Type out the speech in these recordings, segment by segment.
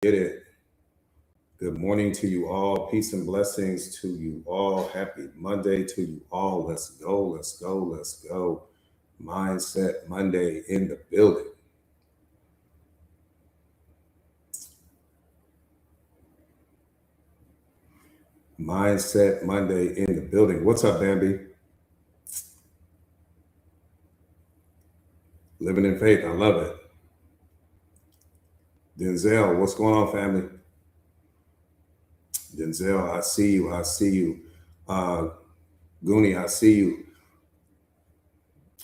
Get it. Good morning to you all. Peace and blessings to you all. Happy Monday to you all. Let's go. Let's go. Let's go. Mindset Monday in the building. Mindset Monday in the building. What's up, Bambi? Living in faith. I love it. Denzel, what's going on, family? Denzel, I see you. I see you. Goonie, I see you.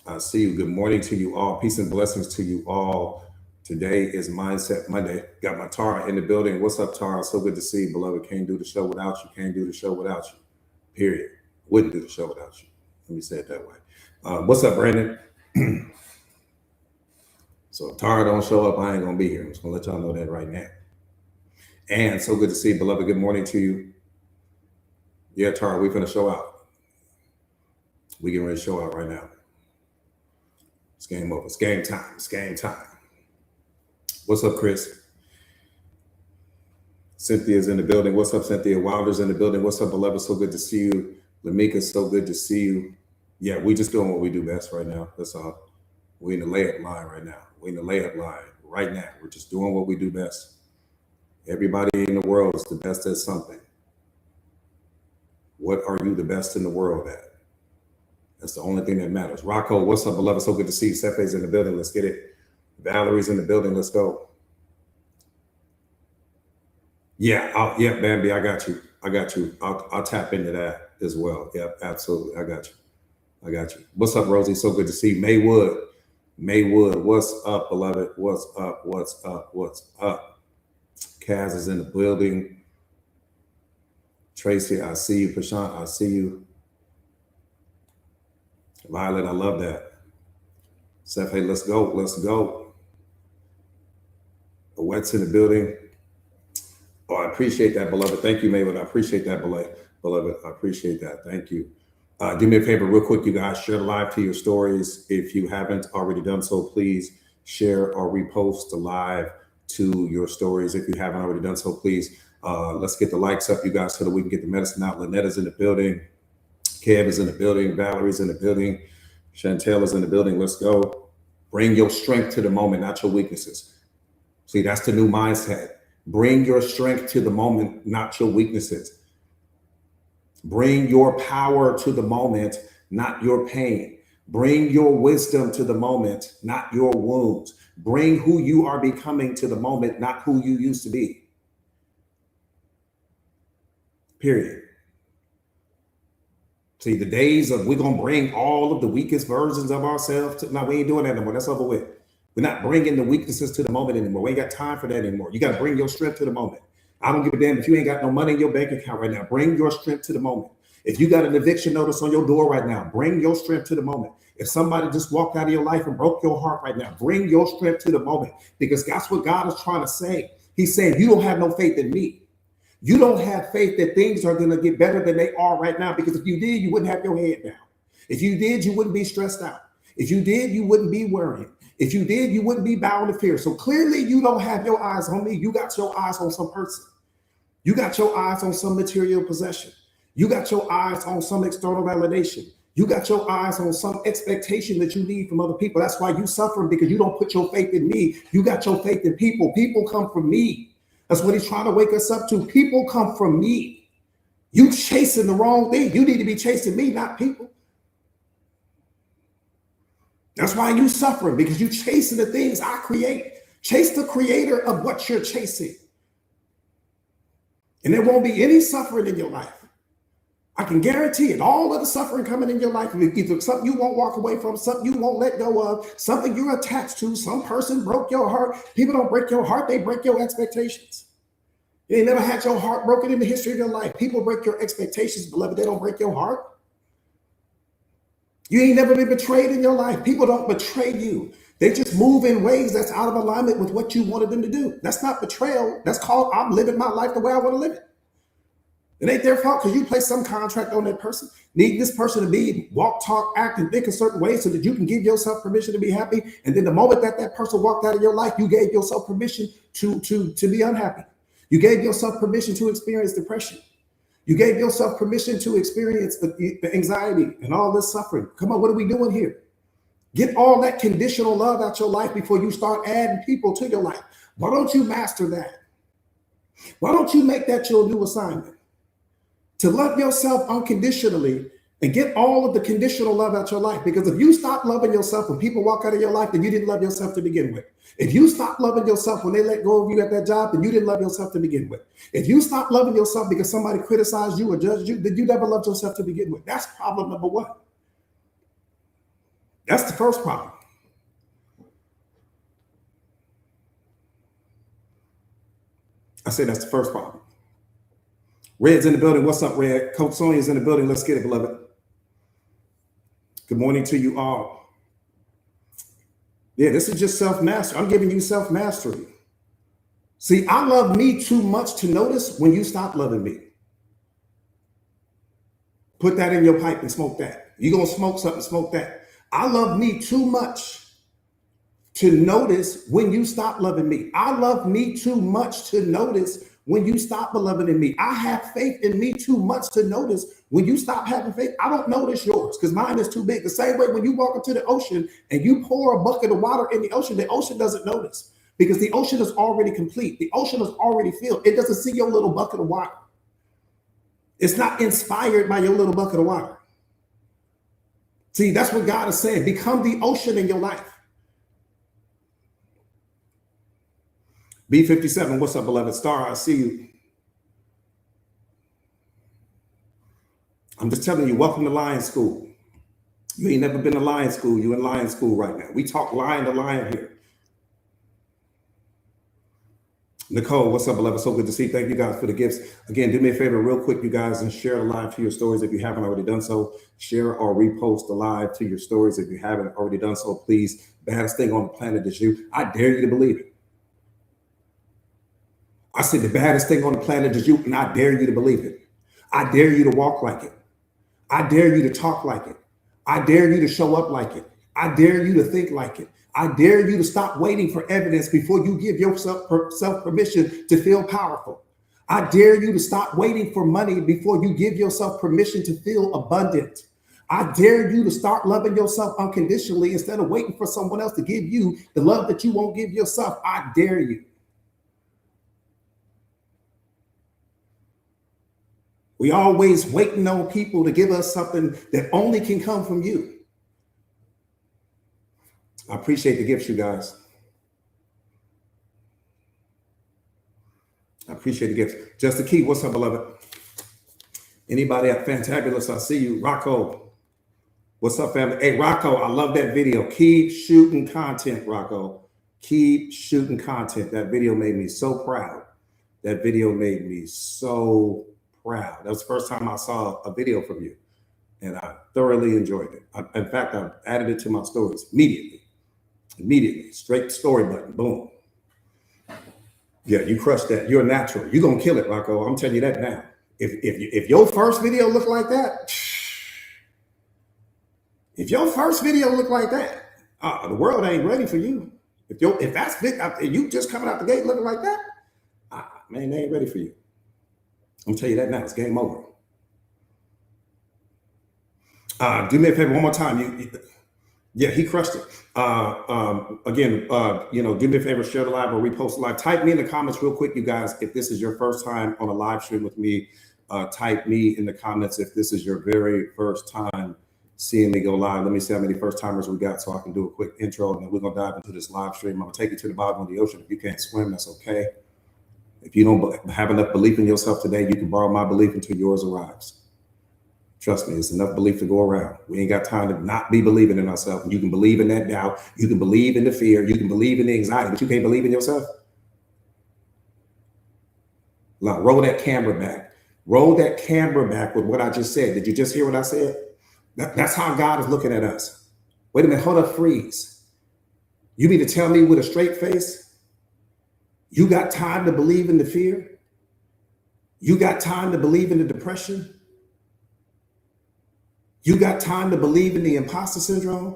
I see you. Good morning to you all. Peace and blessings to you all. Today is Mindset Monday. Got my Tara in the building. What's up, Tara? So good to see you, beloved. Can't do the show without you. Can't do the show without you. Period. Wouldn't do the show without you. Let me say it that way. What's up, Brandon? So if Tara don't show up, I ain't going to be here. I'm just going to let y'all know that right now. And so good to see you, beloved. Good morning to you. Yeah, Tara, we're going to show out. We getting ready to show out right now. It's game over. It's game time. It's game time. What's up, Chris? Cynthia's in the building. What's up, Cynthia? Wilder's in the building. What's up, beloved? So good to see you. Lamika, so good to see you. Yeah, we just doing what we do best right now. That's all. We're in the layup line right now. We're in the layup line right now. We're just doing what we do best. Everybody in the world is the best at something. What are you the best in the world at? That's the only thing that matters. Rocco, what's up, beloved? So good to see you. Sefe's in the building. Let's get it. Valerie's in the building. Let's go. Yeah, yeah, Bambi, I got you. I got you. I'll tap into that as well. Yep, absolutely. I got you. I got you. What's up, Rosie? So good to see you. Maywood. Maywood, what's up, beloved? What's up? What's up? What's up? Kaz is in the building. Tracy, I see you. Prashant, I see you. Violet, I love that. Seth, hey, let's go. Let's go. Wet's in the building. Oh, I appreciate that, beloved. Thank you, Maywood. I appreciate that, beloved. I appreciate that. Thank you. Do me a favor real quick, you guys. Share the live to your stories. If you haven't already done so, please share or repost the live to your stories. If you haven't already done so, please. Let's get the likes up, you guys, so that we can get the medicine out. Lynetta's in the building. Kev is in the building. Valerie's in the building. Chantel is in the building. Let's go. Bring your strength to the moment, not your weaknesses. See, that's the new mindset. Bring your strength to the moment, not your weaknesses. Bring your power to the moment, not your pain. Bring your wisdom to the moment, not your wounds. Bring who you are becoming to the moment, not who you used to be. Period. See, the days of we're going to bring all of the weakest versions of ourselves. No, we ain't doing that anymore. That's over with. We're not bringing the weaknesses to the moment anymore. We ain't got time for that anymore. You got to bring your strength to the moment. I don't give a damn if you ain't got no money in your bank account right now. Bring your strength to the moment. If you got an eviction notice on your door right now, bring your strength to the moment. If somebody just walked out of your life and broke your heart right now, bring your strength to the moment. Because that's what God is trying to say. He's saying, you don't have no faith in me. You don't have faith that things are going to get better than they are right now. Because if you did, you wouldn't have your head down. If you did, you wouldn't be stressed out. If you did, you wouldn't be worrying. If you did, you wouldn't be bowing to fear. So clearly you don't have your eyes on me. You got your eyes on some person. You got your eyes on some material possession. You got your eyes on some external validation. You got your eyes on some expectation that you need from other people. That's why you suffering, because you don't put your faith in me. You got your faith in people. People come from me. That's what he's trying to wake us up to. People come from me. You chasing the wrong thing. You need to be chasing me, not people. That's why you suffering, because you chasing the things I create. Chase the creator of what you're chasing. And there won't be any suffering in your life. I can guarantee it. All of the suffering coming in your life, either something you won't walk away from, something you won't let go of, something you're attached to, some person broke your heart. People don't break your heart, they break your expectations. You ain't never had your heart broken in the history of your life. People break your expectations, beloved. They don't break your heart. You ain't never been betrayed in your life. People don't betray you. They just move in ways that's out of alignment with what you wanted them to do. That's not betrayal. That's called I'm living my life the way I want to live it. It ain't their fault because you place some contract on that person. Need this person to be walk, talk, act, and think a certain way so that you can give yourself permission to be happy. And then the moment that that person walked out of your life, you gave yourself permission to be unhappy. You gave yourself permission to experience depression. You gave yourself permission to experience the anxiety and all this suffering. Come on, what are we doing here? Get all that conditional love out your life before you start adding people to your life. Why don't you master that? Why don't you make that your new assignment? To love yourself unconditionally and get all of the conditional love out your life. Because if you stop loving yourself when people walk out of your life, then you didn't love yourself to begin with. If you stop loving yourself when they let go of you at that job, then you didn't love yourself to begin with. If you stop loving yourself because somebody criticized you or judged you, then you never loved yourself to begin with. That's problem number one. That's the first problem. I said that's the first problem. Red's in the building. What's up, Red? Coach Sonia's in the building. Let's get it, beloved. Good morning to you all. Yeah, this is just self-mastery. I'm giving you self-mastery. See, I love me too much to notice when you stop loving me. Put that in your pipe and smoke that. You're going to smoke something, smoke that. I love me too much to notice when you stop loving me. I love me too much to notice when you stop believing in me. I have faith in me too much to notice when you stop having faith. I don't notice yours because mine is too big. The same way when you walk into the ocean and you pour a bucket of water in the ocean doesn't notice because the ocean is already complete. The ocean is already filled. It doesn't see your little bucket of water. It's not inspired by your little bucket of water. See, that's what God is saying. Become the ocean in your life. B57, what's up, beloved star? I see you. I'm just telling you, welcome to Lion School. You ain't never been to Lion School. You in Lion School right now. We talk lion to lion here. Nicole, what's up, beloved? So good to see you. Thank you guys for the gifts. Again, do me a favor real quick, you guys, and share the live to your stories if you haven't already done so. Share or repost the live to your stories if you haven't already done so. Please, baddest thing on the planet is you. I dare you to believe it. I said the baddest thing on the planet is you, and I dare you to believe it. I dare you to walk like it. I dare you to talk like it. I dare you to show up like it. I dare you to think like it. I dare you to stop waiting for evidence before you give yourself permission to feel powerful. I dare you to stop waiting for money before you give yourself permission to feel abundant. I dare you to start loving yourself unconditionally instead of waiting for someone else to give you the love that you won't give yourself. I dare you. We always waiting on people to give us something that only can come from you. I appreciate the gifts, you guys. I appreciate the gifts. Just the key. What's up, beloved? Anybody at Fantabulous? I see you. Rocco. What's up, family? Hey, Rocco, I love that video. Keep shooting content, Rocco. Keep shooting content. That video made me so proud. That video made me so proud. That was the first time I saw a video from you, and I thoroughly enjoyed it. In fact, I added it to my stories immediately, straight story button, boom. Yeah, you crushed that. You're a natural. You're gonna kill it, Rocco. I'm telling you that now. If your first video looked like that, the world ain't ready for you. If that's big, you just coming out the gate looking like that, man, they ain't ready for you. I'm telling you that now. It's game over. Do me a favor one more time. Yeah, he crushed it. Again, do me a favor, share the live or repost the live. Type me in the comments real quick, you guys. If this is your first time on a live stream with me, type me in the comments if this is your very first time seeing me go live. Let me see how many first timers we got so I can do a quick intro, and then we're gonna dive into this live stream. I'm gonna take you to the bottom of the ocean. If you can't swim, that's okay. If you don't have enough belief in yourself today, you can borrow my belief until yours arrives. Trust me, it's enough belief to go around. We ain't got time to not be believing in ourselves. You can believe in that doubt. You can believe in the fear. You can believe in the anxiety, but you can't believe in yourself. Now, roll that camera back. Roll that camera back with what I just said. Did you just hear what I said? That's how God is looking at us. Wait a minute, hold up, freeze. You mean to tell me with a straight face, you got time to believe in the fear? You got time to believe in the depression? You got time to believe in the imposter syndrome?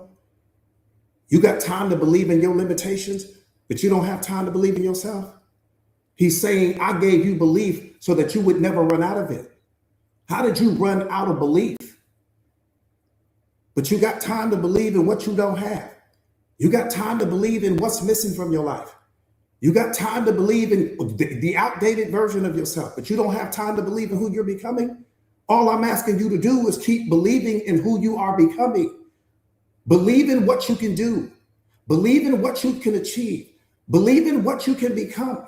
You got time to believe in your limitations, but you don't have time to believe in yourself? He's saying, I gave you belief so that you would never run out of it. How did you run out of belief? But you got time to believe in what you don't have. You got time to believe in what's missing from your life. You got time to believe in the outdated version of yourself, but you don't have time to believe in who you're becoming. All I'm asking you to do is keep believing in who you are becoming. Believe in what you can do. Believe in what you can achieve. Believe in what you can become.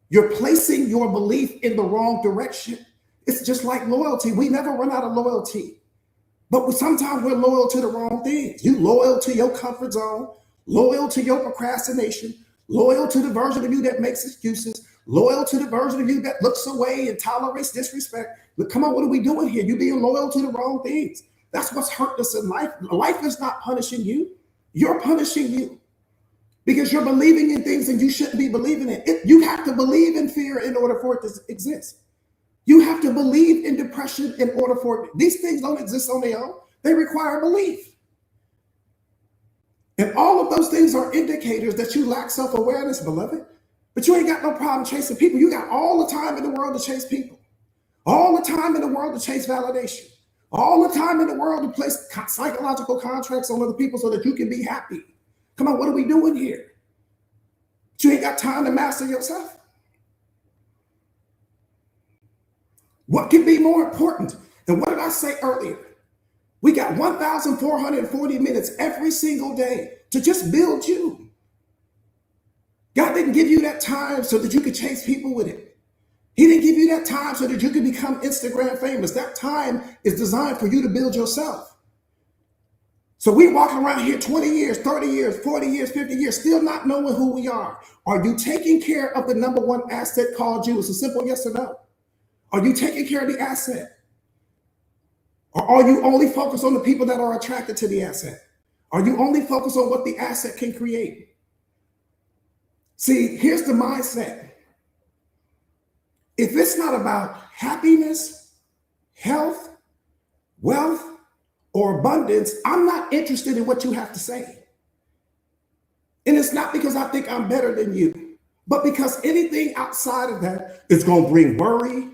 You're placing your belief in the wrong direction. It's just like loyalty. We never run out of loyalty. But sometimes we're loyal to the wrong things. You loyal to your comfort zone, loyal to your procrastination, loyal to the version of you that makes excuses, loyal to the version of you that looks away and tolerates disrespect. Look, come on, what are we doing here? You're being loyal to the wrong things. That's what's hurt us in life. Life is not punishing you. You're punishing you because you're believing in things and you shouldn't be believing in. You have to believe in fear in order for it to exist. You have to believe in depression in order for it. These things don't exist on their own. They require belief. And all of those things are indicators that you lack self-awareness, beloved. But you ain't got no problem chasing people. You got all the time in the world to chase people. All the time in the world to chase validation. All the time in the world to place psychological contracts on other people so that you can be happy. Come on, what are we doing here? But you ain't got time to master yourself. What can be more important? And what did I say earlier? We got 1,440 minutes every single day to just build you. God didn't give you that time so that you could chase people with it. He didn't give you that time so that you could become Instagram famous. That time is designed for you to build yourself. So we walking around here 20 years, 30 years, 40 years, 50 years, still not knowing who we are. Are you taking care of the number one asset called you? It's a simple yes or no. Are you taking care of the asset? Or are you only focused on the people that are attracted to the asset? Are you only focused on what the asset can create? See, here's the mindset. If it's not about happiness, health, wealth, or abundance, I'm not interested in what you have to say. And it's not because I think I'm better than you, but because anything outside of that is going to bring worry,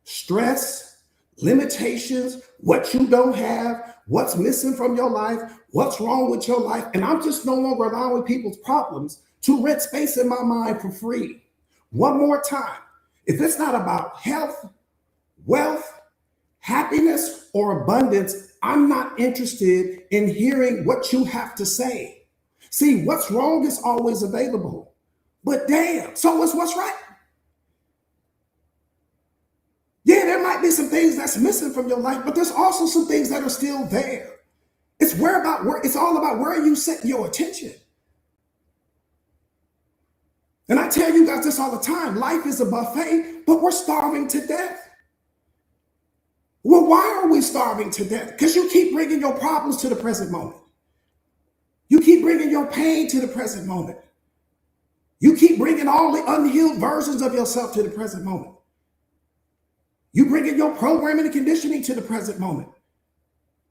stress, limitations, what you don't have, what's missing from your life, what's wrong with your life. And I'm just no longer allowing people's problems to rent space in my mind for free. One more time. If it's not about health, wealth, happiness, or abundance, I'm not interested in hearing what you have to say. See, what's wrong is always available. But damn, so is what's right. Yeah, there might be some things that's missing from your life, but there's also some things that are still there. It's all about where you set your attention. And I tell you guys this all the time. Life is a buffet, but we're starving to death. Well, why are we starving to death? Because you keep bringing your problems to the present moment. You keep bringing your pain to the present moment. You keep bringing all the unhealed versions of yourself to the present moment. You bringing your programming and conditioning to the present moment.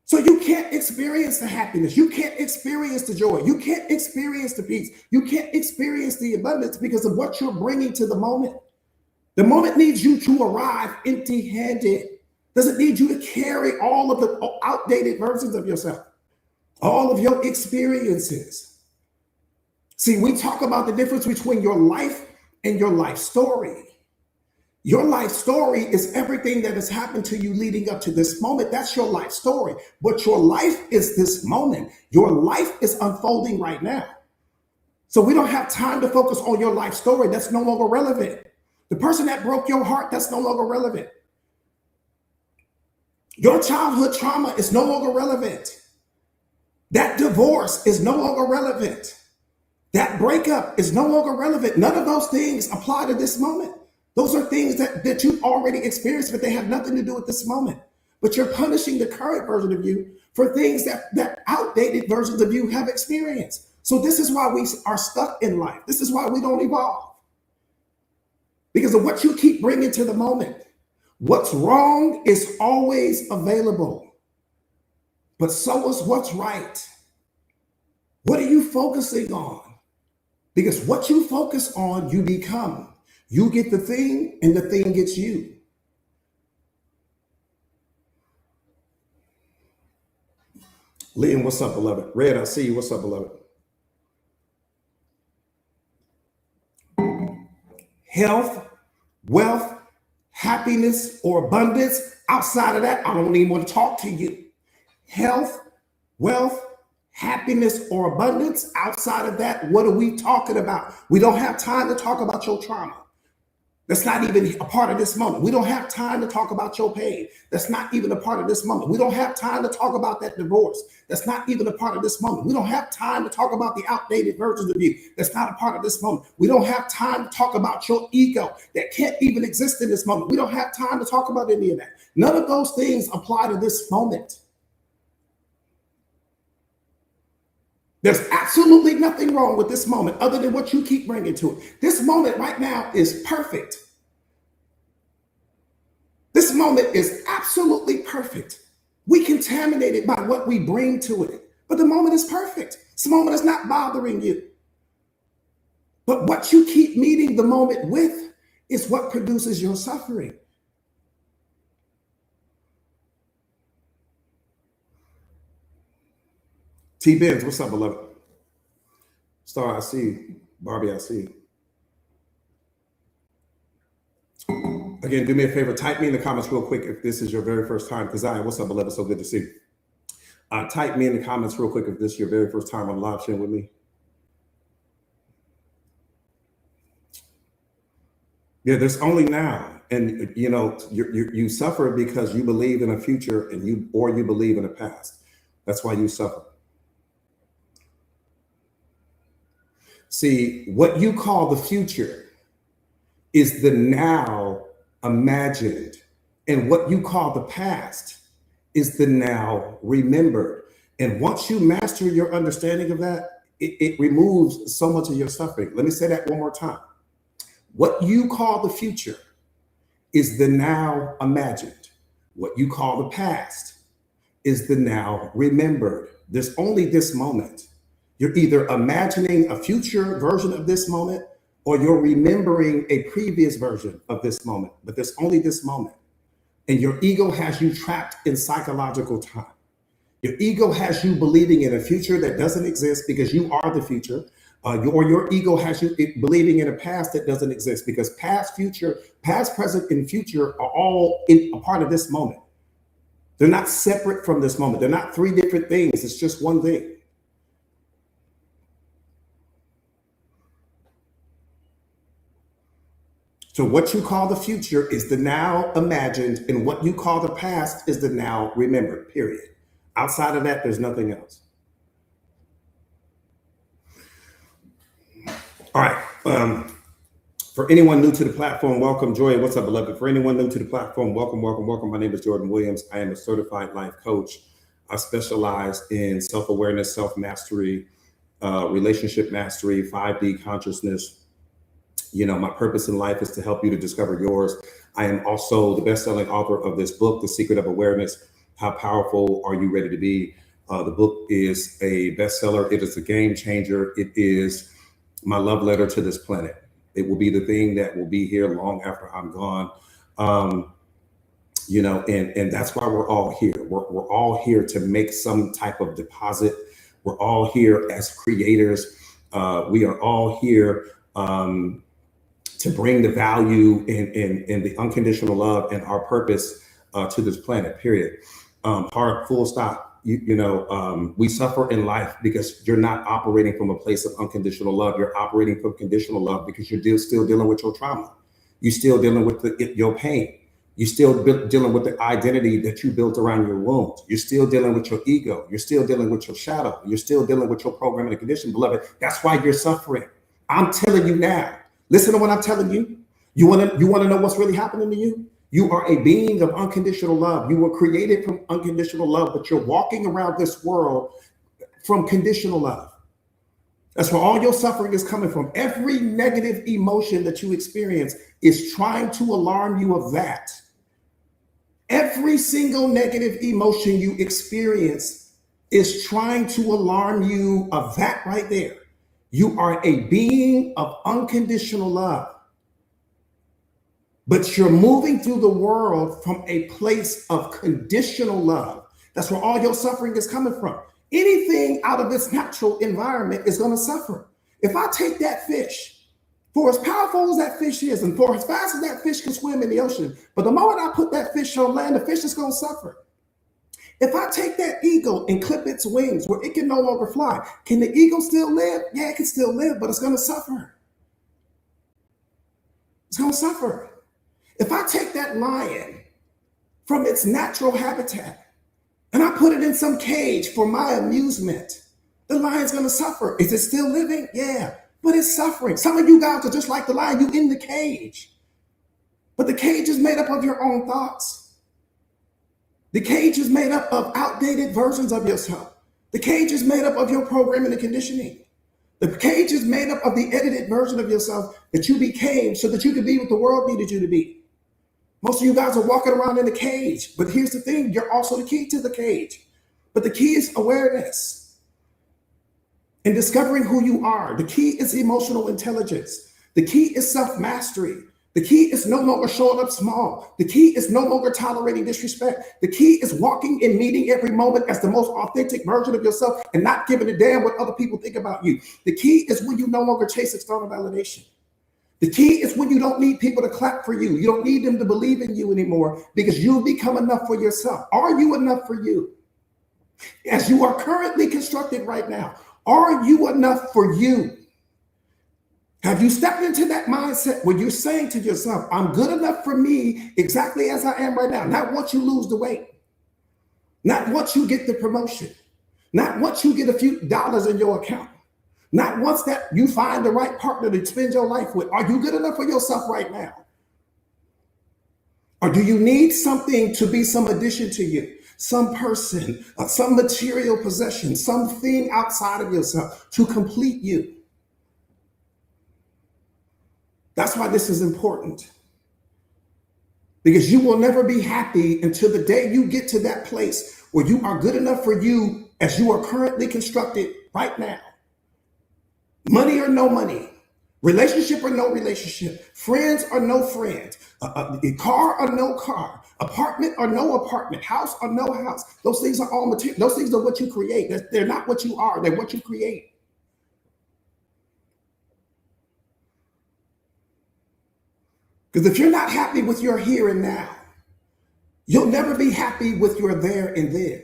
So you can't experience the happiness. You can't experience the joy. You can't experience the peace. You can't experience the abundance because of what you're bringing to the moment. The moment needs you to arrive empty-handed. Doesn't need you to carry all of the outdated versions of yourself, all of your experiences. See, we talk about the difference between your life and your life story. Your life story is everything that has happened to you leading up to this moment. That's your life story. But your life is this moment. Your life is unfolding right now. So we don't have time to focus on your life story. That's no longer relevant. The person that broke your heart, that's no longer relevant. Your childhood trauma is no longer relevant. That divorce is no longer relevant. That breakup is no longer relevant. None of those things apply to this moment. Those are things that you've already experienced, but they have nothing to do with this moment. But you're punishing the current version of you for things that outdated versions of you have experienced. So this is why we are stuck in life. This is why we don't evolve. Because of what you keep bringing to the moment. What's wrong is always available, but so is what's right. What are you focusing on? Because what you focus on, you become. You get the thing and the thing gets you. Lynn, what's up, beloved? Red, I see you. What's up, beloved? Health, wealth, happiness, or abundance. Outside of that, I don't even want to talk to you. Health, wealth, happiness, or abundance. Outside of that, what are we talking about? We don't have time to talk about your trauma. That's not even a part of this moment. We don't have time to talk about your pain. That's not even a part of this moment. We don't have time to talk about that divorce. That's not even a part of this moment. We don't have time to talk about the outdated versions of you. That's not a part of this moment. We don't have time to talk about your ego that can't even exist in this moment. We don't have time to talk about any of that. None of those things apply to this moment. There's absolutely nothing wrong with this moment other than what you keep bringing to it. This moment right now is perfect. This moment is absolutely perfect. We contaminate it by what we bring to it, but the moment is perfect. This moment is not bothering you. But what you keep meeting the moment with is what produces your suffering. T. Benz, what's up, beloved? Star, I see you. Barbie, I see you. Again, do me a favor, type me in the comments real quick if this is your very first time. Keziah, what's up, beloved? So good to see you. Type me in the comments real quick if this is your very first time on live stream with me. Yeah, there's only now. And you know, you suffer because you believe in a future and you believe in a past. That's why you suffer. See, what you call the future is the now imagined, and what you call the past is the now remembered. And once you master your understanding of that, it removes so much of your suffering. Let me say that one more time. What you call the future is the now imagined. What you call the past is the now remembered. There's only this moment. You're either imagining a future version of this moment or you're remembering a previous version of this moment, but there's only this moment. And your ego has you trapped in psychological time. Your ego has you believing in a future that doesn't exist because you are the future, or your ego has you believing in a past that doesn't exist because past, present, and future are all a part of this moment. They're not separate from this moment. They're not three different things. It's just one thing. So what you call the future is the now imagined, and what you call the past is the now remembered, period. Outside of that, there's nothing else. All right. For anyone new to the platform, welcome. Joy, what's up, beloved? For anyone new to the platform, welcome, welcome, welcome. My name is Jordan Williams. I am a certified life coach. I specialize in self-awareness, self-mastery, relationship mastery, 5D consciousness. You know, my purpose in life is to help you to discover yours. I am also the best-selling author of this book, The Secret of Awareness. How powerful are you ready to be? The book is a bestseller. It is a game changer. It is my love letter to this planet. It will be the thing that will be here long after I'm gone. You know, and that's why we're all here. We're all here to make some type of deposit. We're all here as creators. We are all here to bring the value and the unconditional love and our purpose to this planet, period. Hard, full stop. We suffer in life because you're not operating from a place of unconditional love. You're operating from conditional love because you're still dealing with your trauma. You're still dealing with your pain. You're still dealing with the identity that you built around your wounds. You're still dealing with your ego. You're still dealing with your shadow. You're still dealing with your programming and condition, beloved. That's why you're suffering. I'm telling you now. Listen to what I'm telling you. You want to know what's really happening to you? You are a being of unconditional love. You were created from unconditional love, but you're walking around this world from conditional love. That's where all your suffering is coming from. Every negative emotion that you experience is trying to alarm you of that. Every single negative emotion you experience is trying to alarm you of that right there. You are a being of unconditional love. But you're moving through the world from a place of conditional love. That's where all your suffering is coming from. Anything out of its natural environment is going to suffer. If I take that fish, for as powerful as that fish is, and for as fast as that fish can swim in the ocean, but the moment I put that fish on land, the fish is going to suffer. If I take that eagle and clip its wings where it can no longer fly, can the eagle still live? Yeah, it can still live, but it's going to suffer. It's going to suffer. If I take that lion from its natural habitat and I put it in some cage for my amusement, the lion's going to suffer. Is it still living? Yeah, but it's suffering. Some of you guys are just like the lion. You in the cage, but the cage is made up of your own thoughts. The cage is made up of outdated versions of yourself. The cage is made up of your programming and conditioning. The cage is made up of the edited version of yourself that you became so that you could be what the world needed you to be. Most of you guys are walking around in a cage, but here's the thing, you're also the key to the cage. But the key is awareness and discovering who you are. The key is emotional intelligence. The key is self-mastery. The key is no longer showing up small. The key is no longer tolerating disrespect. The key is walking and meeting every moment as the most authentic version of yourself and not giving a damn what other people think about you. The key is when you no longer chase external validation. The key is when you don't need people to clap for you. You don't need them to believe in you anymore because you've become enough for yourself. Are you enough for you? As you are currently constructed right now, are you enough for you? Have you stepped into that mindset where you're saying to yourself, I'm good enough for me exactly as I am right now? Not once you lose the weight, not once you get the promotion, not once you get a few dollars in your account, not once that you find the right partner to spend your life with. Are you good enough for yourself right now? Or do you need something to be some addition to you? Some person, some material possession, something outside of yourself to complete you? That's why this is important. Because you will never be happy until the day you get to that place where you are good enough for you as you are currently constructed right now. Money or no money, relationship or no relationship, friends or no friends, car or no car, apartment or no apartment, house or no house. Those things are all material. Those things are what you create. They're not what you are. They're what you create. Because if you're not happy with your here and now, you'll never be happy with your there and then.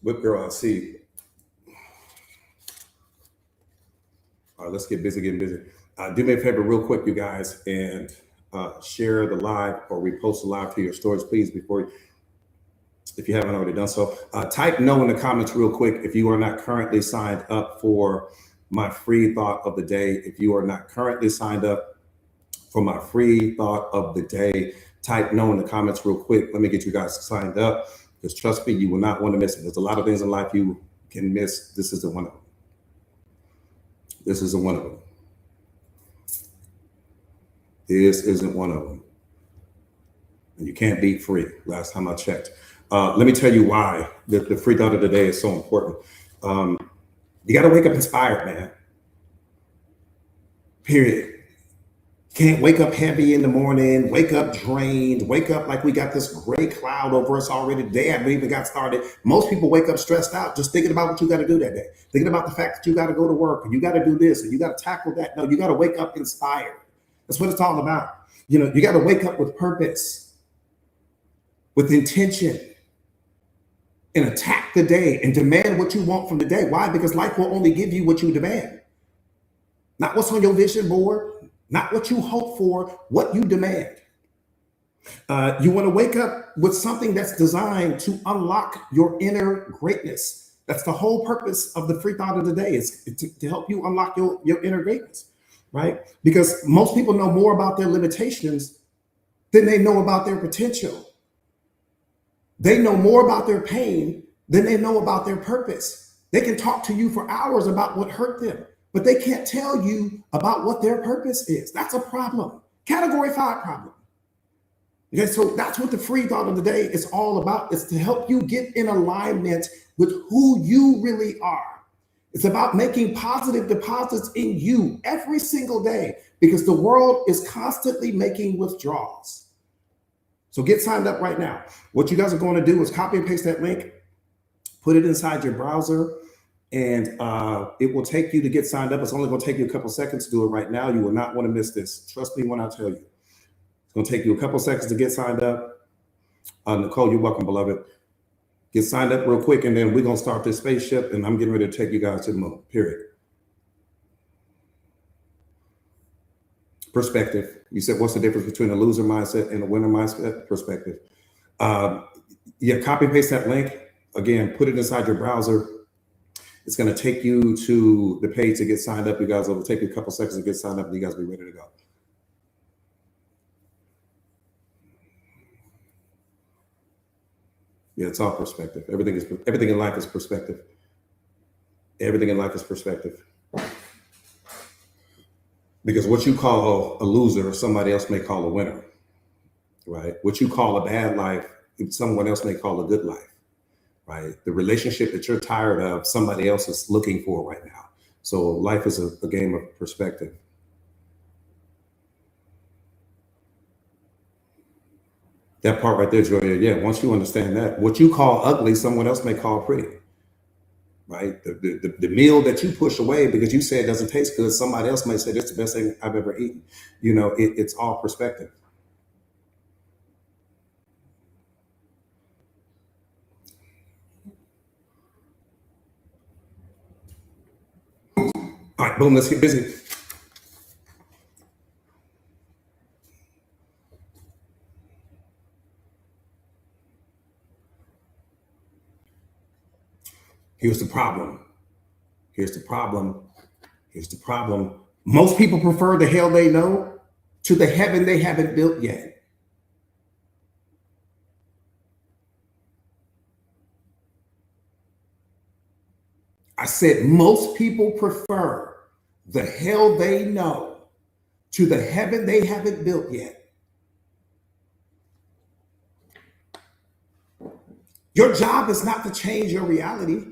Whip girl, I see. All right, let's get busy, getting busy. Do me a favor real quick, you guys, and share the live or repost the live to your stories, please, if you haven't already done so. Type no in the comments real quick if you are not currently signed up for my free thought of the day. If you are not currently signed up for my free thought of the day, type no in the comments real quick. Let me get you guys signed up, because trust me, you will not want to miss it. There's a lot of things in life you can miss. This isn't one of them. This isn't one of them. This isn't one of them. And you can't beat free. Last time I checked. Let me tell you why the free thought of the day is so important. You got to wake up inspired, man. Period. Can't wake up heavy in the morning, wake up drained, wake up like we got this gray cloud over us already. The day haven't even got started. Most people wake up stressed out, just thinking about what you got to do that day, thinking about the fact that you got to go to work and you got to do this and you got to tackle that. No, you got to wake up inspired. That's what it's all about. You got to wake up with purpose, with intention, and attack the day and demand what you want from the day. Why? Because life will only give you what you demand, not what's on your vision board, not what you hope for, what you demand. You want to wake up with something that's designed to unlock your inner greatness. That's the whole purpose of the free thought of the day, is to help you unlock your inner greatness, right? Because most people know more about their limitations than they know about their potential. They know more about their pain than they know about their purpose. They can talk to you for hours about what hurt them, but they can't tell you about what their purpose is. That's a problem. Category 5 problem. Okay, so that's what the free thought of the day is all about. It's to help you get in alignment with who you really are. It's about making positive deposits in you every single day because the world is constantly making withdrawals. So get signed up right now. What you guys are going to do is copy and paste that link, put it inside your browser, and it will take you to get signed up. It's only going to take you a couple seconds to do it right now. You will not want to miss this. Trust me when I tell you. It's going to take you a couple seconds to get signed up. Nicole, you're welcome, beloved. Get signed up real quick, and then we're going to start this spaceship, and I'm getting ready to take you guys to the moon, period. Perspective. You said, what's the difference between a loser mindset and a winner mindset? Perspective. Yeah, copy and paste that link. Again, put it inside your browser. It's going to take you to the page to get signed up. You guys, it'll take you a couple seconds to get signed up, and you guys will be ready to go. Yeah, it's all perspective. Everything in life is perspective. Everything in life is perspective. Because what you call a loser, somebody else may call a winner, right? What you call a bad life, someone else may call a good life, right? The relationship that you're tired of, somebody else is looking for right now. So life is a game of perspective. That part right there, Julia, yeah, once you understand that, what you call ugly, someone else may call pretty, right? The meal that you push away because you say it doesn't taste good, somebody else may say, this is the best thing I've ever eaten. You know, it's all perspective. All right, boom, let's get busy. Here's the problem. Here's the problem. Here's the problem. Most people prefer the hell they know to the heaven they haven't built yet. I said most people prefer the hell they know to the heaven they haven't built yet. Your job is not to change your reality.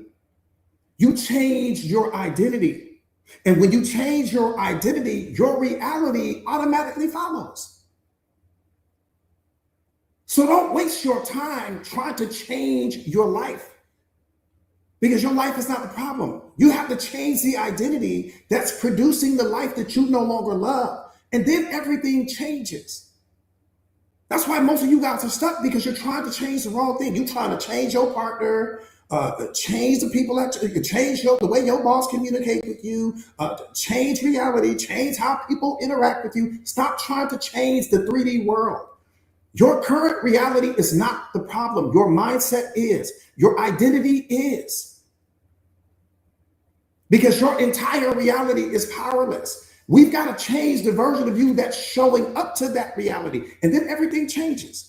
You change your identity. And when you change your identity, your reality automatically follows. So don't waste your time trying to change your life because your life is not the problem. You have to change the identity that's producing the life that you no longer love. And then everything changes. That's why most of you guys are stuck because you're trying to change the wrong thing. You're trying to change your partner, change the people that you change the way your boss communicate with you, change reality, change how people interact with you. Stop trying to change the 3D world. Your current reality is not the problem. Your mindset is. Your identity is. Because your entire reality is powerless. We've got to change the version of you that's showing up to that reality. And then everything changes.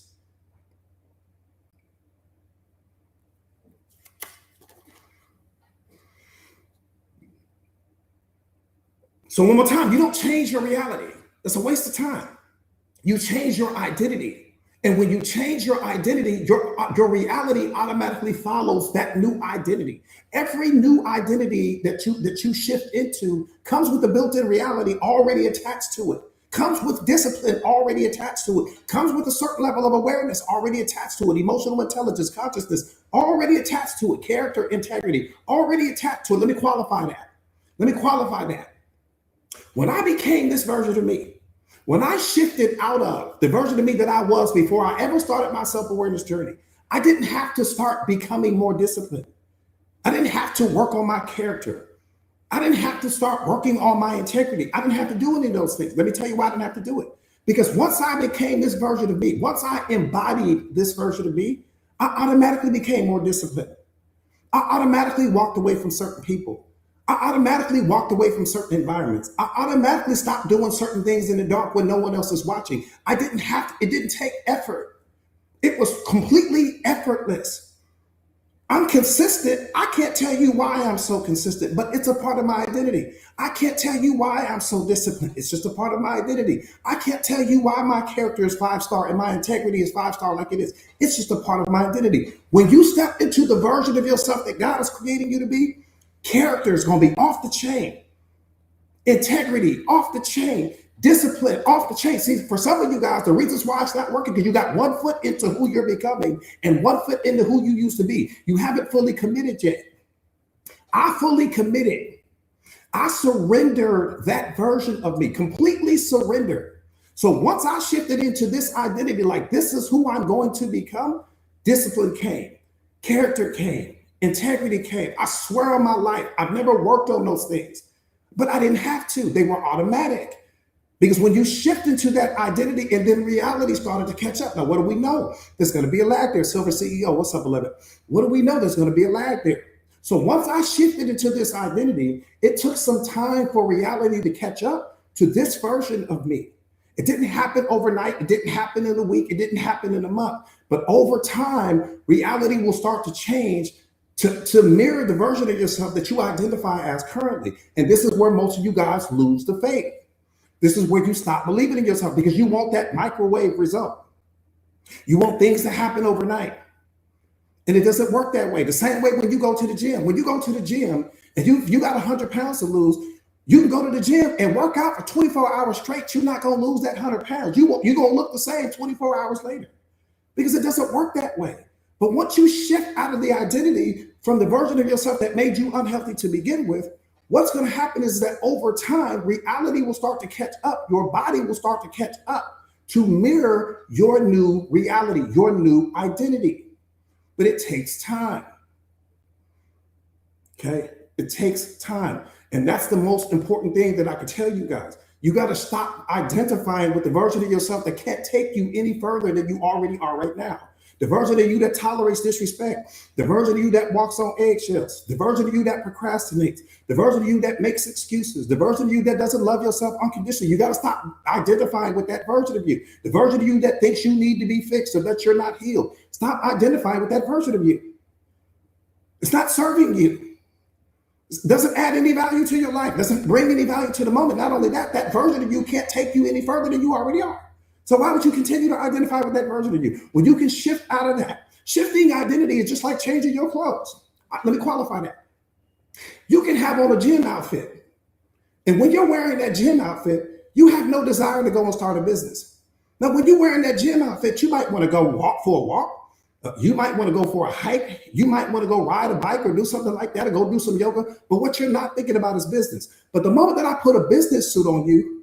So one more time, you don't change your reality. It's a waste of time. You change your identity. And when you change your identity, your reality automatically follows that new identity. Every new identity that you shift into comes with a built-in reality already attached to it. Comes with discipline already attached to it. Comes with a certain level of awareness already attached to it. Emotional intelligence, consciousness already attached to it. Character, integrity already attached to it. Let me qualify that. When I became this version of me, when I shifted out of the version of me that I was before I ever started my self-awareness journey, I didn't have to start becoming more disciplined. I didn't have to work on my character. I didn't have to start working on my integrity. I didn't have to do any of those things. Let me tell you why I didn't have to do it. Because once I became this version of me, once I embodied this version of me, I automatically became more disciplined. I automatically walked away from certain people. I automatically walked away from certain environments. I automatically stopped doing certain things in the dark when no one else is watching. It didn't take effort. It was completely effortless. I'm consistent. I can't tell you why I'm so consistent, but it's a part of my identity. I can't tell you why I'm so disciplined. It's just a part of my identity. I can't tell you why my character is 5-star and my integrity is 5-star like it is. It's just a part of my identity. When you step into the version of yourself that God is creating you to be, character is going to be off the chain. Integrity off the chain. Discipline off the chain. See, for some of you guys, the reasons why it's not working because you got 1 foot into who you're becoming and 1 foot into who you used to be. You haven't fully committed yet. I fully committed. I surrendered that version of me, completely surrendered. So once I shifted into this identity, like this is who I'm going to become, discipline came, character came, integrity came. I swear on my life, I've never worked on those things, but I didn't have to. They were automatic. Because when you shift into that identity and then reality started to catch up. Now, what do we know? There's going to be a lag there. Silver CEO, what's up, 11? What do we know? There's going to be a lag there. So once I shifted into this identity, it took some time for reality to catch up to this version of me. It didn't happen overnight. It didn't happen in a week. It didn't happen in a month. But over time, reality will start to change to mirror the version of yourself that you identify as currently. And this is where most of you guys lose the faith. This is where you stop believing in yourself because you want that microwave result. You want things to happen overnight. And it doesn't work that way. The same way when you go to the gym. When you go to the gym and you got 100 pounds to lose, you can go to the gym and work out for 24 hours straight. You're not going to lose that 100 pounds. You're going to look the same 24 hours later because it doesn't work that way. But once you shift out of the identity from the version of yourself that made you unhealthy to begin with, what's going to happen is that over time, reality will start to catch up. Your body will start to catch up to mirror your new reality, your new identity. But it takes time. Okay? It takes time. And that's the most important thing that I can tell you guys. You got to stop identifying with the version of yourself that can't take you any further than you already are right now. The version of you that tolerates disrespect, the version of you that walks on eggshells, the version of you that procrastinates, the version of you that makes excuses, the version of you that doesn't love yourself unconditionally. You got to stop identifying with that version of you. The version of you that thinks you need to be fixed or that you're not healed. Stop identifying with that version of you. It's not serving you. It doesn't add any value to your life. It doesn't bring any value to the moment. Not only that, that version of you can't take you any further than you already are. So why would you continue to identify with that version of you when you can shift out of that? Shifting identity is just like changing your clothes. Let me qualify that. You can have on a gym outfit, and when you're wearing that gym outfit, you have no desire to go and start a business. Now, when you're wearing that gym outfit, you might want to go walk for a walk. You might want to go for a hike. You might want to go ride a bike or do something like that or go do some yoga. But what you're not thinking about is business. But the moment that I put a business suit on you,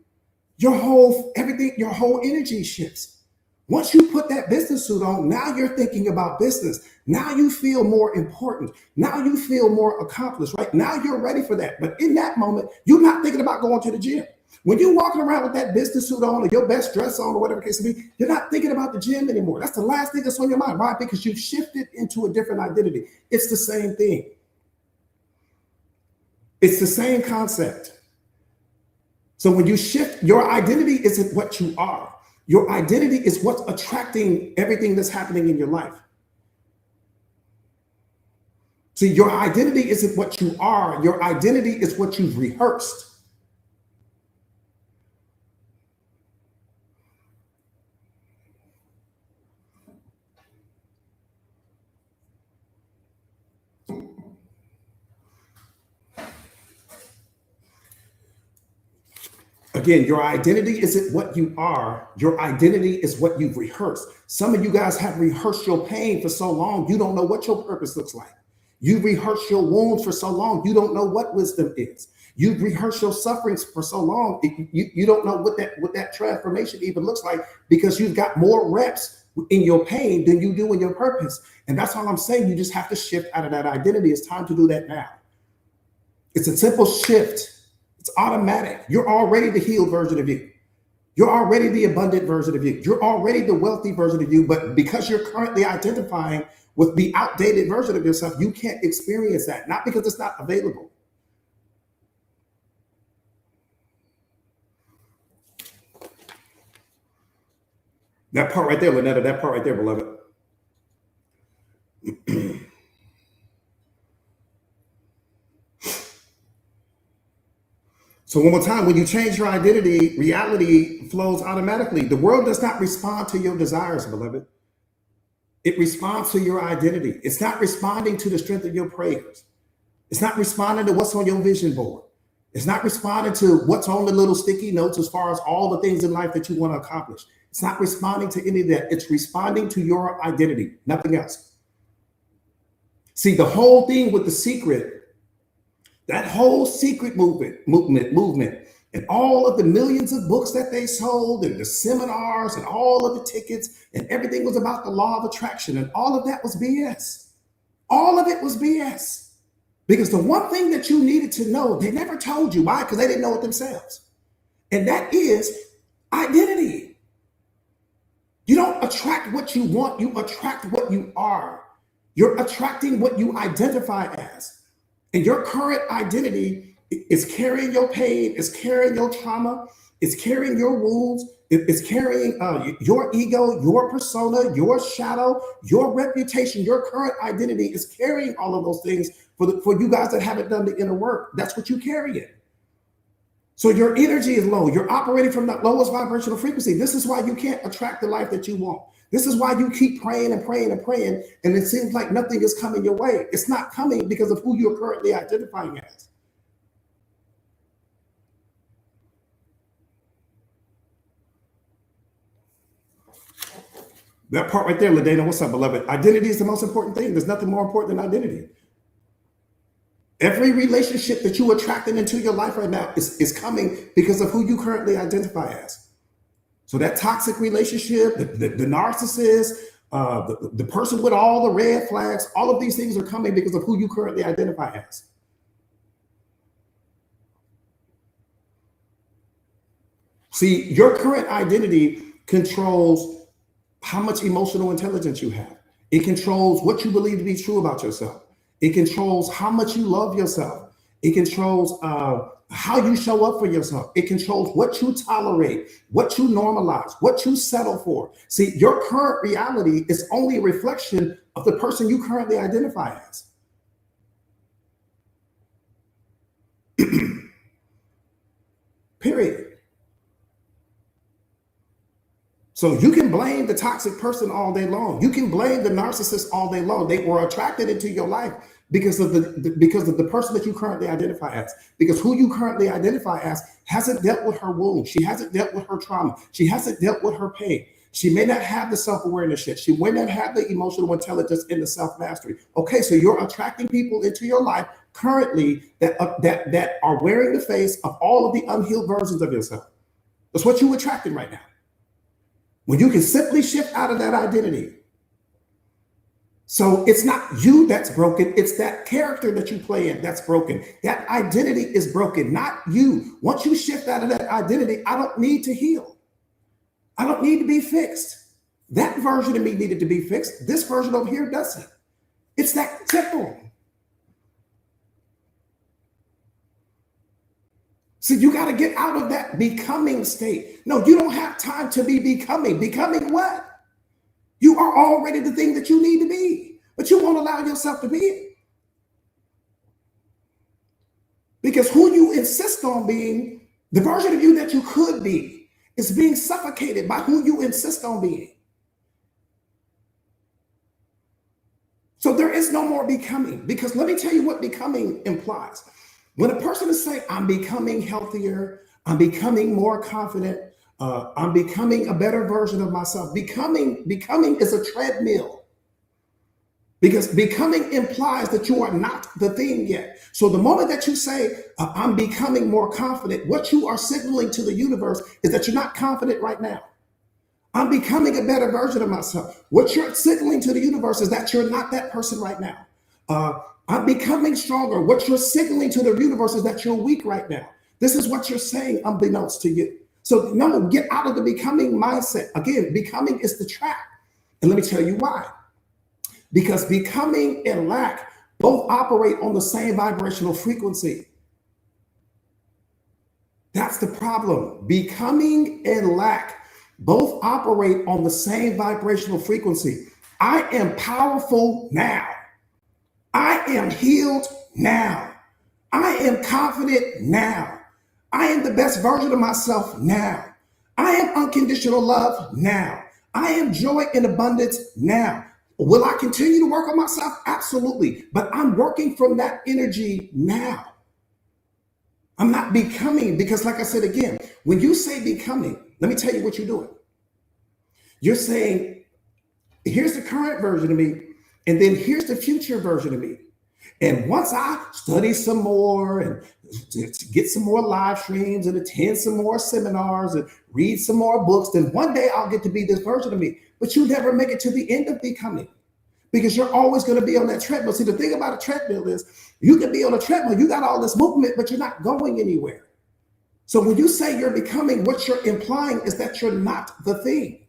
your whole energy shifts. Once you put that business suit on, now you're thinking about business. Now you feel more important. Now you feel more accomplished, right? Now you're ready for that. But in that moment, you're not thinking about going to the gym. When you're walking around with that business suit on or your best dress on or whatever the case may be, you're not thinking about the gym anymore. That's the last thing that's on your mind. Why? Because you've shifted into a different identity. It's the same thing. It's the same concept. So when you shift, your identity isn't what you are. Your identity is what's attracting everything that's happening in your life. See, your identity isn't what you are. Your identity is what you've rehearsed. Again, your identity isn't what you are. Your identity is what you've rehearsed. Some of you guys have rehearsed your pain for so long, you don't know what your purpose looks like. You've rehearsed your wounds for so long, you don't know what wisdom is. You've rehearsed your sufferings for so long, you don't know what that transformation even looks like because you've got more reps in your pain than you do in your purpose. And that's all I'm saying. You just have to shift out of that identity. It's time to do that now. It's a simple shift. It's automatic. You're already the healed version of you. You're already the abundant version of you. You're already the wealthy version of you. But because you're currently identifying with the outdated version of yourself, you can't experience that. Not because it's not available. That part right there, Lynetta, that part right there, beloved. So one more time, when you change your identity, reality flows automatically. The world does not respond to your desires, beloved. It responds to your identity. It's not responding to the strength of your prayers. It's not responding to what's on your vision board. It's not responding to what's on the little sticky notes as far as all the things in life that you want to accomplish. It's not responding to any of that. It's responding to your identity, nothing else. See, the whole thing with The Secret, that whole secret movement, and all of the millions of books that they sold and the seminars and all of the tickets and everything was about the law of attraction, and all of that was BS. All of it was BS. Because the one thing that you needed to know, they never told you. Why? Because they didn't know it themselves. And that is identity. You don't attract what you want, you attract what you are. You're attracting what you identify as. And your current identity is carrying your pain, is carrying your trauma, is carrying your wounds, it's carrying your ego, your persona, your shadow, your reputation. Your current identity is carrying all of those things for you guys that haven't done the inner work. That's what you carry it. So your energy is low. You're operating from the lowest vibrational frequency. This is why you can't attract the life that you want. This is why you keep praying and praying and praying, and it seems like nothing is coming your way. It's not coming because of who you're currently identifying as. That part right there, LaDana, what's up, beloved? Identity is the most important thing. There's nothing more important than identity. Every relationship that you attracting into your life right now is coming because of who you currently identify as. So that toxic relationship, the narcissist, the person with all the red flags, all of these things are coming because of who you currently identify as. See, your current identity controls how much emotional intelligence you have. It controls what you believe to be true about yourself. It controls how much you love yourself. It controls how you show up for yourself. It controls what you tolerate, what you normalize, what you settle for. See, your current reality is only a reflection of the person you currently identify as. Period. So you can blame the toxic person all day long. You can blame the narcissist all day long. They were attracted into your life because of the person that you currently identify as. Because who you currently identify as hasn't dealt with her wounds. She hasn't dealt with her trauma. She hasn't dealt with her pain. She may not have the self-awareness yet. She may not have the emotional intelligence and the self-mastery. Okay, so you're attracting people into your life currently that are wearing the face of all of the unhealed versions of yourself. That's what you're attracting right now. When you can simply shift out of that identity. So it's not you that's broken, it's that character that you play in that's broken. That identity is broken, not you. Once you shift out of that identity, I don't need to heal. I don't need to be fixed. That version of me needed to be fixed. This version over here doesn't. It's that simple. So you got to get out of that becoming state. No, you don't have time to be becoming. Becoming what? You are already the thing that you need to be, but you won't allow yourself to be it. Because who you insist on being, the version of you that you could be, is being suffocated by who you insist on being. So there is no more becoming, because let me tell you what becoming implies. When a person is saying, I'm becoming healthier, I'm becoming more confident, I'm becoming a better version of myself, becoming is a treadmill. Because becoming implies that you are not the thing yet. So the moment that you say, I'm becoming more confident, what you are signaling to the universe is that you're not confident right now. I'm becoming a better version of myself. What you're signaling to the universe is that you're not that person right now. I'm becoming stronger. What you're signaling to the universe is that you're weak right now. This is what you're saying unbeknownst to you. So no, get out of the becoming mindset. Again, becoming is the trap. And let me tell you why. Because becoming and lack both operate on the same vibrational frequency. That's the problem. Becoming and lack both operate on the same vibrational frequency. I am powerful now. I am healed now. I am confident now. I am the best version of myself now. I am unconditional love now. I am joy in abundance now. Will I continue to work on myself? Absolutely. But I'm working from that energy now. I'm not becoming, because like I said again, when you say becoming, let me tell you what you're doing. You're saying, here's the current version of me, and then here's the future version of me. And once I study some more and get some more live streams and attend some more seminars and read some more books, then one day I'll get to be this version of me. But you never make it to the end of becoming, because you're always going to be on that treadmill. See, the thing about a treadmill is you can be on a treadmill, you got all this movement, but you're not going anywhere. So when you say you're becoming, what you're implying is that you're not the thing.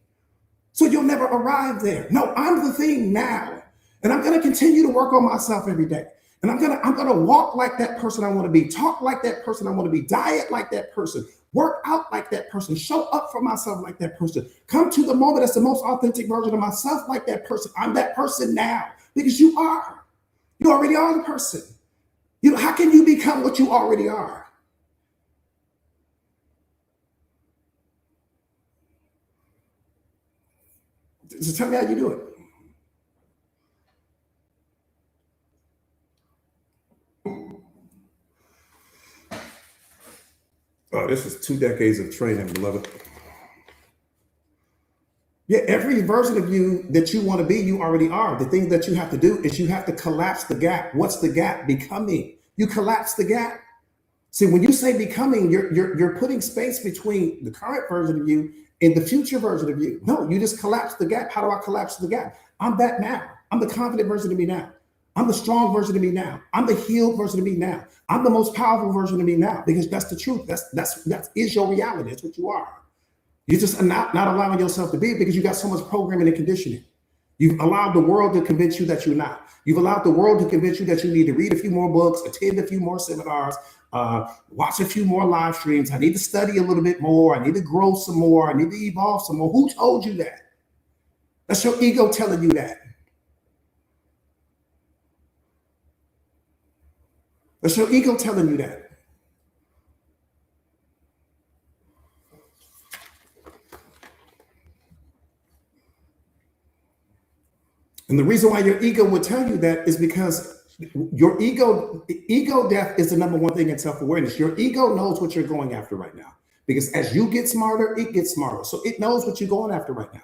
So you'll never arrive there. No, I'm the thing now. And I'm going to continue to work on myself every day. And I'm going to walk like that person I want to be, talk like that person I want to be, diet like that person, work out like that person, show up for myself like that person, come to the moment as the most authentic version of myself like that person. I'm that person now, because you are. You already are the person. How can you become what you already are? So tell me how you do it. Oh, this is 2 decades of training, beloved. Yeah, every version of you that you want to be, you already are. The thing that you have to do is you have to collapse the gap. What's the gap? Becoming. You collapse the gap. See, when you say becoming, you're putting space between the current version of you and the future version of you. No, you just collapse the gap. How do I collapse the gap? I'm that now. I'm the confident version of me now. I'm the strong version of me now. I'm the healed version of me now. I'm the most powerful version of me now, because that's the truth. That is your reality. That's what you are. You're just not allowing yourself to be it because you got so much programming and conditioning. You've allowed the world to convince you that you're not. You've allowed the world to convince you that you need to read a few more books, attend a few more seminars, watch a few more live streams. I need to study a little bit more. I need to grow some more. I need to evolve some more. Who told you that? That's your ego telling you that. That's your ego telling you that. And the reason why your ego would tell you that is because your ego death is the number one thing in self-awareness. Your ego knows what you're going after right now, because as you get smarter, it gets smarter. So it knows what you're going after right now.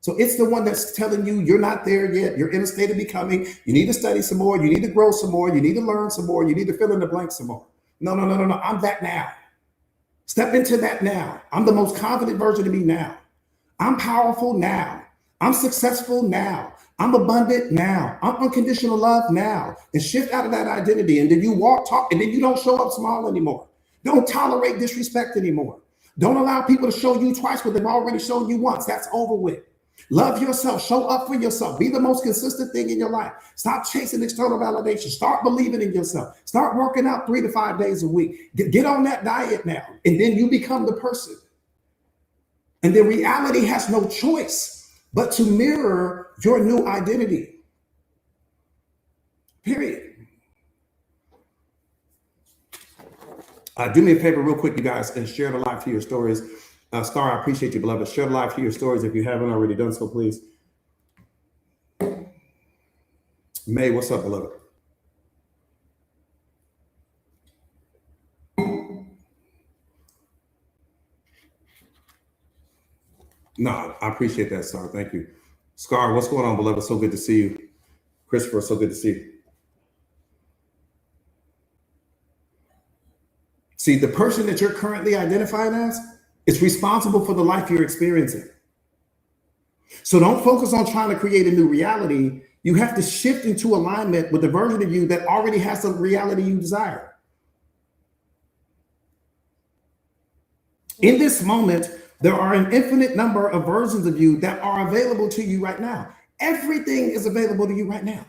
So it's the one that's telling you you're not there yet. You're in a state of becoming. You need to study some more. You need to grow some more. You need to learn some more. You need to fill in the blank some more. No. I'm that now. Step into that now. I'm the most confident version of me now. I'm powerful now. I'm successful now. I'm abundant now. I'm unconditional love now. And shift out of that identity. And then you walk, talk, and then you don't show up small anymore. Don't tolerate disrespect anymore. Don't allow people to show you twice what they've already shown you once. That's over with. Love yourself. Show up for yourself. Be the most consistent thing in your life. Stop chasing external validation. Start believing in yourself. Start working out 3 to 5 days a week. Get on that diet now. And then you become the person. And then reality has no choice but to mirror your new identity. Period. Do me a favor real quick, you guys, and share the live to your stories. Star, I appreciate you, beloved. Share the live to your stories if you haven't already done so, please. May, what's up, beloved? No, I appreciate that, Star. Thank you. Scar, what's going on, beloved? So good to see you. Christopher, so good to see you. See, the person that you're currently identifying as is responsible for the life you're experiencing. So don't focus on trying to create a new reality. You have to shift into alignment with the version of you that already has the reality you desire. In this moment, there are an infinite number of versions of you that are available to you right now. Everything is available to you right now.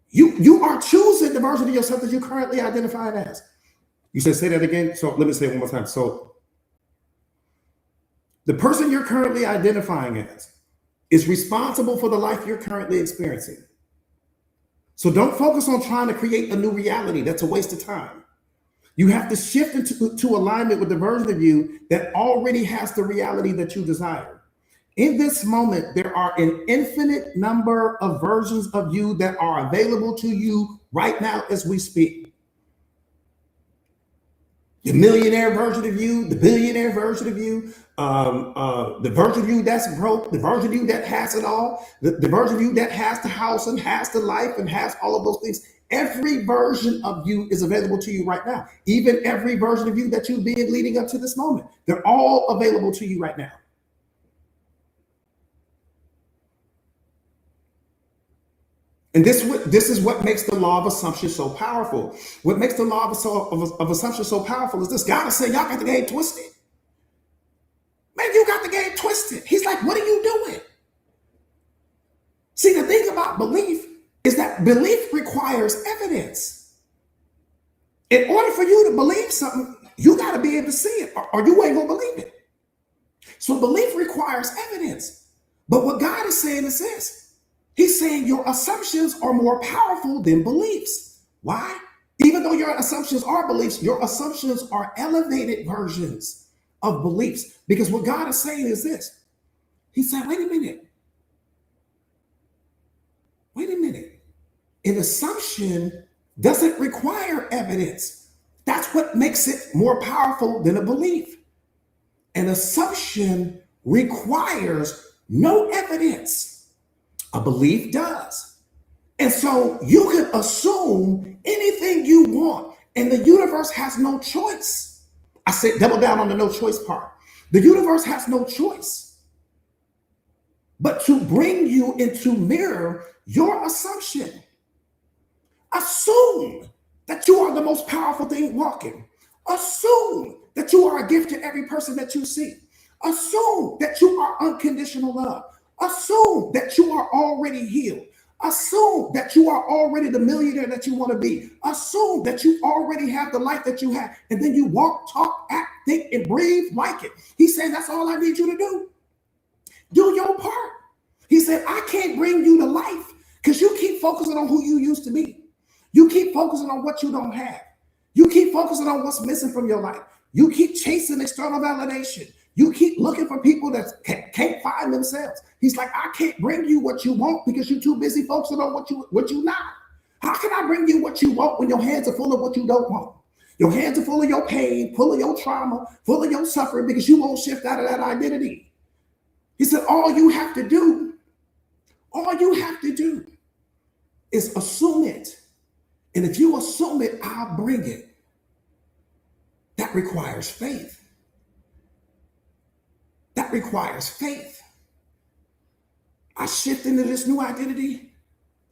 You are choosing the version of yourself that you currently identify as. You said, say that again. So let me say it one more time. So the person you're currently identifying as is responsible for the life you're currently experiencing. So don't focus on trying to create a new reality. That's a waste of time. You have to shift into to alignment with the version of you that already has the reality that you desire. In this moment, there are an infinite number of versions of you that are available to you right now as we speak. The millionaire version of you, the billionaire version of you, the version of you that's broke, the version of you that has it all, the version of you that has the house and has the life and has all of those things. Every version of you is available to you right now. Even every version of you that you've been leading up to this moment, they're all available to you right now. And this is what makes the law of assumption so powerful. What makes the law of assumption so powerful is this. God is saying, y'all got the game twisted. Man, you got the game twisted. He's like, what are you doing? See, the thing about belief is that belief requires evidence. In order for you to believe something, you got to be able to see it, or you ain't going to believe it. So belief requires evidence. But what God is saying is this. He's saying your assumptions are more powerful than beliefs. Why? Even though your assumptions are beliefs, your assumptions are elevated versions of beliefs. Because what God is saying is this. He said, wait a minute. Wait a minute. An assumption doesn't require evidence. That's what makes it more powerful than a belief. An assumption requires no evidence. A belief does. And so you can assume anything you want, and the universe has no choice. I said double down on the no choice part. The universe has no choice but to bring you into mirror your assumption. Assume that you are the most powerful thing walking. Assume that you are a gift to every person that you see. Assume that you are unconditional love. Assume that you are already healed. Assume that you are already the millionaire that you want to be. Assume that you already have the life that you have. And then you walk, talk, act, think, and breathe like it. He said, that's all I need you to do. Do your part. He said, I can't bring you to life because you keep focusing on who you used to be. You keep focusing on what you don't have. You keep focusing on what's missing from your life. You keep chasing external validation. You keep looking for people that can't find themselves. He's like, I can't bring you what you want because you're too busy focusing on what you not. How can I bring you what you want when your hands are full of what you don't want? Your hands are full of your pain, full of your trauma, full of your suffering because you won't shift out of that identity. He said, all you have to do is assume it. And if you assume it, I'll bring it. That requires faith. That requires faith. I shift into this new identity.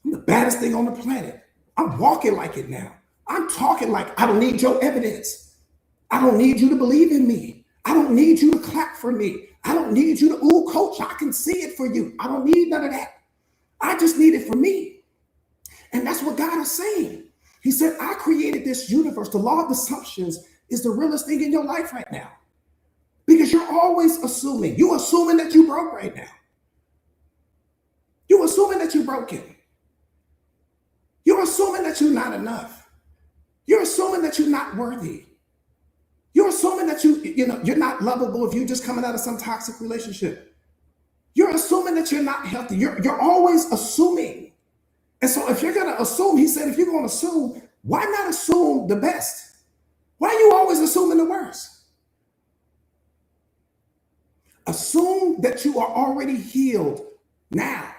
I'm the baddest thing on the planet. I'm walking like it now. I'm talking like I don't need your evidence. I don't need you to believe in me. I don't need you to clap for me. I don't need you to, ooh, coach, I can see it for you. I don't need none of that. I just need it for me. And that's what God is saying. He said, I created this universe. The law of assumptions is the realest thing in your life right now. Because you're always assuming. You're assuming that you broke right now. You're assuming that you're broken. You're assuming that you're not enough. You're assuming that you're not worthy. You're assuming that you're not lovable if you're just coming out of some toxic relationship. You're assuming that you're not healthy. You're always assuming. And so if you're going to assume, he said, if you're going to assume, why not assume the best? Why are you always assuming the worst? Assume that you are already healed now.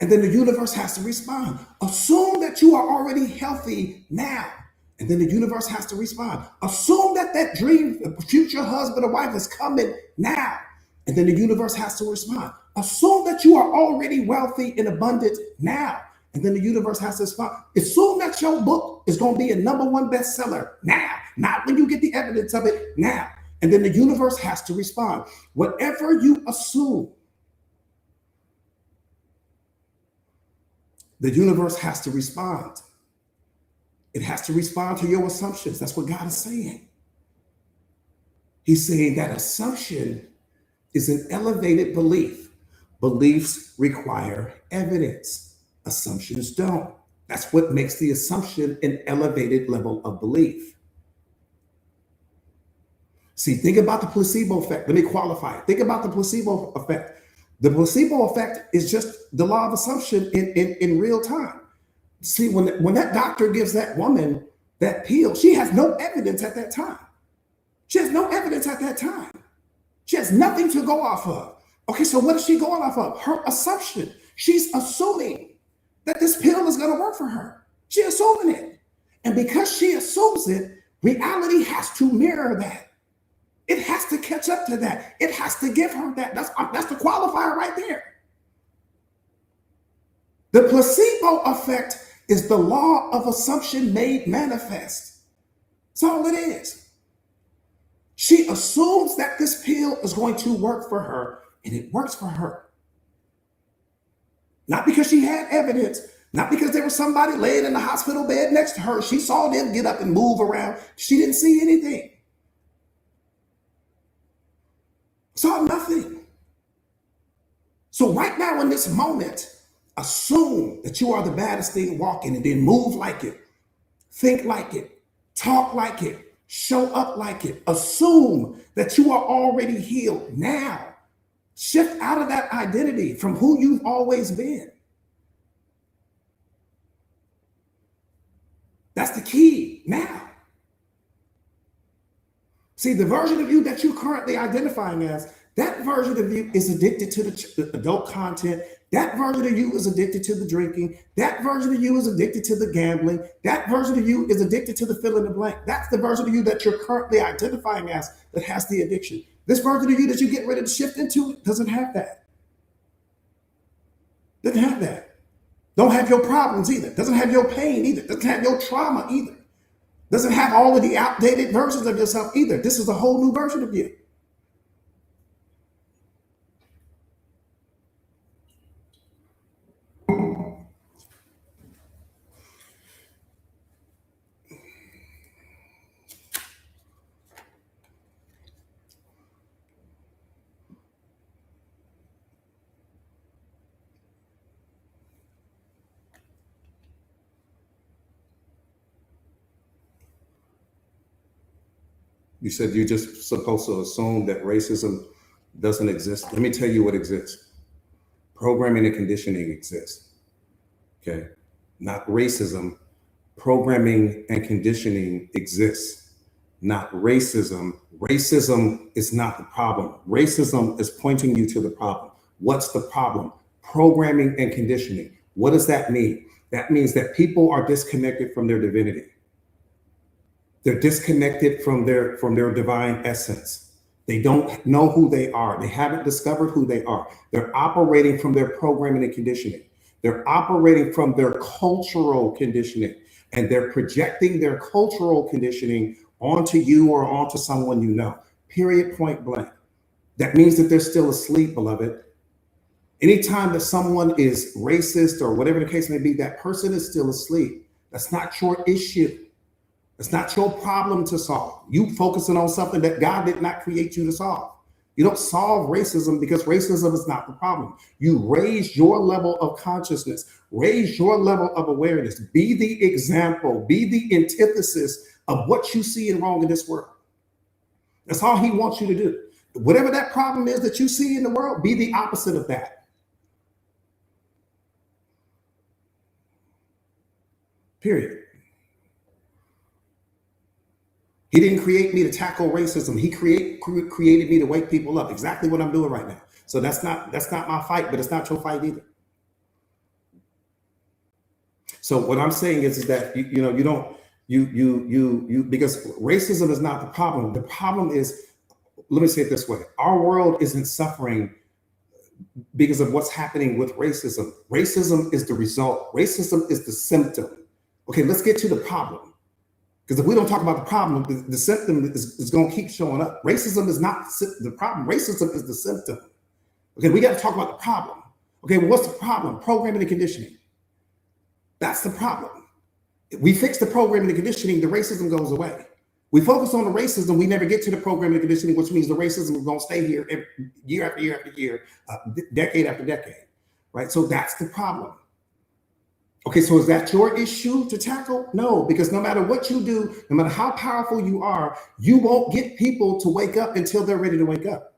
And then the universe has to respond. Assume that you are already healthy now. And then the universe has to respond. Assume that that dream, future husband or wife is coming now. And then the universe has to respond. Assume that you are already wealthy and abundant now. And then the universe has to respond. Assume that your book is going to be a #1 bestseller now. Not when you get the evidence of it now. And then the universe has to respond. Whatever you assume, the universe has to respond. It has to respond to your assumptions. That's what God is saying. He's saying that assumption is an elevated belief. Beliefs require evidence. Assumptions don't. That's what makes the assumption an elevated level of belief. See, think about the placebo effect. Let me qualify it. Think about the placebo effect. The placebo effect is just the law of assumption in real time. See, when that doctor gives that woman that pill, she has no evidence at that time. She has no evidence at that time. She has nothing to go off of. Okay, so what is she going off of? Her assumption. She's assuming that this pill is going to work for her. She's assuming it. And because she assumes it, reality has to mirror that. It has to catch up to that. It has to give her that. That's the qualifier right there. The placebo effect is the law of assumption made manifest. That's all it is. She assumes that this pill is going to work for her, and it works for her. Not because she had evidence, not because there was somebody laying in the hospital bed next to her. She saw them get up and move around. She didn't see anything. Saw nothing. So right now in this moment, assume that you are the baddest thing walking, and then move like it, think like it, talk like it, show up like it. Assume that you are already healed. Now, shift out of that identity from who you've always been. That's the key now. See, the version of you that you're currently identifying as, that version of you is addicted to the adult content. That version of you is addicted to the drinking. That version of you is addicted to the gambling. That version of you is addicted to the fill in the blank. That's the version of you that you're currently identifying as that has the addiction. This version of you that you get ready to shift into doesn't have that. Doesn't have that. Don't have your problems either. Doesn't have your pain either. Doesn't have your trauma either. Doesn't have all of the outdated versions of yourself either. This is a whole new version of you. You said you're just supposed to assume that racism doesn't exist. Let me tell you what exists. Programming and conditioning exists. Okay. Not racism. Programming and conditioning exists. Not racism. Racism is not the problem. Racism is pointing you to the problem. What's the problem? Programming and conditioning. What does that mean? That means that people are disconnected from their divinity. They're disconnected from their divine essence. They don't know who they are. They haven't discovered who they are. They're operating from their programming and conditioning. They're operating from their cultural conditioning, and they're projecting their cultural conditioning onto you or onto someone you know. Period, point blank. That means that they're still asleep, beloved. Anytime that someone is racist or whatever the case may be, that person is still asleep. That's not your issue. It's not your problem to solve. You focusing on something that God did not create you to solve. You don't solve racism because racism is not the problem. You raise your level of consciousness, raise your level of awareness, be the example, be the antithesis of what you see in wrong in this world. That's all he wants you to do. Whatever that problem is that you see in the world, be the opposite of that. Period. He didn't create me to tackle racism. He created me to wake people up. Exactly what I'm doing right now. So that's not my fight, but it's not your fight either. So what I'm saying is that you because racism is not the problem. The problem is, let me say it this way: our world isn't suffering because of what's happening with racism. Racism is the result. Racism is the symptom. Okay, let's get to the problem. Because if we don't talk about the problem, the symptom is going to keep showing up. Racism is not the problem. Racism is the symptom. Okay, we got to talk about the problem. Okay, well, what's the problem? Programming and conditioning. That's the problem. If we fix the programming and conditioning, the racism goes away. We focus on the racism, we never get to the programming and conditioning, which means the racism is going to stay here year after year after year, decade after decade, right? So that's the problem. Okay, so is that your issue to tackle? No, because no matter what you do, no matter how powerful you are, you won't get people to wake up until they're ready to wake up.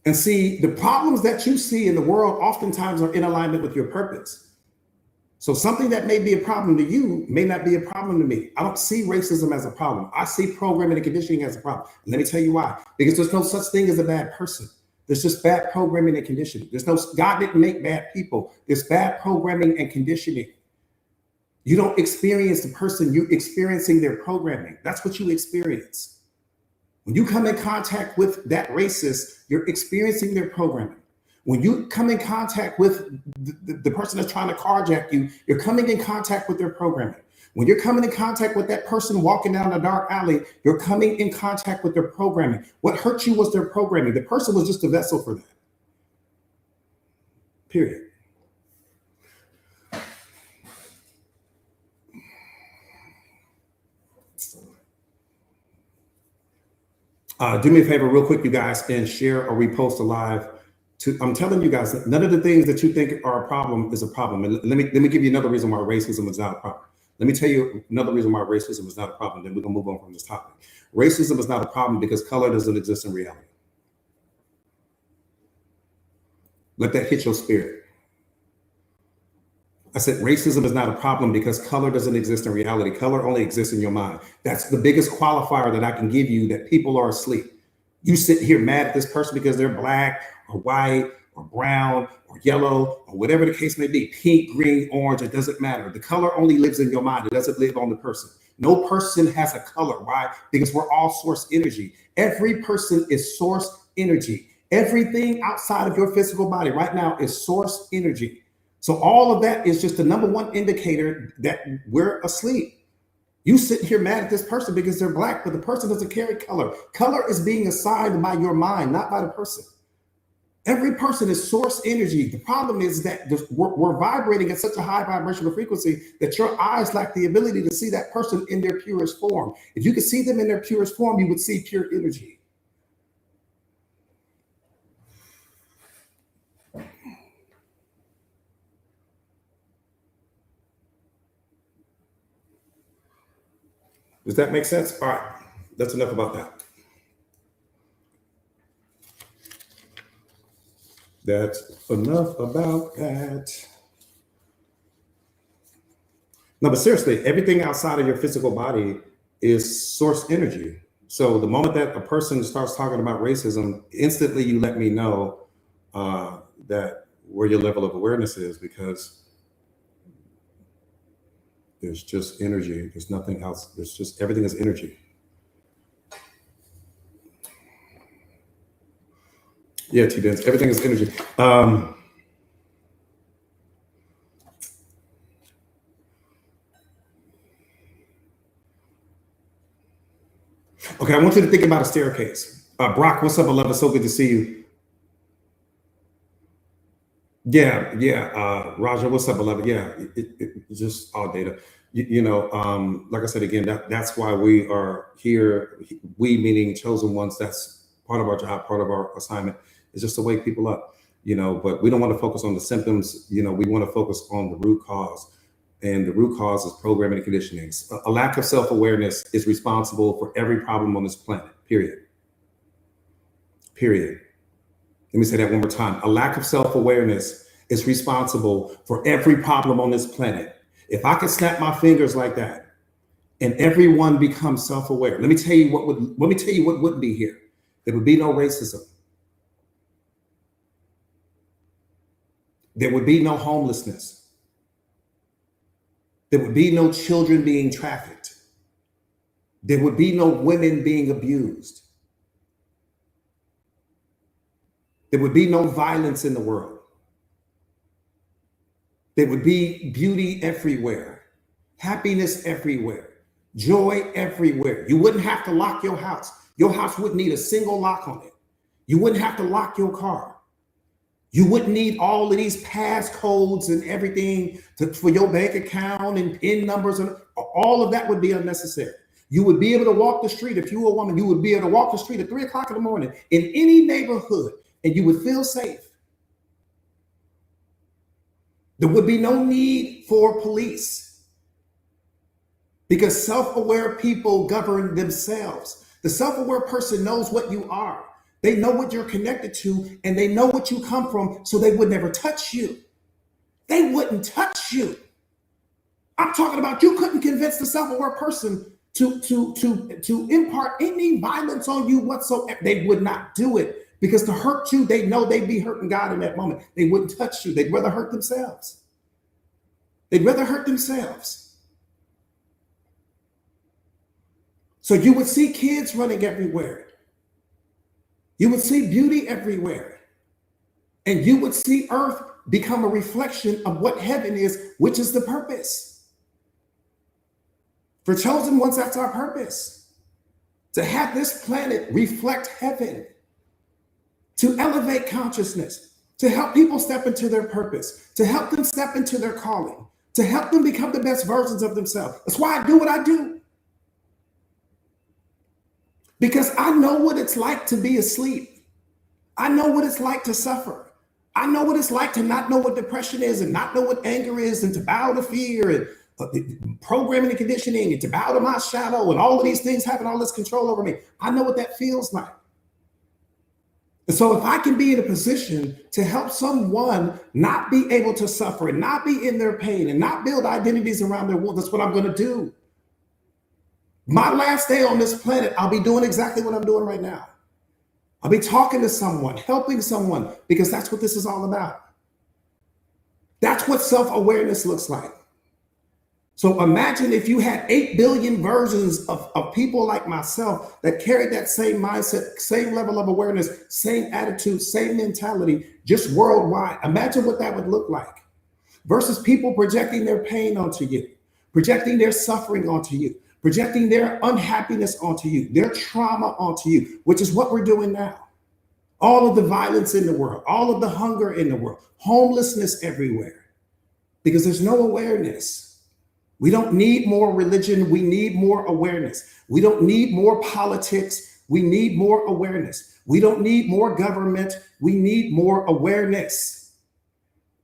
And see, the problems that you see in the world oftentimes are in alignment with your purpose. So something that may be a problem to you may not be a problem to me. I don't see racism as a problem. I see programming and conditioning as a problem. And let me tell you why. Because there's no such thing as a bad person. There's just bad programming and conditioning. God didn't make bad people. There's bad programming and conditioning. You don't experience the person, you're experiencing their programming. That's what you experience. When you come in contact with that racist, you're experiencing their programming. When you come in contact with the person that's trying to carjack you, you're coming in contact with their programming. When you're coming in contact with that person walking down a dark alley, you're coming in contact with their programming. What hurt you was their programming. The person was just a vessel for that. Period. Do me a favor real quick, you guys, and share or repost a live. I'm telling you guys that none of the things that you think are a problem is a problem. And let me give you another reason why racism is not a problem. Let me tell you another reason why racism is not a problem. Then we're gonna move on from this topic. Racism is not a problem because color doesn't exist in reality. Let that hit your spirit. I said racism is not a problem because color doesn't exist in reality. Color only exists in your mind. That's the biggest qualifier that I can give you that people are asleep. You sit here mad at this person because they're black or white or brown or yellow or whatever the case may be, pink, green, orange, it doesn't matter. The color only lives in your mind. It doesn't live on the person. No person has a color. Why? Because we're all source energy. Every person is source energy. Everything outside of your physical body right now is source energy. So all of that is just the number one indicator that we're asleep. You sit here mad at this person because they're black, but the person doesn't carry color. Color is being assigned by your mind, not by the person. Every person is source energy. The problem is that we're vibrating at such a high vibrational frequency that your eyes lack the ability to see that person in their purest form. If you could see them in their purest form, you would see pure energy. Does that make sense? All right, that's enough about that. That's enough about that. No, but seriously, everything outside of your physical body is source energy. So the moment that a person starts talking about racism, instantly you let me know that where your level of awareness is, because there's just energy. There's nothing else. There's just everything is energy. Yeah, T-Dance, everything is energy. Okay, I want you to think about a staircase. Brock, what's up, beloved? So good to see you. Yeah. Raja, what's up, beloved? Yeah, it's just all data. Like I said again, that's why we are here. We meaning chosen ones. That's part of our job, part of our assignment, is just to wake people up. But we don't want to focus on the symptoms. We want to focus on the root cause. And the root cause is programming and conditioning. A lack of self-awareness is responsible for every problem on this planet, period. Period. Let me say that one more time. A lack of self-awareness is responsible for every problem on this planet. If I could snap my fingers like that and everyone becomes self-aware, let me tell you what wouldn't be here. There would be no racism. There would be no homelessness. There would be no children being trafficked. There would be no women being abused. There would be no violence in the world. There would be beauty everywhere, happiness everywhere, joy everywhere. You wouldn't have to lock your house. Your house wouldn't need a single lock on it. You wouldn't have to lock your car. You wouldn't need all of these passcodes and everything for your bank account and PIN numbers, and all of that would be unnecessary. You would be able to walk the street. If you were a woman, you would be able to walk the street at 3 o'clock in the morning in any neighborhood, and you would feel safe. There would be no need for police because self-aware people govern themselves. The self-aware person knows what you are. They know what you're connected to and they know what you come from, so they would never touch you. They wouldn't touch you. I'm talking about you couldn't convince the self-aware person to impart any violence on you whatsoever. They would not do it because to hurt you, they know they'd be hurting God in that moment. They wouldn't touch you. They'd rather hurt themselves. They'd rather hurt themselves. So you would see kids running everywhere. You would see beauty everywhere. And you would see earth become a reflection of what heaven is, which is the purpose. For chosen ones, that's our purpose. To have this planet reflect heaven, to elevate consciousness, to help people step into their purpose, to help them step into their calling, to help them become the best versions of themselves. That's why I do what I do. Because I know what it's like to be asleep. I know what it's like to suffer. I know what it's like to not know what depression is and not know what anger is and to bow to fear and programming and conditioning and to bow to my shadow and all of these things having all this control over me. I know what that feels like. And so if I can be in a position to help someone not be able to suffer and not be in their pain and not build identities around their world, that's what I'm going to do. My last day on this planet, I'll be doing exactly what I'm doing right now. I'll be talking to someone, helping someone, because that's what this is all about. That's what self-awareness looks like. So imagine if you had 8 billion versions of people like myself that carried that same mindset, same level of awareness, same attitude, same mentality, just worldwide. Imagine what that would look like versus people projecting their pain onto you, projecting their suffering onto you, projecting their unhappiness onto you, their trauma onto you, which is what we're doing now. All of the violence in the world, all of the hunger in the world, homelessness everywhere, because there's no awareness. We don't need more religion. We need more awareness. We don't need more politics. We need more awareness. We don't need more government. We need more awareness.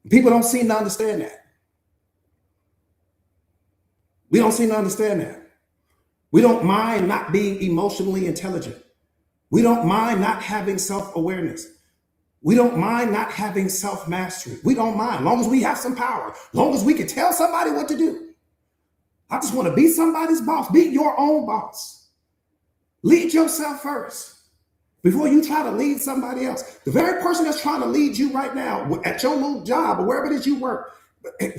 People don't seem to understand that. We don't seem to understand that. We don't mind not being emotionally intelligent. We don't mind not having self-awareness. We don't mind not having self-mastery. We don't mind, as long as we have some power, as long as we can tell somebody what to do. I just want to be somebody's boss. Be your own boss. Lead yourself first before you try to lead somebody else. The very person that's trying to lead you right now at your little job or wherever it is you work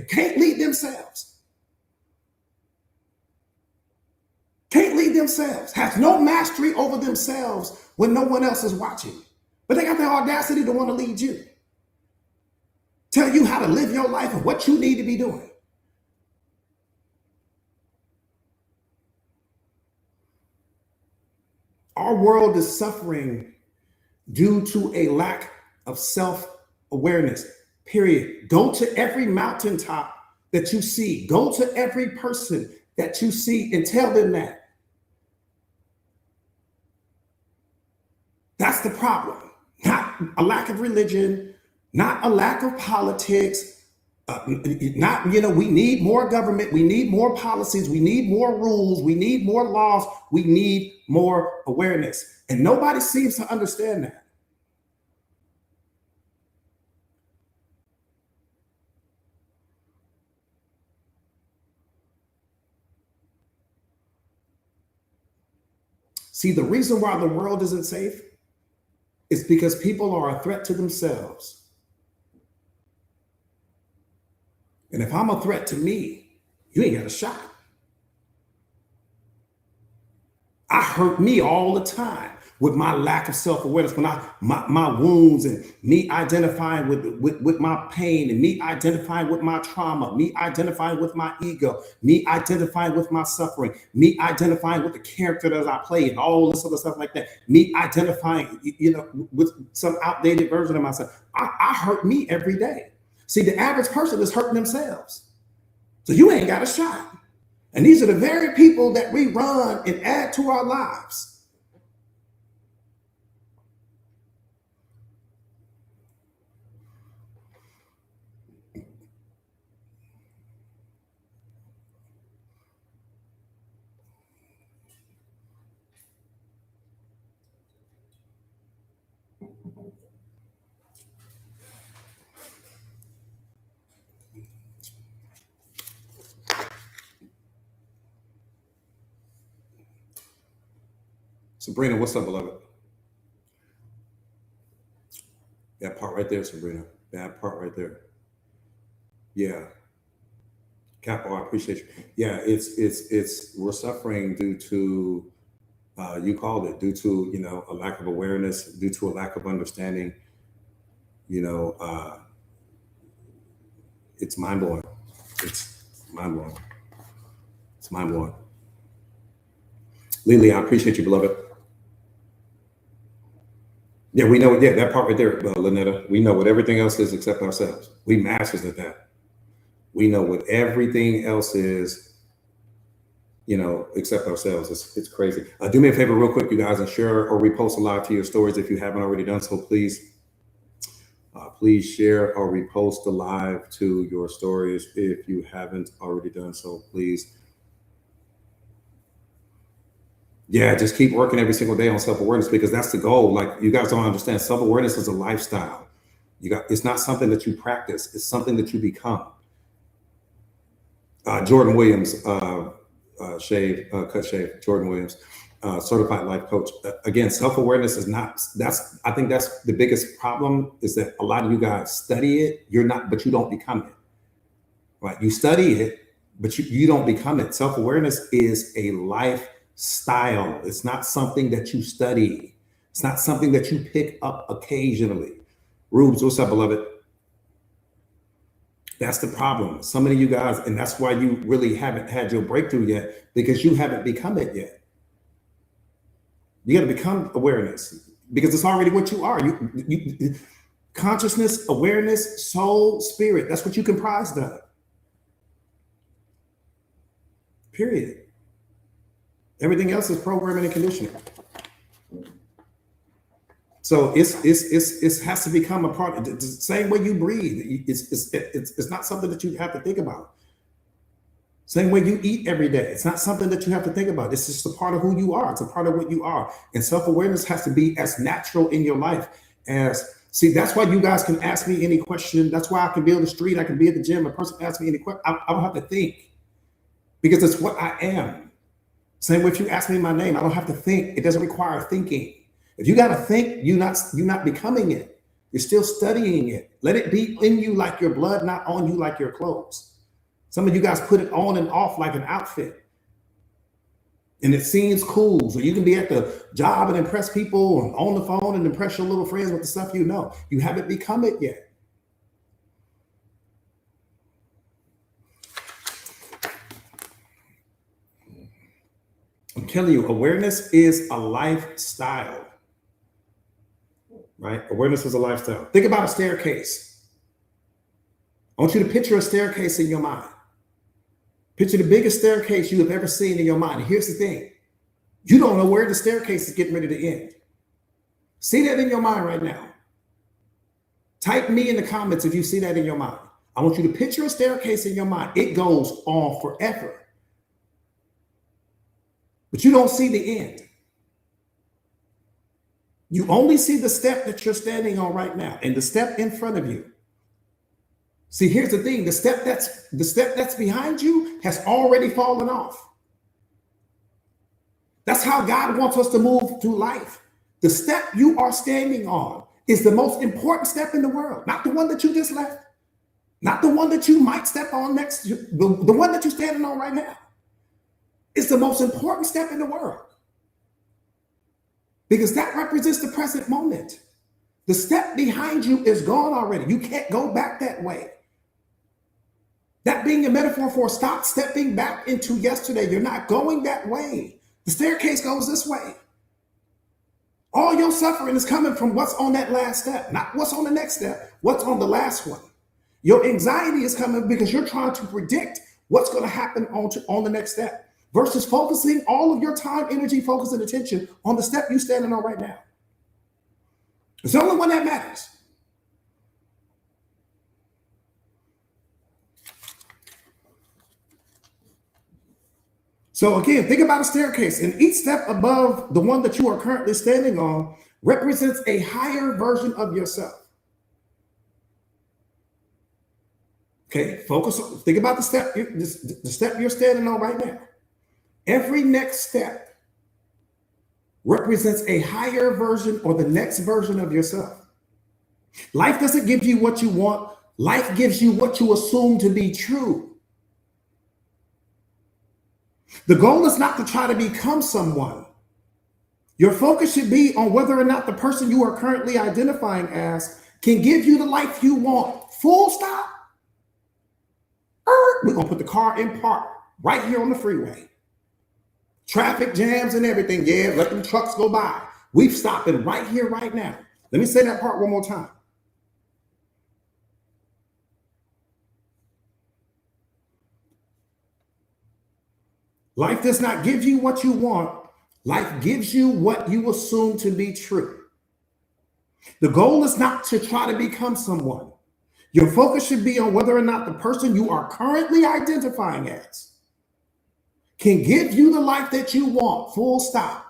can't lead themselves. Can't lead themselves. Has no mastery over themselves when no one else is watching. But they got the audacity to want to lead you. Tell you how to live your life and what you need to be doing. Our world is suffering due to a lack of self-awareness, period. Go to every mountaintop that you see. Go to every person that you see and tell them that. That's the problem. Not a lack of religion, not a lack of politics, we need more government, we need more policies, we need more rules, we need more laws, we need more awareness. And nobody seems to understand that. See, the reason why the world isn't safe is because people are a threat to themselves. And if I'm a threat to me, you ain't got a shot. I hurt me all the time with my lack of self-awareness, when my wounds and me identifying with my pain and me identifying with my trauma, me identifying with my ego, me identifying with my suffering, me identifying with the character that I play and all this other stuff like that, me identifying, with some outdated version of myself. I hurt me every day. See, the average person is hurting themselves. So you ain't got a shot. And these are the very people that we run and add to our lives. Sabrina, what's up, beloved? That part right there, Sabrina. That part right there. Yeah. Capo, I appreciate you. Yeah, it's we're suffering due to you called it, due to a lack of awareness, due to a lack of understanding. You know, it's mind blowing. It's mind blowing. It's mind blowing. Lily, I appreciate you, beloved. Yeah, we know. Yeah, that part right there, Lynetta. We know what everything else is except ourselves. We masters at that. We know what everything else is, except ourselves. It's crazy. Do me a favor real quick, you guys, and share or repost a live to your stories if you haven't already done so. Please share or repost the live to your stories if you haven't already done so. Please. Yeah, just keep working every single day on self-awareness, because that's the goal. Like, you guys don't understand, self-awareness is a lifestyle. It's not something that you practice. It's something that you become. Jordan Williams, cut shave, Jordan Williams, certified life coach. Again, self-awareness is not, I think that's the biggest problem, is that a lot of you guys study it, but you don't become it, right? You study it, but you don't become it. Self-awareness is a lifestyle. It's not something that you study. It's not something that you pick up occasionally. Rubes, what's up, beloved? That's the problem. Some of you guys, and that's why you really haven't had your breakthrough yet, because you haven't become it yet. You got to become awareness, because it's already what you are. You consciousness, awareness, soul, spirit. That's what you comprised of. Period. Everything else is programming and conditioning. So it has to become a part. The same way you breathe. It's not something that you have to think about. Same way you eat every day. It's not something that you have to think about. It's just a part of who you are. It's a part of what you are. And self-awareness has to be as natural in your life see, that's why you guys can ask me any question. That's why I can be on the street. I can be at the gym. A person asks me any question. I don't have to think, because it's what I am. Same way if you ask me my name, I don't have to think. It doesn't require thinking. If you got to think, you're not becoming it. You're still studying it. Let it be in you like your blood, not on you like your clothes. Some of you guys put it on and off like an outfit, and it seems cool. So you can be at the job and impress people, and on the phone and impress your little friends with the stuff you know. You haven't become it yet. I'm telling you, awareness is a lifestyle. Right? Awareness is a lifestyle. Think about a staircase. I want you to picture a staircase in your mind. Picture the biggest staircase you have ever seen in your mind. And here's the thing. You don't know where the staircase is getting ready to end. See that in your mind right now. Type me in the comments if you see that in your mind. I want you to picture a staircase in your mind. It goes on forever. But you don't see the end. You only see the step that you're standing on right now, and the step in front of you. See, here's the thing. The step that's behind you has already fallen off. That's how God wants us to move through life. The step you are standing on is the most important step in the world, not the one that you just left, not the one that you might step on next, the one that you're standing on right now. It's the most important step in the world, because that represents the present moment. The step behind you is gone already. You can't go back that way. That being a metaphor for stop stepping back into yesterday. You're not going that way. The staircase goes this way. All your suffering is coming from what's on that last step, not what's on the next step, what's on the last one. Your anxiety is coming because you're trying to predict what's going to happen on the next step, versus focusing all of your time, energy, focus, and attention on the step you're standing on right now. It's the only one that matters. So again, think about a staircase, and each step above the one that you are currently standing on represents a higher version of yourself. Okay, think about the step you're standing on right now. Every next step represents a higher version or the next version of yourself. Life doesn't give you what you want. Life gives you what you assume to be true. The goal is not to try to become someone. Your focus should be on whether or not the person you are currently identifying as can give you the life you want. Full stop. We're going to put the car in park right here on the freeway. Traffic jams and everything. Yeah, let them trucks go by. We've stopping right here, right now. Let me say that part one more time. Life does not give you what you want. Life gives you what you assume to be true. The goal is not to try to become someone. Your focus should be on whether or not the person you are currently identifying as can give you the life that you want. Full stop.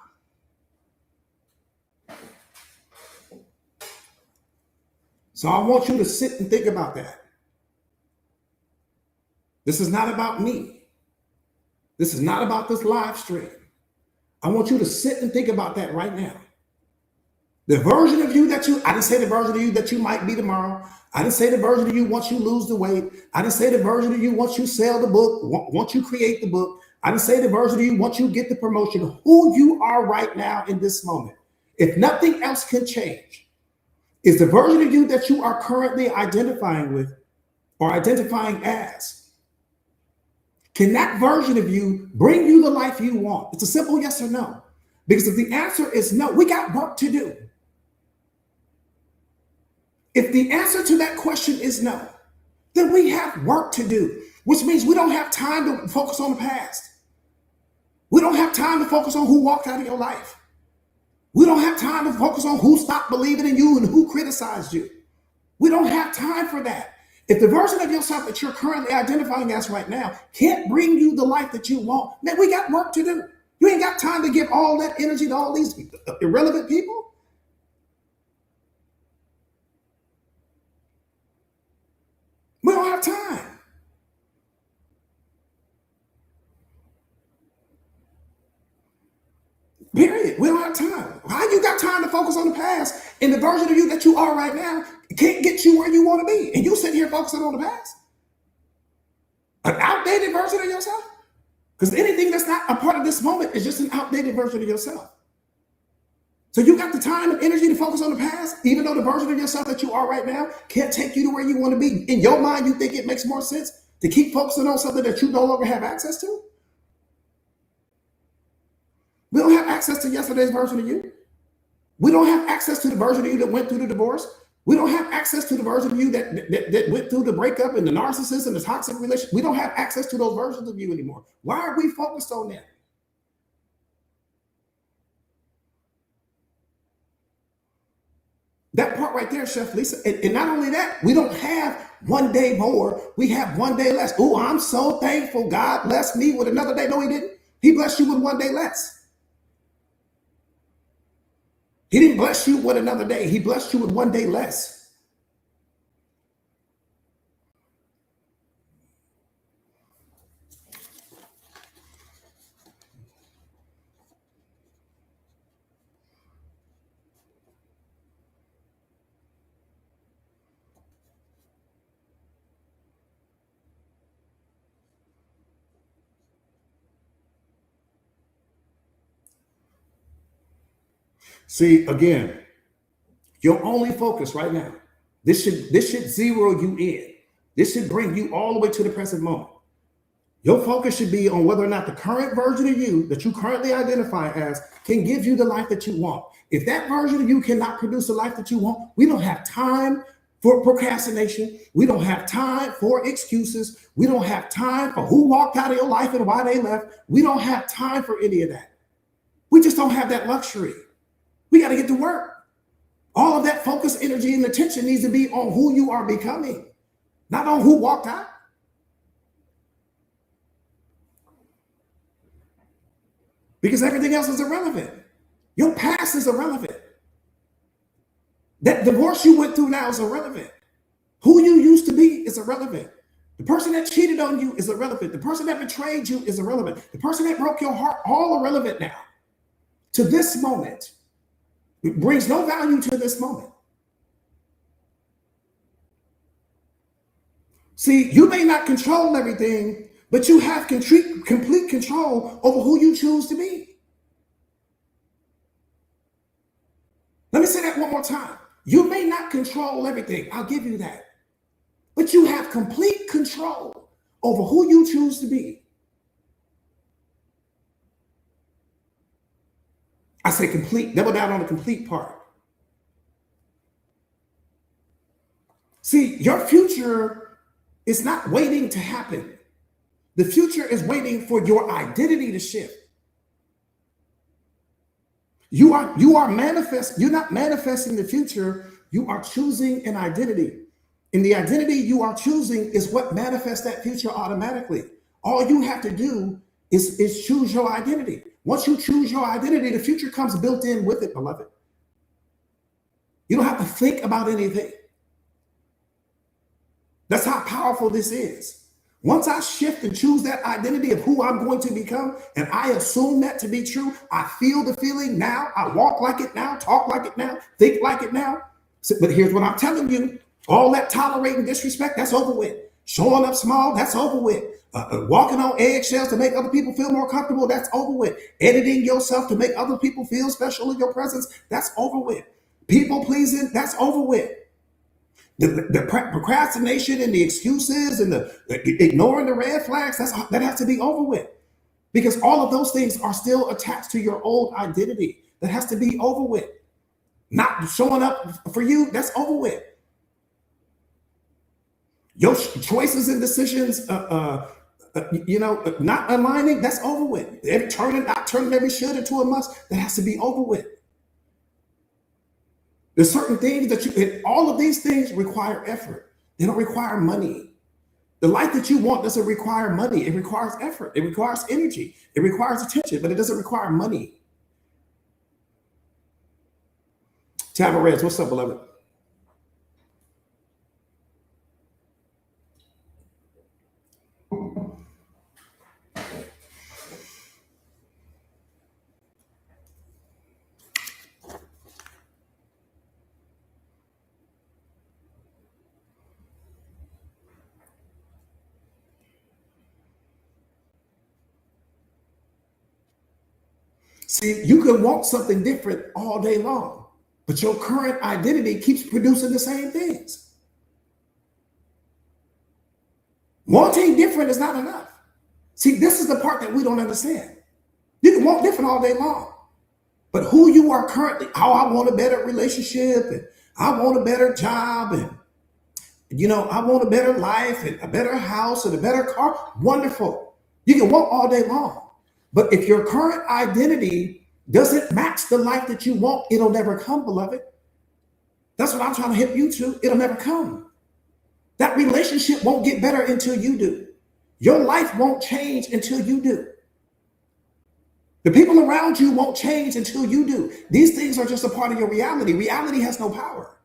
So I want you to sit and think about that. This is not about me. This is not about this live stream. I want you to sit and think about that right now. The version of you I didn't say the version of you that you might be tomorrow. I didn't say the version of you once you lose the weight. I didn't say the version of you once you sell the book, once you create the book. I didn't say the version of you once you get the promotion. Who you are right now in this moment, if nothing else can change, is the version of you that you are currently identifying with or identifying as. Can that version of you bring you the life you want? It's a simple yes or no. Because if the answer is no, we got work to do. If the answer to that question is no, then we have work to do, which means we don't have time to focus on the past. We don't have time to focus on who walked out of your life. We don't have time to focus on who stopped believing in you and who criticized you. We don't have time for that. If the version of yourself that you're currently identifying as right now can't bring you the life that you want, man, we got work to do. You ain't got time to give all that energy to all these irrelevant people. We don't have time. Period. We don't have time. How you got time to focus on the past and the version of you that you are right now can't get you where you want to be? And you sit here focusing on the past? An outdated version of yourself? Because anything that's not a part of this moment is just an outdated version of yourself. So you got the time and energy to focus on the past, even though the version of yourself that you are right now can't take you to where you want to be. In your mind, you think it makes more sense to keep focusing on something that you no longer have access to? We don't have access to yesterday's version of you. We don't have access to the version of you that went through the divorce. We don't have access to the version of you that went through the breakup and the narcissist and the toxic relationship. We don't have access to those versions of you anymore. Why are we focused on that? That part right there, Chef Lisa. And not only that, we don't have one day more. We have one day less. Oh, I'm so thankful God blessed me with another day. No, he didn't. He blessed you with one day less. He didn't bless you with another day. He blessed you with one day less. See, again, your only focus right now, this should zero you in. This should bring you all the way to the present moment. Your focus should be on whether or not the current version of you that you currently identify as can give you the life that you want. If that version of you cannot produce the life that you want, we don't have time for procrastination. We don't have time for excuses. We don't have time for who walked out of your life and why they left. We don't have time for any of that. We just don't have that luxury. We got to get to work. All of that focus, energy, and attention needs to be on who you are becoming, not on who walked out. Because everything else is irrelevant. Your past is irrelevant. That divorce you went through now is irrelevant. Who you used to be is irrelevant. The person that cheated on you is irrelevant. The person that betrayed you is irrelevant. The person that broke your heart, all irrelevant now. to this moment. It brings no value to this moment. See, you may not control everything, but you have complete control over who you choose to be. Let me say that one more time. You may not control everything. I'll give you that. But you have complete control over who you choose to be. I say complete, double down on the complete part. See, your future is not waiting to happen. The future is waiting for your identity to shift. You're not manifesting the future, you are choosing an identity. And the identity you are choosing is what manifests that future automatically. All you have to do is choose your identity. Once you choose your identity, the future comes built in with it, beloved. You don't have to think about anything. That's how powerful this is. Once I shift and choose that identity of who I'm going to become, and I assume that to be true, I feel the feeling now, I walk like it now, talk like it now, think like it now. But here's what I'm telling you, all that tolerating disrespect, that's over with. Showing up small, that's over with. Walking on eggshells to make other people feel more comfortable, that's over with. Editing yourself to make other people feel special in your presence, that's over with. People pleasing, that's over with. The procrastination and the excuses and the ignoring the red flags, that has to be over with. Because all of those things are still attached to your old identity. That has to be over with. Not showing up for you, that's over with. Your choices and decisions, not aligning, that's over with. Not turning every should into a must, that has to be over with. There's certain things all of these things require effort. They don't require money. The life that you want doesn't require money. It requires effort. It requires energy. It requires attention, but it doesn't require money. Tavares, what's up, beloved? See, you can want something different all day long, but your current identity keeps producing the same things. Wanting different is not enough. See, this is the part that we don't understand. You can want different all day long, but who you are currently, I want a better relationship, and I want a better job, and I want a better life and a better house and a better car. Wonderful. You can want all day long. But if your current identity doesn't match the life that you want, it'll never come, beloved. That's what I'm trying to hit you to. It'll never come. That relationship won't get better until you do. Your life won't change until you do. The people around you won't change until you do. These things are just a part of your reality. Reality has no power.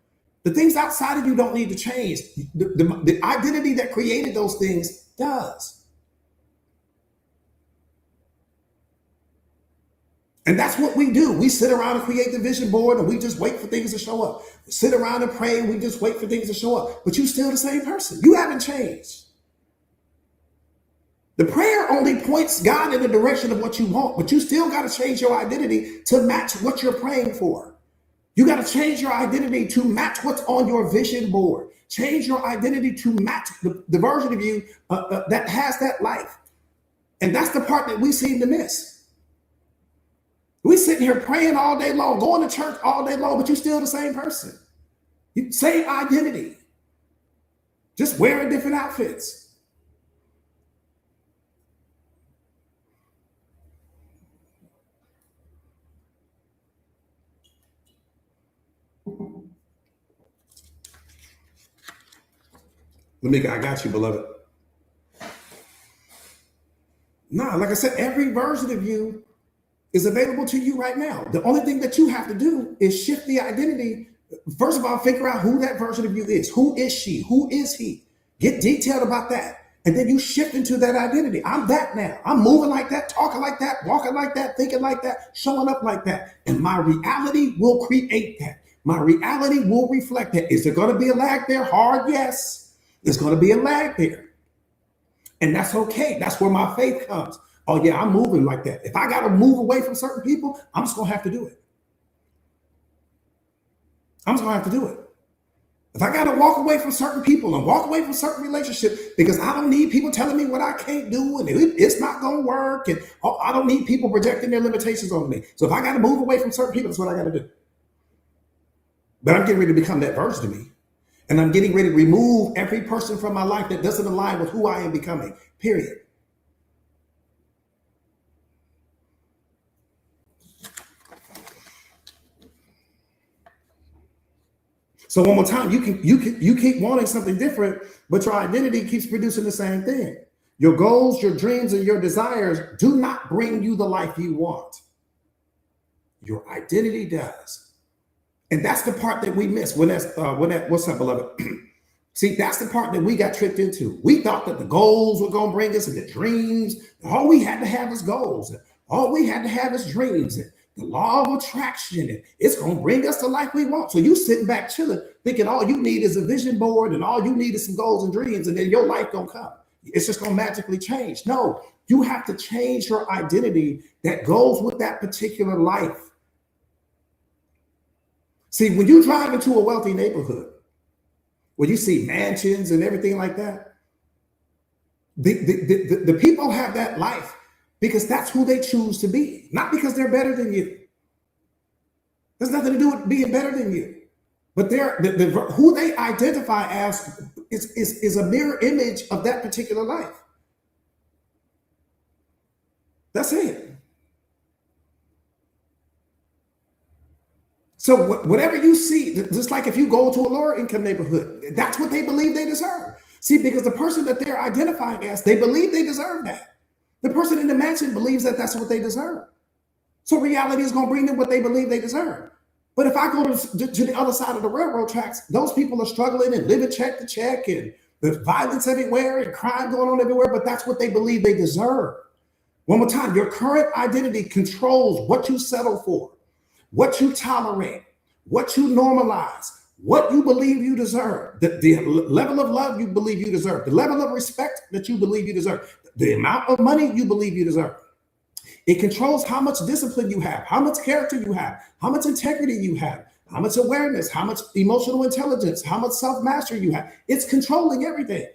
The things outside of you don't need to change. The identity that created those things does. And that's what we do. We sit around and create the vision board and we just wait for things to show up. Sit around and pray and we just wait for things to show up. But you're still the same person. You haven't changed. The prayer only points God in the direction of what you want, but you still got to change your identity to match what you're praying for. You got to change your identity to match what's on your vision board. Change your identity to match the version of you that has that life. And that's the part that we seem to miss. We sitting here praying all day long, going to church all day long, but you're still the same person. Same identity, just wearing different outfits. I got you, beloved. Nah, like I said, every version of you is available to you right now. The only thing that you have to do is shift the identity. First of all, figure out who that version of you is. Who is she? Who is he? Get detailed about that. And then you shift into that identity. I'm that now. I'm moving like that, talking like that, walking like that, thinking like that, showing up like that. And my reality will create that. My reality will reflect that. Is there going to be a lag there? Hard, yes. There's going to be a lag there. And that's okay. That's where my faith comes. Oh, yeah, I'm moving like that. If I got to move away from certain people, I'm just going to have to do it. I'm just going to have to do it. If I got to walk away from certain people and walk away from certain relationships because I don't need people telling me what I can't do and it's not going to work. And I don't need people projecting their limitations on me. So if I got to move away from certain people, that's what I got to do. But I'm getting ready to become that version of me. And I'm getting ready to remove every person from my life that doesn't align with who I am becoming, period. So one more time, you keep wanting something different, but your identity keeps producing the same thing. Your goals, your dreams, and your desires do not bring you the life you want. Your identity does. And that's the part that we miss what's up, beloved? See, that's the part that we got tricked into. We thought that the goals were going to bring us and the dreams. All we had to have is goals. All we had to have is dreams. And the law of attraction. And it's going to bring us the life we want. So you sitting back chilling, thinking all you need is a vision board and all you need is some goals and dreams. And then your life going to come. It's just going to magically change. No, you have to change your identity that goes with that particular life. See, when you drive into a wealthy neighborhood, where you see mansions and everything like that, the people have that life because that's who they choose to be, not because they're better than you. There's nothing to do with being better than you, but who they identify as is a mirror image of that particular life. That's it. So whatever you see, just like if you go to a lower income neighborhood, that's what they believe they deserve. See, because the person that they're identifying as, they believe they deserve that. The person in the mansion believes that that's what they deserve. So reality is going to bring them what they believe they deserve. But if I go to the other side of the railroad tracks, those people are struggling and living check to check, and there's violence everywhere and crime going on everywhere, but that's what they believe they deserve. One more time, your current identity controls what you settle for, what you tolerate, what you normalize, what you believe you deserve, the level of love you believe you deserve, the level of respect that you believe you deserve, the amount of money you believe you deserve. It controls how much discipline you have, how much character you have, how much integrity you have, how much awareness, how much emotional intelligence, how much self-mastery you have. It's controlling everything.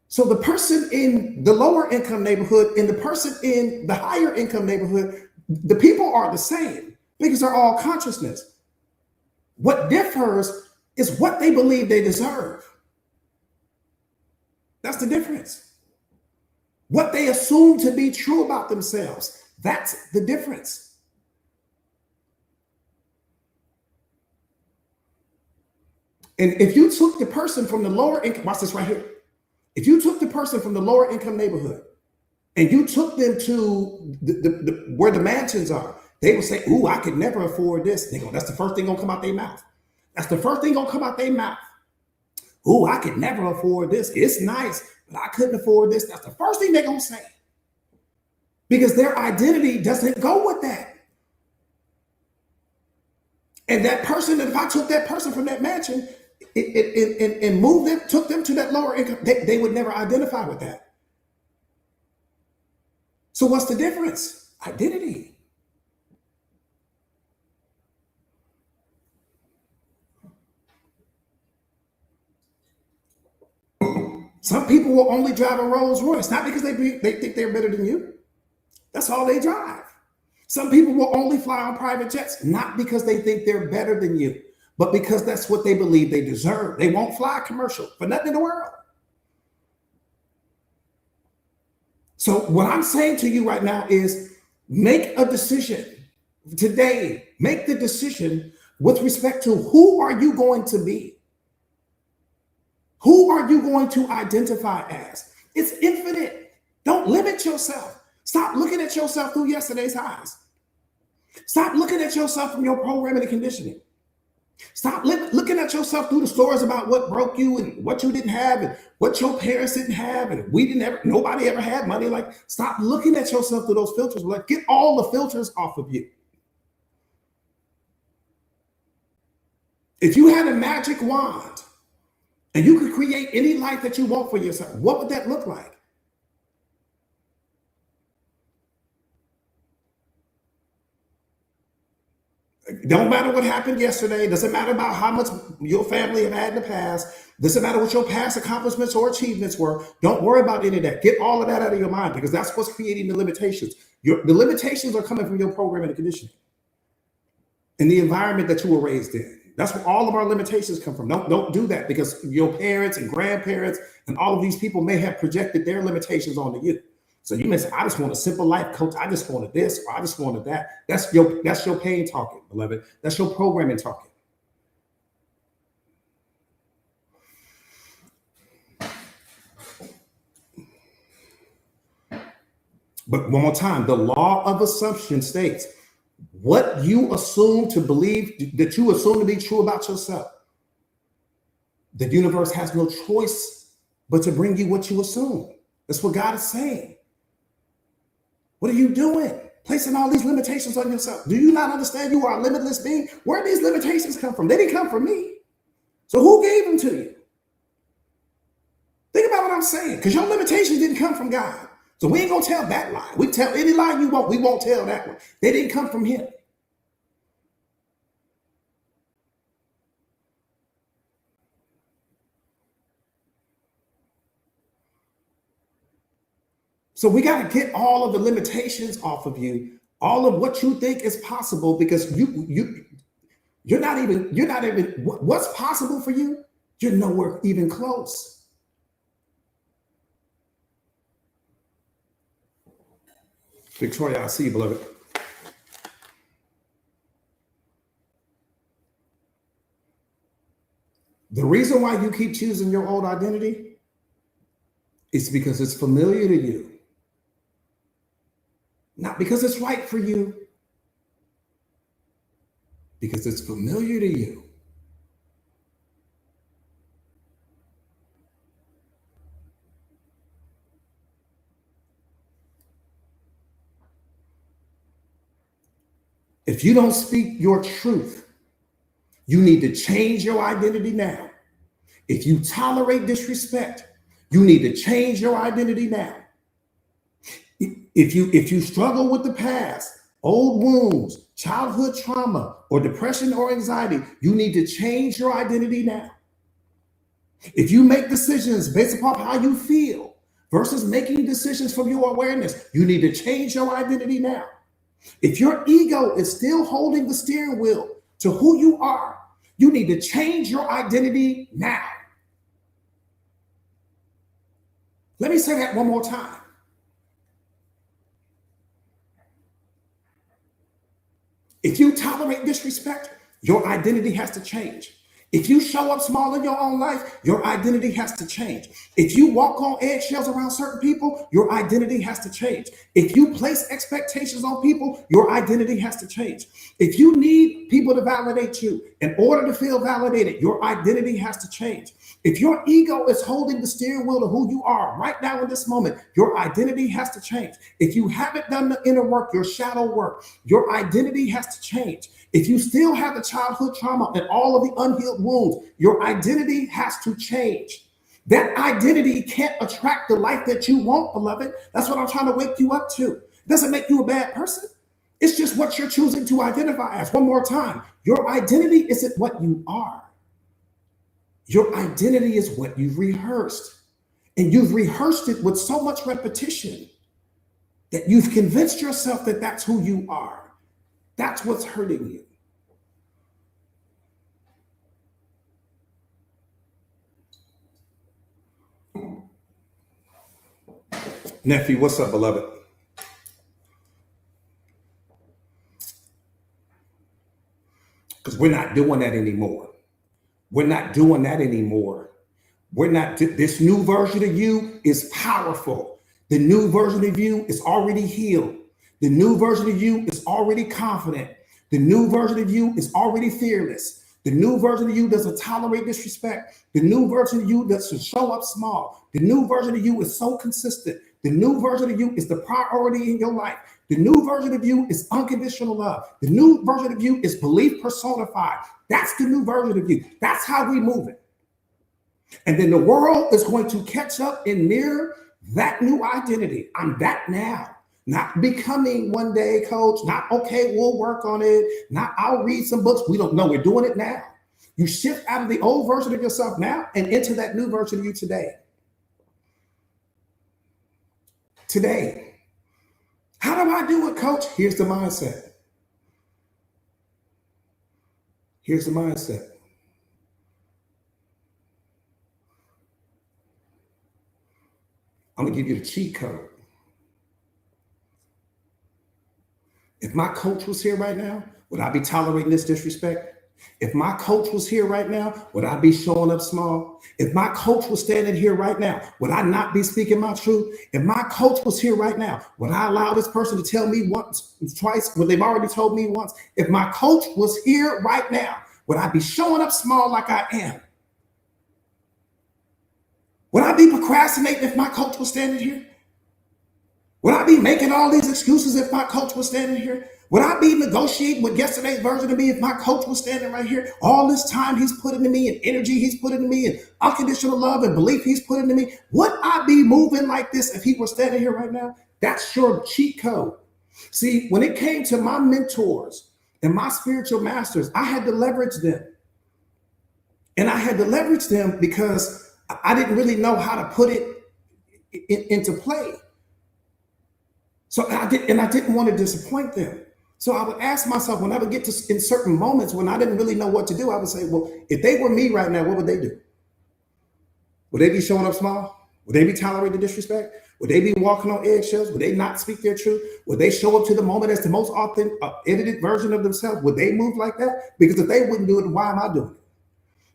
So the person in the lower income neighborhood and the person in the higher income neighborhood, the people are the same because they're all consciousness. What differs is what they believe they deserve. That's the difference. What they assume to be true about themselves, that's the difference. And if you took the person from the lower income, watch this right here. If you took the person from the lower income neighborhood and you took them to where the mansions are, they would say, ooh, I could never afford this. That's the first thing gonna come out their mouth. That's the first thing gonna come out their mouth. Ooh, I could never afford this. It's nice, but I couldn't afford this. That's the first thing they're gonna say. Because their identity doesn't go with that. And that person, if I took that person from that mansion and moved them, took them to that lower income, they would never identify with that. So what's the difference? Identity. Some people will only drive a Rolls Royce, not because they think they're better than you. That's all they drive. Some people will only fly on private jets, not because they think they're better than you, but because that's what they believe they deserve. They won't fly commercial for nothing in the world. So what I'm saying to you right now is make a decision today. Make the decision with respect to who are you going to be? Who are you going to identify as? It's infinite. Don't limit yourself. Stop looking at yourself through yesterday's eyes. Stop looking at yourself from your programming and conditioning. Stop looking at yourself through the stories about what broke you and what you didn't have and what your parents didn't have and nobody ever had money. Like, stop looking at yourself through those filters. Like, get all the filters off of you. If you had a magic wand and you could create any life that you want for yourself, what would that look like? It don't matter what happened yesterday. It doesn't matter about how much your family have had in the past. It doesn't matter what your past accomplishments or achievements were. Don't worry about any of that. Get all of that out of your mind, because that's what's creating the limitations. The limitations are coming from your programming and conditioning and the environment that you were raised in. That's where all of our limitations come from. Don't do that, because your parents and grandparents and all of these people may have projected their limitations onto you. So you may say, I just want a simple life, coach. I just wanted this, or I just wanted that. That's your pain talking, beloved. That's your programming talking. But one more time, the law of assumption states what you assume to believe, that you assume to be true about yourself. The universe has no choice but to bring you what you assume. That's what God is saying. What are you doing? Placing all these limitations on yourself. Do you not understand you are a limitless being? Where did these limitations come from? They didn't come from me. So who gave them to you? Think about what I'm saying, because your limitations didn't come from God. So we ain't going to tell that lie. We tell any lie you want. We won't tell that one. They didn't come from him. So we got to get all of the limitations off of you, all of what you think is possible, because you're not even what's possible for you. You're nowhere even close. Victoria, I see you, beloved. The reason why you keep choosing your old identity is because it's familiar to you. Not because it's right for you, because it's familiar to you. If you don't speak your truth, you need to change your identity now. If you tolerate disrespect, you need to change your identity now. If you struggle with the past, old wounds, childhood trauma, or depression or anxiety, you need to change your identity now. If you make decisions based upon how you feel versus making decisions from your awareness, you need to change your identity now. If your ego is still holding the steering wheel to who you are, you need to change your identity now. Let me say that one more time. If you tolerate disrespect, your identity has to change. If you show up small in your own life, your identity has to change. If you walk on eggshells around certain people, your identity has to change. If you place expectations on people, your identity has to change. If you need people to validate you in order to feel validated, your identity has to change. If your ego is holding the steering wheel to who you are right now in this moment, your identity has to change. If you haven't done the inner work, your shadow work, your identity has to change. If you still have the childhood trauma and all of the unhealed wounds, your identity has to change. That identity can't attract the life that you want, beloved. That's what I'm trying to wake you up to. It doesn't make you a bad person. It's just what you're choosing to identify as. One more time, your identity isn't what you are. Your identity is what you've rehearsed. And you've rehearsed it with so much repetition that you've convinced yourself that that's who you are. That's what's hurting you. Nephew, what's up, beloved? Because we're not doing that anymore. We're not doing that anymore. We're not, this new version of you is powerful. The new version of you is already healed. The new version of you is already confident. The new version of you is already fearless. The new version of you doesn't tolerate disrespect. The new version of you doesn't show up small. The new version of you is so consistent. The new version of you is the priority in your life. The new version of you is unconditional love. The new version of you is belief personified. That's the new version of you. That's how we move it. And then the world is going to catch up and mirror that new identity. I'm that now. Not becoming one day, coach. Not, okay, we'll work on it. Not, I'll read some books. We don't know. We're doing it now. You shift out of the old version of yourself now and into that new version of you today. Today. How do I do it, coach? Here's the mindset. Here's the mindset. I'm going to give you the cheat code. If my coach was here right now, would I be tolerating this disrespect? If my coach was here right now, would I be showing up small? If my coach was standing here right now, would I not be speaking my truth? If my coach was here right now, would I allow this person to tell me once, twice, what they've already told me once? If my coach was here right now, would I be showing up small like I am? Would I be procrastinating if my coach was standing here? Would I be making all these excuses if my coach was standing here? Would I be negotiating with yesterday's version of me if my coach was standing right here? All this time he's put into me and energy he's put into me and unconditional love and belief he's put into me. Would I be moving like this if he were standing here right now? That's your cheat code. See, when it came to my mentors and my spiritual masters, I had to leverage them. And I had to leverage them because I didn't really know how to put it into play. So I didn't want to disappoint them. So I would ask myself, when I would get to in certain moments when I didn't really know what to do, I would say, well, if they were me right now, what would they do? Would they be showing up small? Would they be tolerating disrespect? Would they be walking on eggshells? Would they not speak their truth? Would they show up to the moment as the most authentic, edited version of themselves? Would they move like that? Because if they wouldn't do it, why am I doing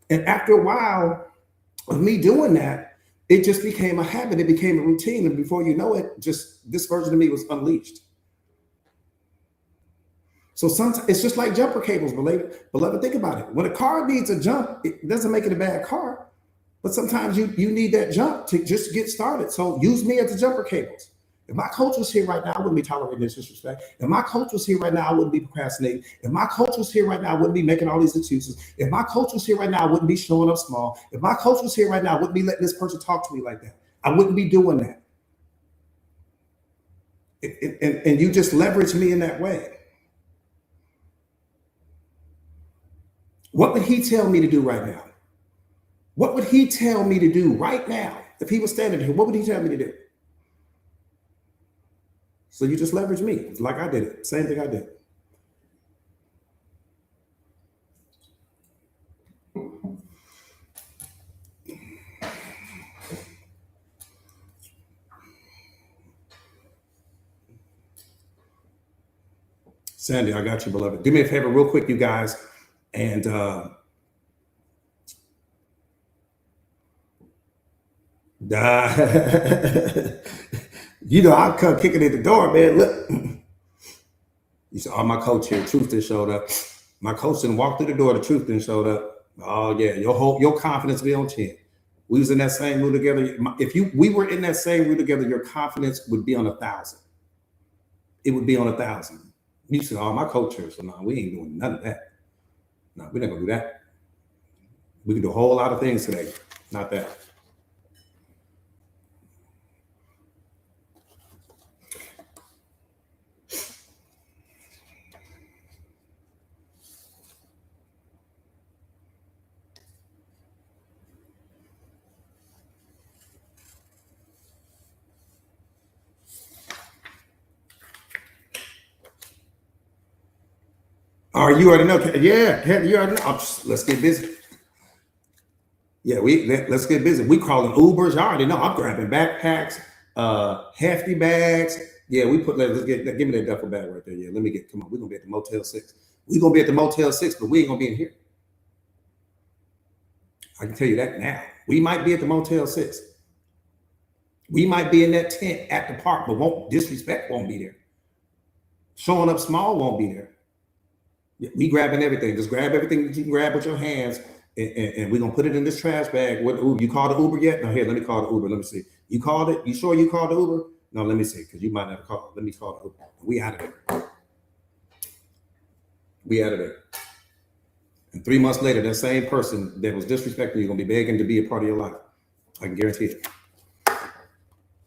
it? And after a while of me doing that, it just became a habit. It became a routine. And before you know it, just this version of me was unleashed. So sometimes it's just like jumper cables, beloved. Think about it. When a car needs a jump, it doesn't make it a bad car. But sometimes you need that jump to just get started. So use me as the jumper cables. If my coach was here right now, I wouldn't be tolerating this disrespect. If my coach was here right now, I wouldn't be procrastinating. If my coach was here right now, I wouldn't be making all these excuses. If my coach was here right now, I wouldn't be showing up small. If my coach was here right now, I wouldn't be letting this person talk to me like that. I wouldn't be doing that. And you just leverage me in that way. What would he tell me to do right now? What would he tell me to do right now? If he was standing here, what would he tell me to do? So you just leverage me like I did it. Same thing I did. Sandy, I got you, beloved. Do me a favor real quick, you guys. And you know, I'll come kicking at the door, man. Look, you said, oh, my coach here, truth didn't showed up. My coach didn't walk through the door, the truth didn't showed up. Oh yeah, your confidence be on 10. We was in that same room together. If we were in that same room together, your confidence would be on 1,000. It would be on 1,000. You said, oh, my coach here, so no, we ain't doing none of that. No, we're not gonna do that. We can do a whole lot of things today, not that. All right, you already know. Yeah, you already know. Let's get busy. Yeah, let's get busy. We calling Ubers. I already know. I'm grabbing backpacks, hefty bags. Yeah, give me that duffel bag right there. Yeah, come on. We're gonna be at the Motel 6. We're gonna be at the Motel 6, but we ain't gonna be in here. I can tell you that now. We might be at the Motel 6. We might be in that tent at the park, but disrespect won't be there. Showing up small won't be there. We grabbing everything. Just grab everything that you can grab with your hands, and we're gonna put it in this trash bag. What Uber? You called the Uber yet? No, here, let me call the Uber. Let me see. You called it? You sure you called the Uber? No, let me see, because you might not have called. Let me call the Uber. We out of there. We out of there. And 3 months later, that same person that was disrespecting you gonna be begging to be a part of your life. I can guarantee it.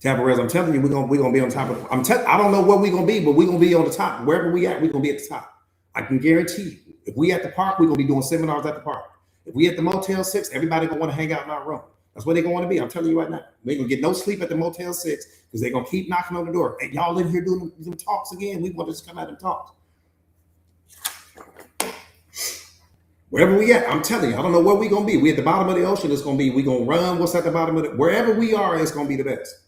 Tabarez, I'm telling you, we're gonna be on top of. I don't know where we're gonna be, but we're gonna be on the top. Wherever we at, we're gonna be at the top. I can guarantee you. If we at the park, we're gonna be doing seminars at the park. If we at the Motel 6, everybody gonna want to hang out in our room. That's where they're gonna want to be. I'm telling you right now. We ain't gonna get no sleep at the Motel 6 because they're gonna keep knocking on the door. Hey, y'all in here doing them talks again? We want to just come out and talk. Wherever we at, I'm telling you, I don't know where we're gonna be. We at the bottom of the ocean, it's gonna be, we're gonna run. What's at the bottom of it? Wherever we are, it's gonna be the best.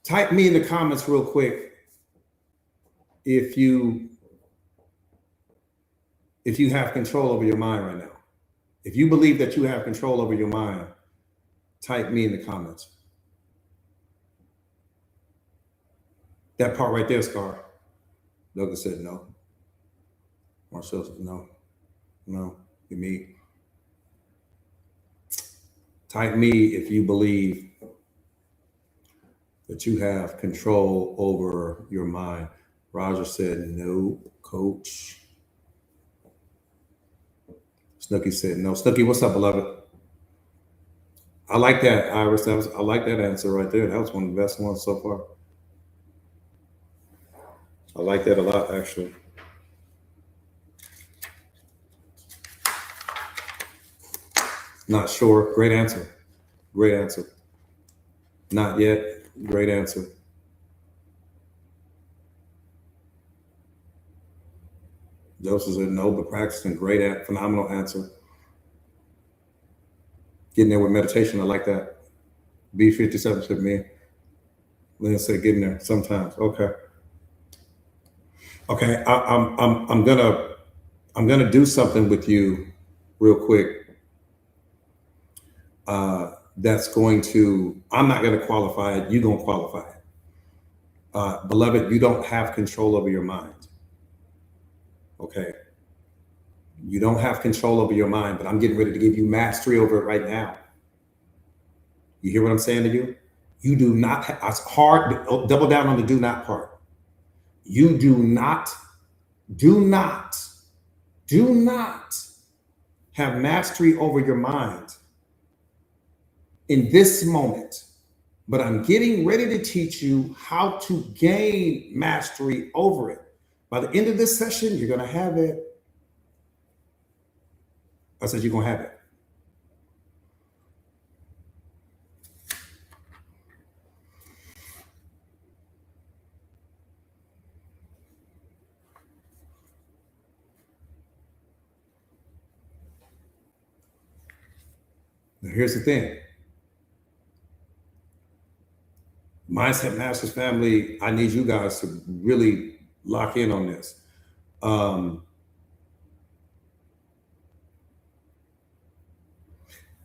Type me in the comments real quick if you have control over your mind right now. If you believe that you have control over your mind, type me in the comments. That part right there, Scar. Douglas said no. Marcel said no. No, me. Type me if you believe that you have control over your mind. Roger said no, coach. Snooky said no. Snooky, what's up, beloved? I like that, Iris. I like that answer right there. That was one of the best ones so far. I like that a lot, actually. Not sure. Great answer. Great answer. Not yet. Great answer. Joseph said no, but practicing. Great, phenomenal answer. Getting there with meditation. I like that. B57 said me. Lynn said getting there sometimes. Okay. Okay. I'm gonna do something with you real quick. That's going to. I'm not going to qualify it. You're gonna qualify it. Beloved, you don't have control over your mind. Okay. You don't have control over your mind, but I'm getting ready to give you mastery over it right now. You hear what I'm saying to you? You do not, it's hard, double down on the do not part. You do not have mastery over your mind in this moment, but I'm getting ready to teach you how to gain mastery over it. By the end of this session, you're gonna have it. I said you're gonna have it. Now, here's the thing. Mindset Masters family, I need you guys to really lock in on this.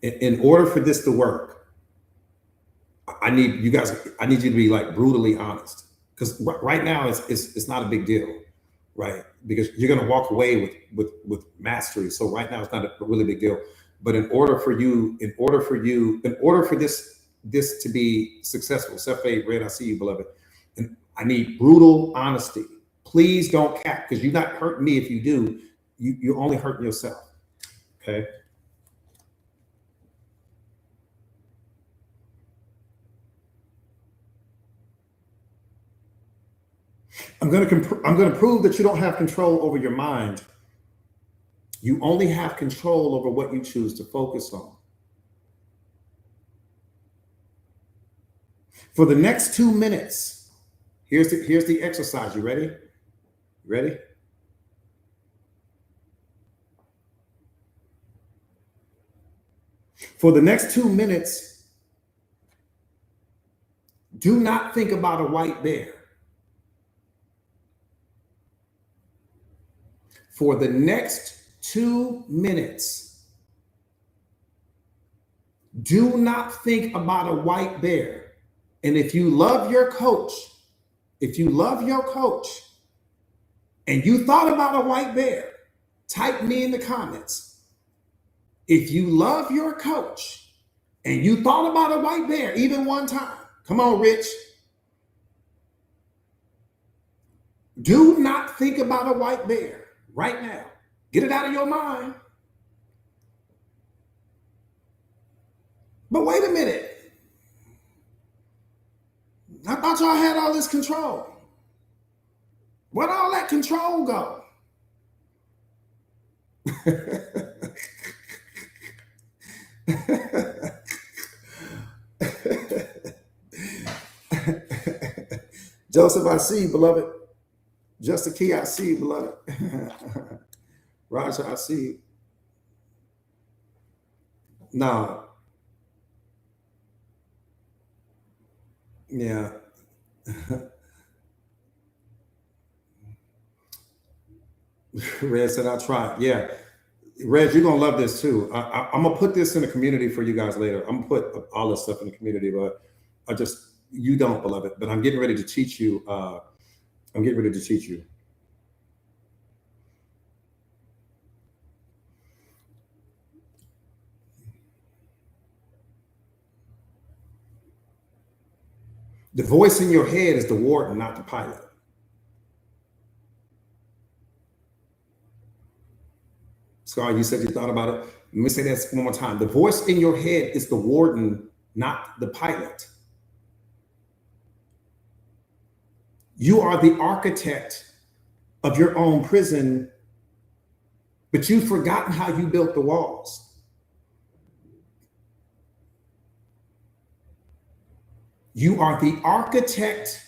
In order for this to work, I need you to be like brutally honest, because right now it's not a big deal, right? Because you're going to walk away with mastery. So right now it's not a really big deal. But in order for this to be successful, Cephate Red, I see you, beloved. And I need brutal honesty. Please don't cap, because you're not hurting me. If you do, you're only hurting yourself. Okay. I'm going to prove that you don't have control over your mind. You only have control over what you choose to focus on. For the next 2 minutes, here's the exercise. You ready? Ready? For the next 2 minutes, Do not think about a white bear. For the next 2 minutes, do not think about a white bear. And if you love your coach, and you thought about a white bear, type me in the comments. If you love your coach and you thought about a white bear even one time, come on, Rich. Do not think about a white bear right now. Get it out of your mind. But wait a minute. I thought y'all had all this control. Where'd all that control go? Joseph, I see you, beloved. Just a key, I see you, beloved. Roger, I see you. Nah. Yeah. Red said, I'll try. Yeah. Red, you're going to love this too. I'm going to put this in the community for you guys later. I'm going to put all this stuff in the community, but you don't, beloved, but I'm getting ready to teach you. I'm getting ready to teach you. The voice in your head is the warden, not the pilot. Scar, you said you thought about it. Let me say that one more time. The voice in your head is the warden, not the pilot. You are the architect of your own prison, but you've forgotten how you built the walls. You are the architect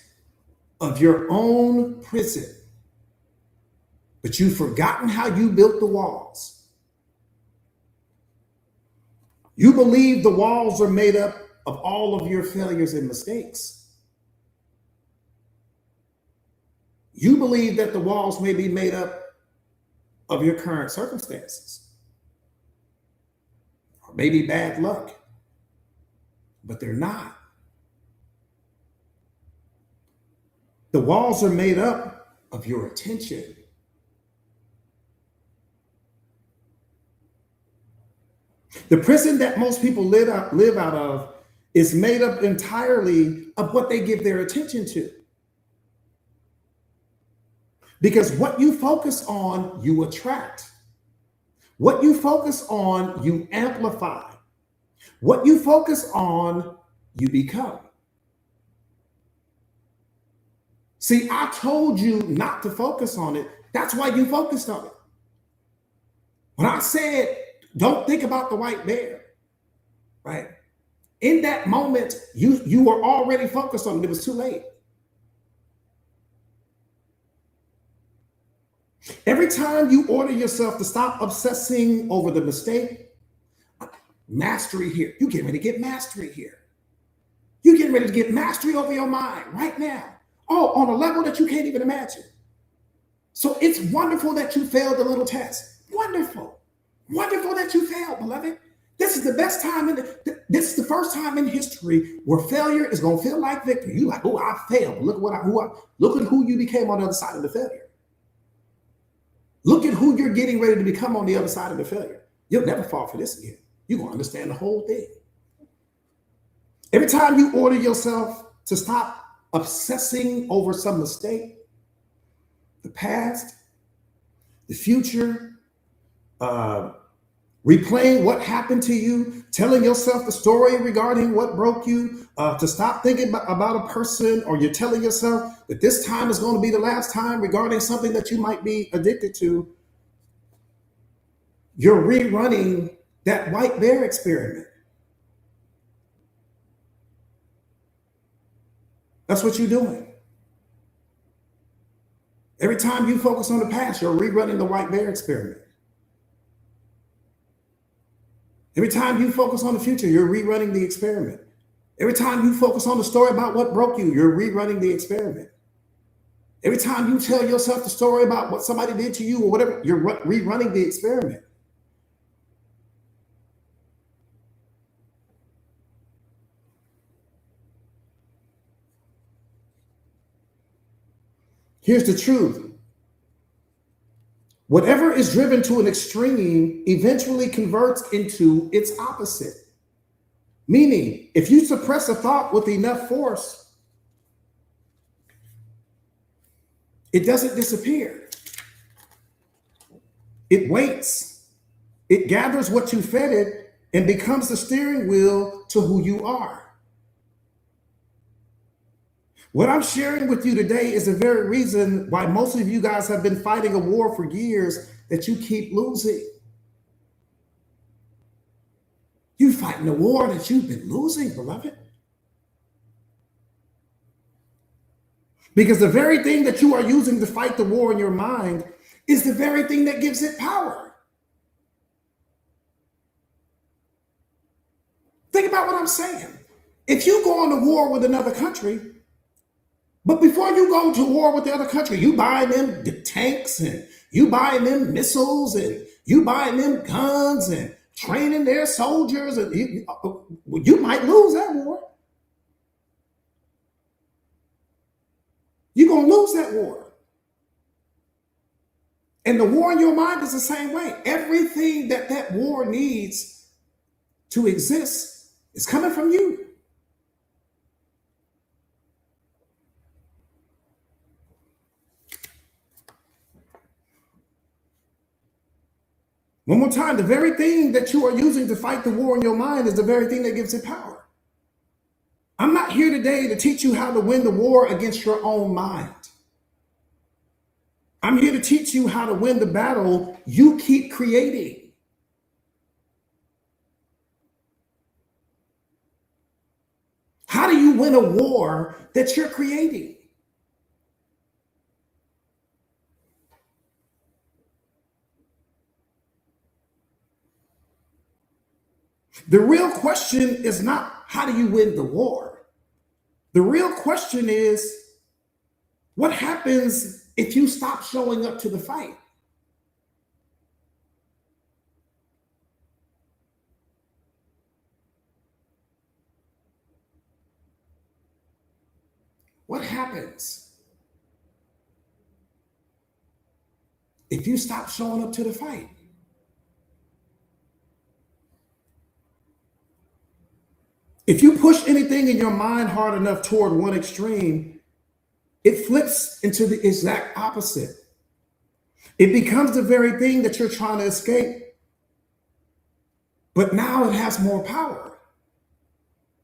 of your own prison, but you've forgotten how you built the walls. You believe the walls are made up of all of your failures and mistakes. You believe that the walls may be made up of your current circumstances, or maybe bad luck, but they're not. The walls are made up of your attention. The prison that most people live out of is made up entirely of what they give their attention to. Because what you focus on, you attract. What you focus on, you amplify. What you focus on, you become. See, I told you not to focus on it. That's why you focused on it. When I said, don't think about the white bear, right? In that moment, you were already focused on it. It was too late. Every time you order yourself to stop obsessing over the mistake, mastery here. You're getting ready to get mastery here. You're getting ready to get mastery over your mind right now. Oh, on a level that you can't even imagine. So it's wonderful that you failed the little test. Wonderful. Wonderful that you failed, beloved. This is the best time this is the first time in history where failure is going to feel like victory. You like, oh, I failed. Look at who you became on the other side of the failure. Look at who you're getting ready to become on the other side of the failure. You'll never fall for this again. You're going to understand the whole thing. Every time you order yourself to stop obsessing over some mistake, the past, the future, replaying what happened to you, telling yourself the story regarding what broke you, to stop thinking about a person, or you're telling yourself that this time is going to be the last time regarding something that you might be addicted to, you're rerunning that white bear experiment. That's what you're doing. Every time you focus on the past, you're rerunning the white bear experiment. Every time you focus on the future, you're rerunning the experiment. Every time you focus on the story about what broke you, you're rerunning the experiment. Every time you tell yourself the story about what somebody did to you or whatever, you're rerunning the experiment. Here's the truth. Whatever is driven to an extreme eventually converts into its opposite. Meaning, if you suppress a thought with enough force, it doesn't disappear. It waits. It gathers what you fed it and becomes the steering wheel to who you are. What I'm sharing with you today is the very reason why most of you guys have been fighting a war for years that you keep losing. You're fighting a war that you've been losing, beloved. Because the very thing that you are using to fight the war in your mind is the very thing that gives it power. Think about what I'm saying. If you go on a war with another country, but before you go to war with the other country, you buying them the tanks and you buying them missiles and you buying them guns and training their soldiers, and you might lose that war. You're going to lose that war. And the war in your mind is the same way. Everything that war needs to exist is coming from you. One more time, the very thing that you are using to fight the war in your mind is the very thing that gives it power. I'm not here today to teach you how to win the war against your own mind. I'm here to teach you how to win the battle you keep creating. How do you win a war that you're creating? The real question is not how do you win the war? The real question is what happens if you stop showing up to the fight? What happens if you stop showing up to the fight? If you push anything in your mind hard enough toward one extreme, it flips into the exact opposite. It becomes the very thing that you're trying to escape, but now it has more power.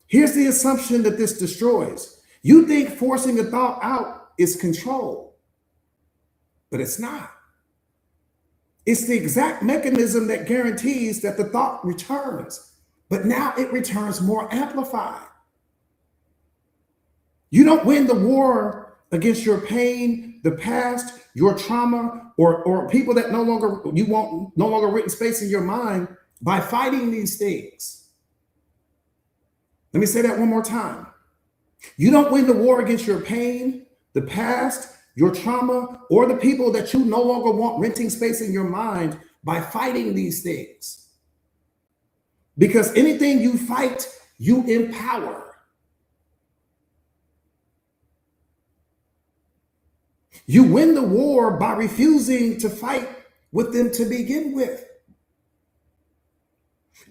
Here's the assumption that this destroys. You think forcing a thought out is control, but it's not. It's the exact mechanism that guarantees that the thought returns, but now it returns more amplified. You don't win the war against your pain, the past, your trauma, or people that no longer written space in your mind by fighting these things. Let me say that one more time. You don't win the war against your pain, the past, your trauma, or the people that you no longer want renting space in your mind by fighting these things. Because anything you fight, you empower. You win the war by refusing to fight with them to begin with.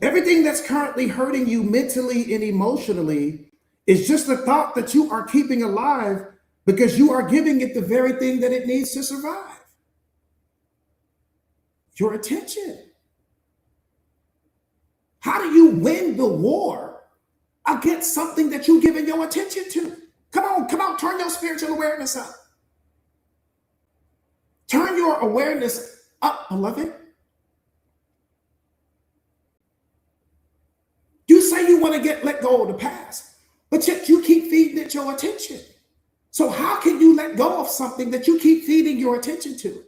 Everything that's currently hurting you mentally and emotionally is just a thought that you are keeping alive because you are giving it the very thing that it needs to survive. Your attention. How do you win the war against something that you're giving your attention to? Come on, turn your spiritual awareness up. Turn your awareness up, beloved. You say you want to let go of the past, but yet you keep feeding it your attention. So how can you let go of something that you keep feeding your attention to?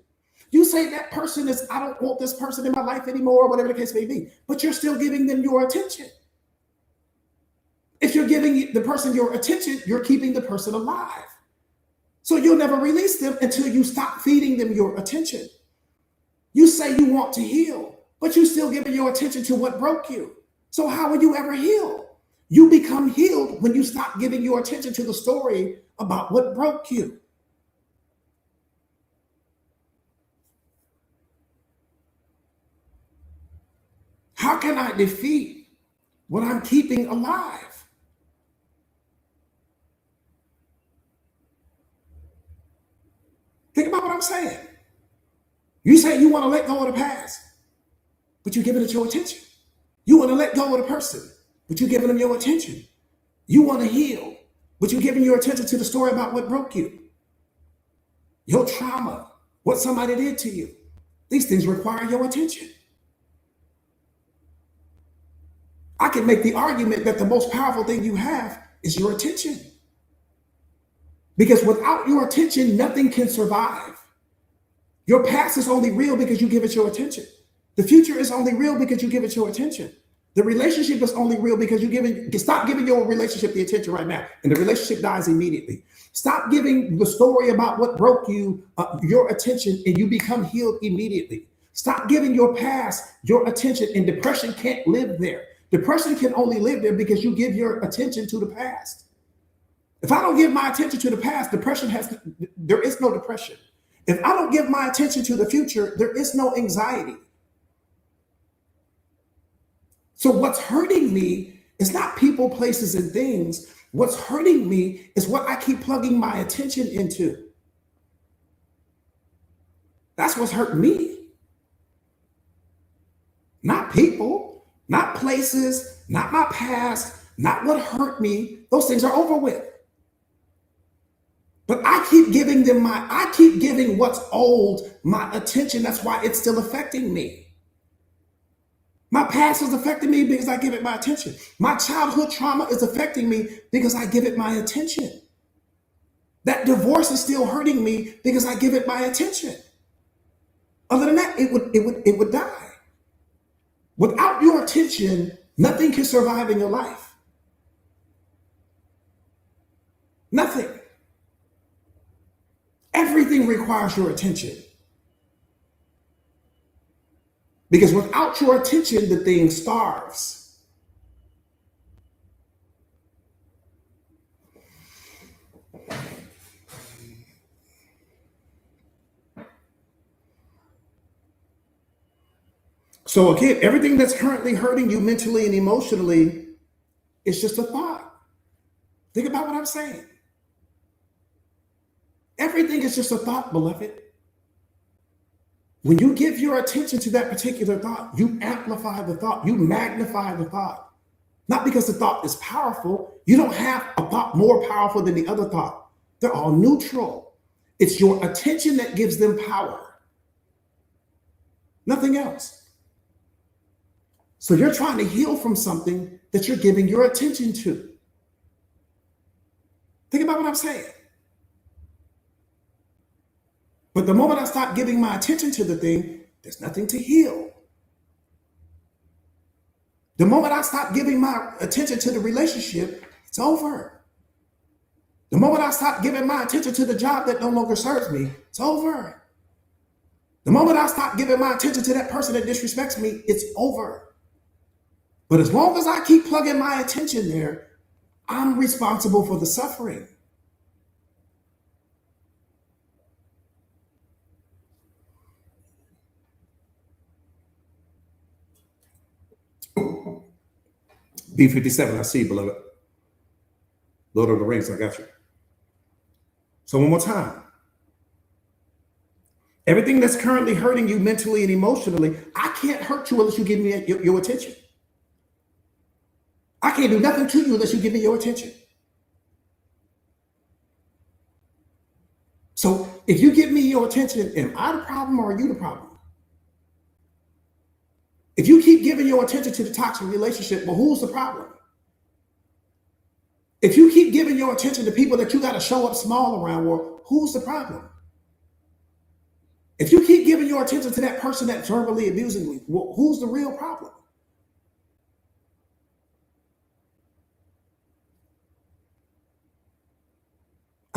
You say that person is, I don't want this person in my life anymore, whatever the case may be, but you're still giving them your attention. If If you're giving the person your attention, you're keeping the person alive. So you'll never release them until you stop feeding them your attention. You say you want to heal, but you're still giving your attention to what broke you. So how will you ever heal? You become healed when you stop giving your attention to the story about what broke you. How can I defeat what I'm keeping alive? Think about what I'm saying. You say you want to let go of the past, but you're giving it your attention. You want to let go of the person, but you're giving them your attention. You want to heal, but you're giving your attention to the story about what broke you. Your trauma, what somebody did to you. These things require your attention. I can make the argument that the most powerful thing you have is your attention. Because without your attention, nothing can survive. Your past is only real because you give it your attention. The future is only real because you give it your attention. The relationship is only real because stop giving your relationship the attention right now, and the relationship dies immediately. Stop giving the story about what broke you your attention, and you become healed immediately. Stop giving your past your attention, and depression can't live there. Depression can only live there because you give your attention to the past. If I don't give my attention to the past, there is no depression. If I don't give my attention to the future, there is no anxiety. So what's hurting me is not people, places, and things. What's hurting me is what I keep plugging my attention into. That's what's hurting me. Not people, not places, not my past, not what hurt me. Those things are over with. But I keep giving what's old my attention. That's why it's still affecting me. My past is affecting me because I give it my attention. My childhood trauma is affecting me because I give it my attention. That divorce is still hurting me because I give it my attention. Other than that, it would die. Without your attention, nothing can survive in your life. Nothing. Everything requires your attention. Because without your attention, the thing starves. So again, everything that's currently hurting you mentally and emotionally is just a thought. Think about what I'm saying. Everything is just a thought, beloved. When you give your attention to that particular thought, you amplify the thought, you magnify the thought. Not because the thought is powerful. You don't have a thought more powerful than the other thought. They're all neutral. It's your attention that gives them power. Nothing else. So you're trying to heal from something that you're giving your attention to. Think about what I'm saying. But the moment I stop giving my attention to the thing, there's nothing to heal. The moment I stop giving my attention to the relationship, it's over. The moment I stop giving my attention to the job that no longer serves me, it's over. The moment I stop giving my attention to that person that disrespects me, it's over. But as long as I keep plugging my attention there, I'm responsible for the suffering. B57, I see you, beloved. Lord of the Rings, I got you. So one more time. Everything that's currently hurting you mentally and emotionally, I can't hurt you unless you give me your attention. I can't do nothing to you unless you give me your attention. So if you give me your attention, am I the problem or are you the problem? If you keep giving your attention to the toxic relationship, well, who's the problem? If you keep giving your attention to people that you got to show up small around, well, who's the problem? If you keep giving your attention to that person that's verbally abusing you, well, who's the real problem?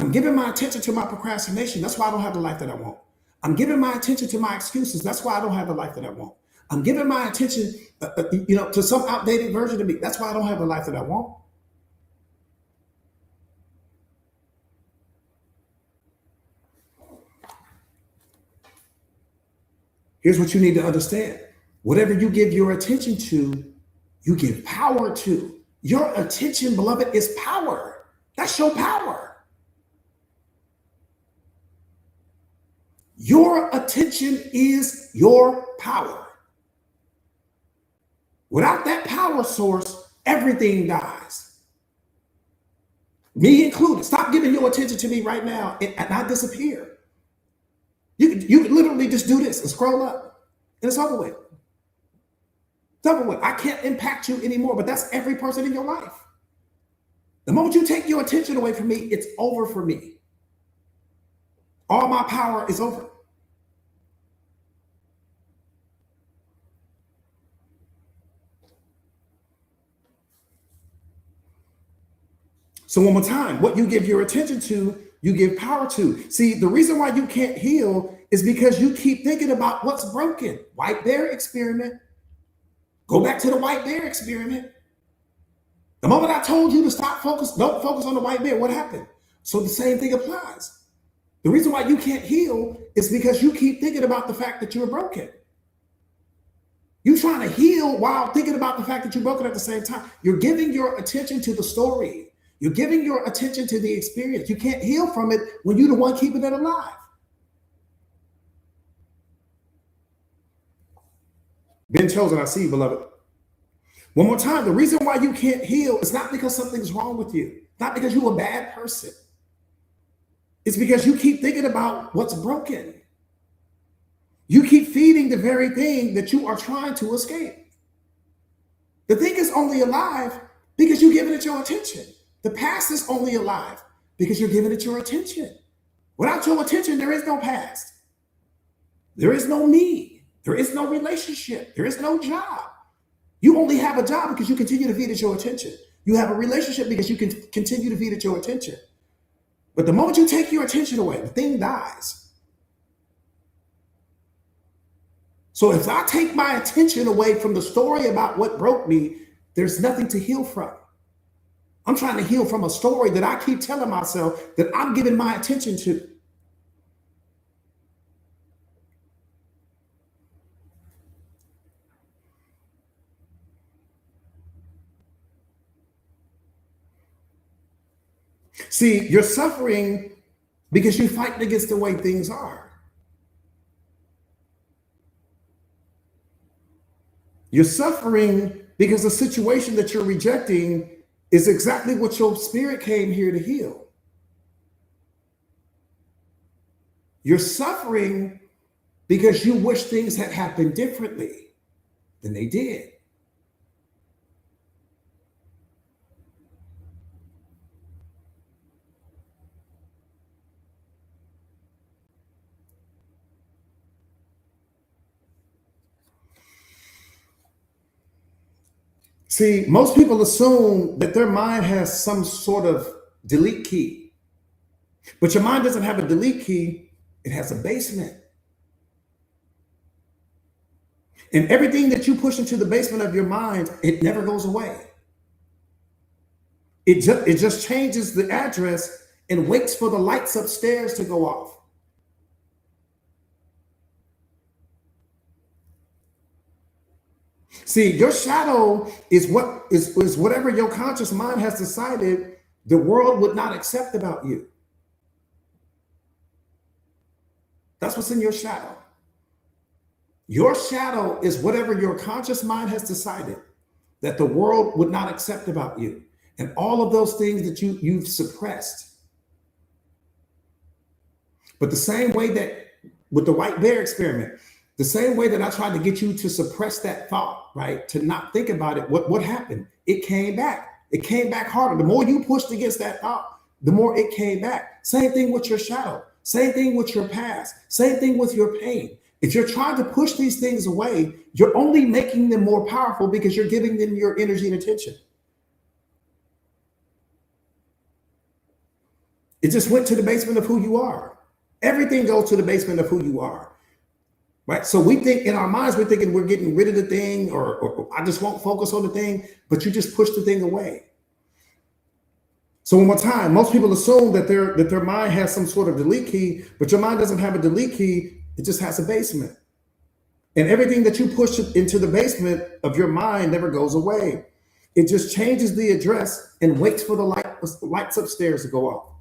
I'm giving my attention to my procrastination. That's why I don't have the life that I want. I'm giving my attention to my excuses. That's why I don't have the life that I want. I'm giving my attention, to some outdated version of me. That's why I don't have the life that I want. Here's what you need to understand. Whatever you give your attention to, you give power to. Your attention, beloved, is power. That's your power. Your attention is your power. Without that power source, everything dies. Me included. Stop giving your attention to me right now and I disappear. You can literally just do this and scroll up and it's over with. It's over with. I can't impact you anymore, but that's every person in your life. The moment you take your attention away from me, it's over for me. All my power is over. So one more time, what you give your attention to, you give power to. See, the reason why you can't heal is because you keep thinking about what's broken. White bear experiment. Go back to the white bear experiment. The moment I told you to don't focus on the white bear, what happened? So the same thing applies. The reason why you can't heal is because you keep thinking about the fact that you're broken. You're trying to heal while thinking about the fact that you're broken at the same time. You're giving your attention to the story. You're giving your attention to the experience. You can't heal from it when you're the one keeping it alive. Been chosen, I see, beloved. One more time, the reason why you can't heal is not because something's wrong with you, not because you're a bad person. It's because you keep thinking about what's broken. You keep feeding the very thing that you are trying to escape. The thing is only alive because you're giving it your attention. The past is only alive because you're giving it your attention. Without your attention, there is no past. There is no me. There is no relationship. There is no job. You only have a job because you continue to feed it your attention. You have a relationship because you can continue to feed it your attention. But the moment you take your attention away, the thing dies. So if I take my attention away from the story about what broke me, there's nothing to heal from. I'm trying to heal from a story that I keep telling myself that I'm giving my attention to. See, you're suffering because you're fighting against the way things are. You're suffering because the situation that you're rejecting is exactly what your spirit came here to heal. You're suffering because you wish things had happened differently than they did. See, most people assume that their mind has some sort of delete key, but your mind doesn't have a delete key, it has a basement. And everything that you push into the basement of your mind, it never goes away. It just changes the address and waits for the lights upstairs to go off. See, your shadow is whatever your conscious mind has decided the world would not accept about you. That's what's in your shadow. Your shadow is whatever your conscious mind has decided that the world would not accept about you. And all of those things that you've suppressed. But the same way that with the white bear experiment, the same way that I tried to get you to suppress that thought, right? To not think about it, what happened? It came back. It came back harder. The more you pushed against that thought, the more it came back. Same thing with your shadow. Same thing with your past. Same thing with your pain. If you're trying to push these things away, you're only making them more powerful because you're giving them your energy and attention. It just went to the basement of who you are. Everything goes to the basement of who you are. Right. So we think in our minds, we're thinking we're getting rid of the thing, or I just won't focus on the thing, but you just push the thing away. So one more time, most people assume that their mind has some sort of delete key, but your mind doesn't have a delete key. It just has a basement. And everything that you push into the basement of your mind never goes away. It just changes the address and waits for the lights upstairs to go off.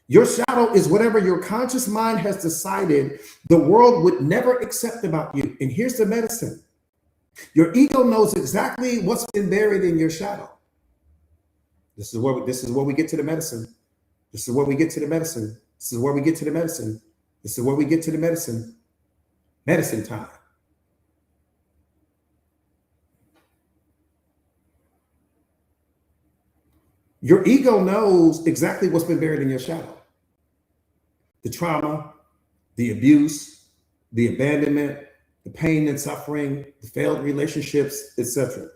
Your shadow is whatever your conscious mind has decided the world would never accept about you. And here's the medicine. Your ego knows exactly what's been buried in your shadow. This is where we get to the medicine. This is where we get to the medicine. This is where we get to the medicine. This is where we get to the medicine. Medicine time. Your ego knows exactly what's been buried in your shadow. The trauma, the abuse, the abandonment, the pain and suffering, the failed relationships, etc.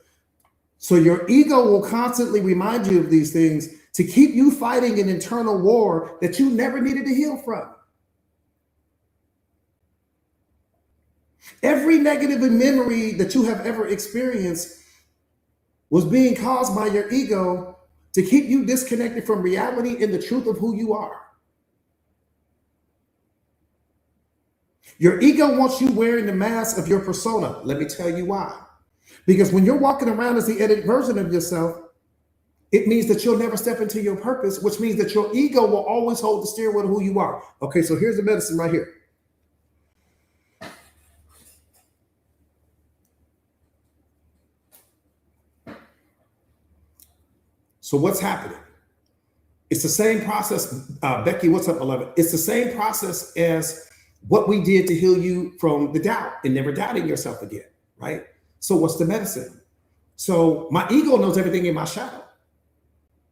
So your ego will constantly remind you of these things to keep you fighting an internal war that you never needed to heal from. Every negative memory that you have ever experienced was being caused by your ego to keep you disconnected from reality and the truth of who you are. Your ego wants you wearing the mask of your persona. Let me tell you why. Because when you're walking around as the edited version of yourself, it means that you'll never step into your purpose, which means that your ego will always hold the steering wheel of who you are. Okay, so here's the medicine right here. So what's happening? It's the same process. Becky, what's up, beloved? It's the same process as what we did to heal you from the doubt and never doubting yourself again, right? So what's the medicine? So my ego knows everything in my shadow.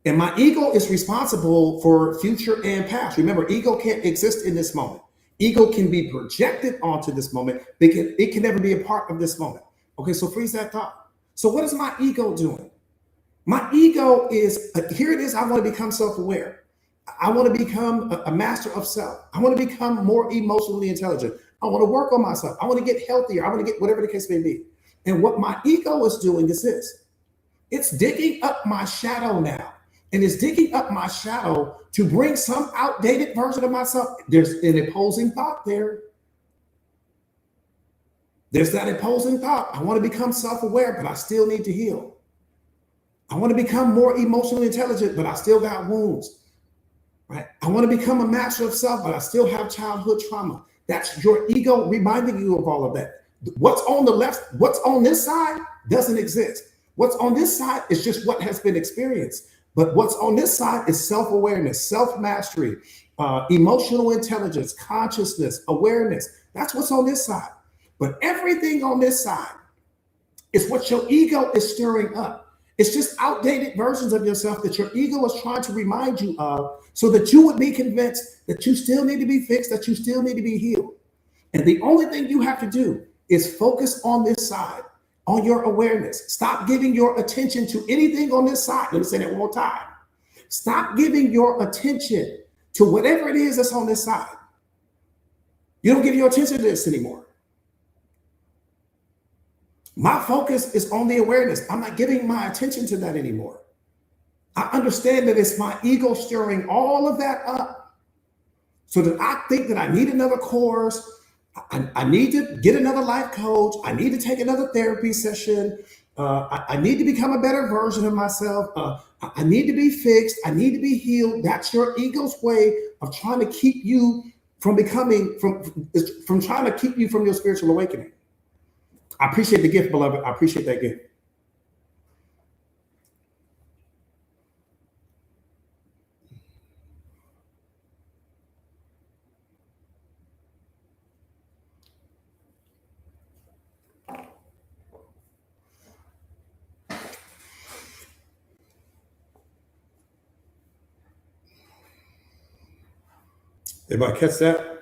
And my ego is responsible for future and past. Remember, ego can't exist in this moment. Ego can be projected onto this moment. It can never be a part of this moment. Okay, so freeze that thought. So what is my ego doing? My ego is, here it is, I want to become self-aware. I want to become a master of self. I want to become more emotionally intelligent. I want to work on myself. I want to get healthier. I want to get whatever the case may be. And what my ego is doing is this. It's digging up my shadow now. And it's digging up my shadow to bring some outdated version of myself. There's an opposing thought there. There's that opposing thought. I want to become self-aware, but I still need to heal. I want to become more emotionally intelligent, but I still got wounds. Right? I want to become a master of self, but I still have childhood trauma. That's your ego reminding you of all of that. What's on the left, what's on this side doesn't exist. What's on this side is just what has been experienced. But what's on this side is self-awareness, self-mastery, emotional intelligence, consciousness, awareness. That's what's on this side. But everything on this side is what your ego is stirring up. It's just outdated versions of yourself that your ego is trying to remind you of so that you would be convinced that you still need to be fixed, that you still need to be healed. And the only thing you have to do is focus on this side, on your awareness. Stop giving your attention to anything on this side. Let me say that one more time. Stop giving your attention to whatever it is that's on this side. You don't give your attention to this anymore. My focus is on the awareness. I'm not giving my attention to that anymore. I understand that it's my ego stirring all of that up so that I think that I need another course. I need to get another life coach. I need to take another therapy session. I need to become a better version of myself. I need to be fixed. I need to be healed. That's your ego's way of trying to keep you from trying to keep you from your spiritual awakening. I appreciate the gift, beloved. I appreciate that gift. Everybody catch that?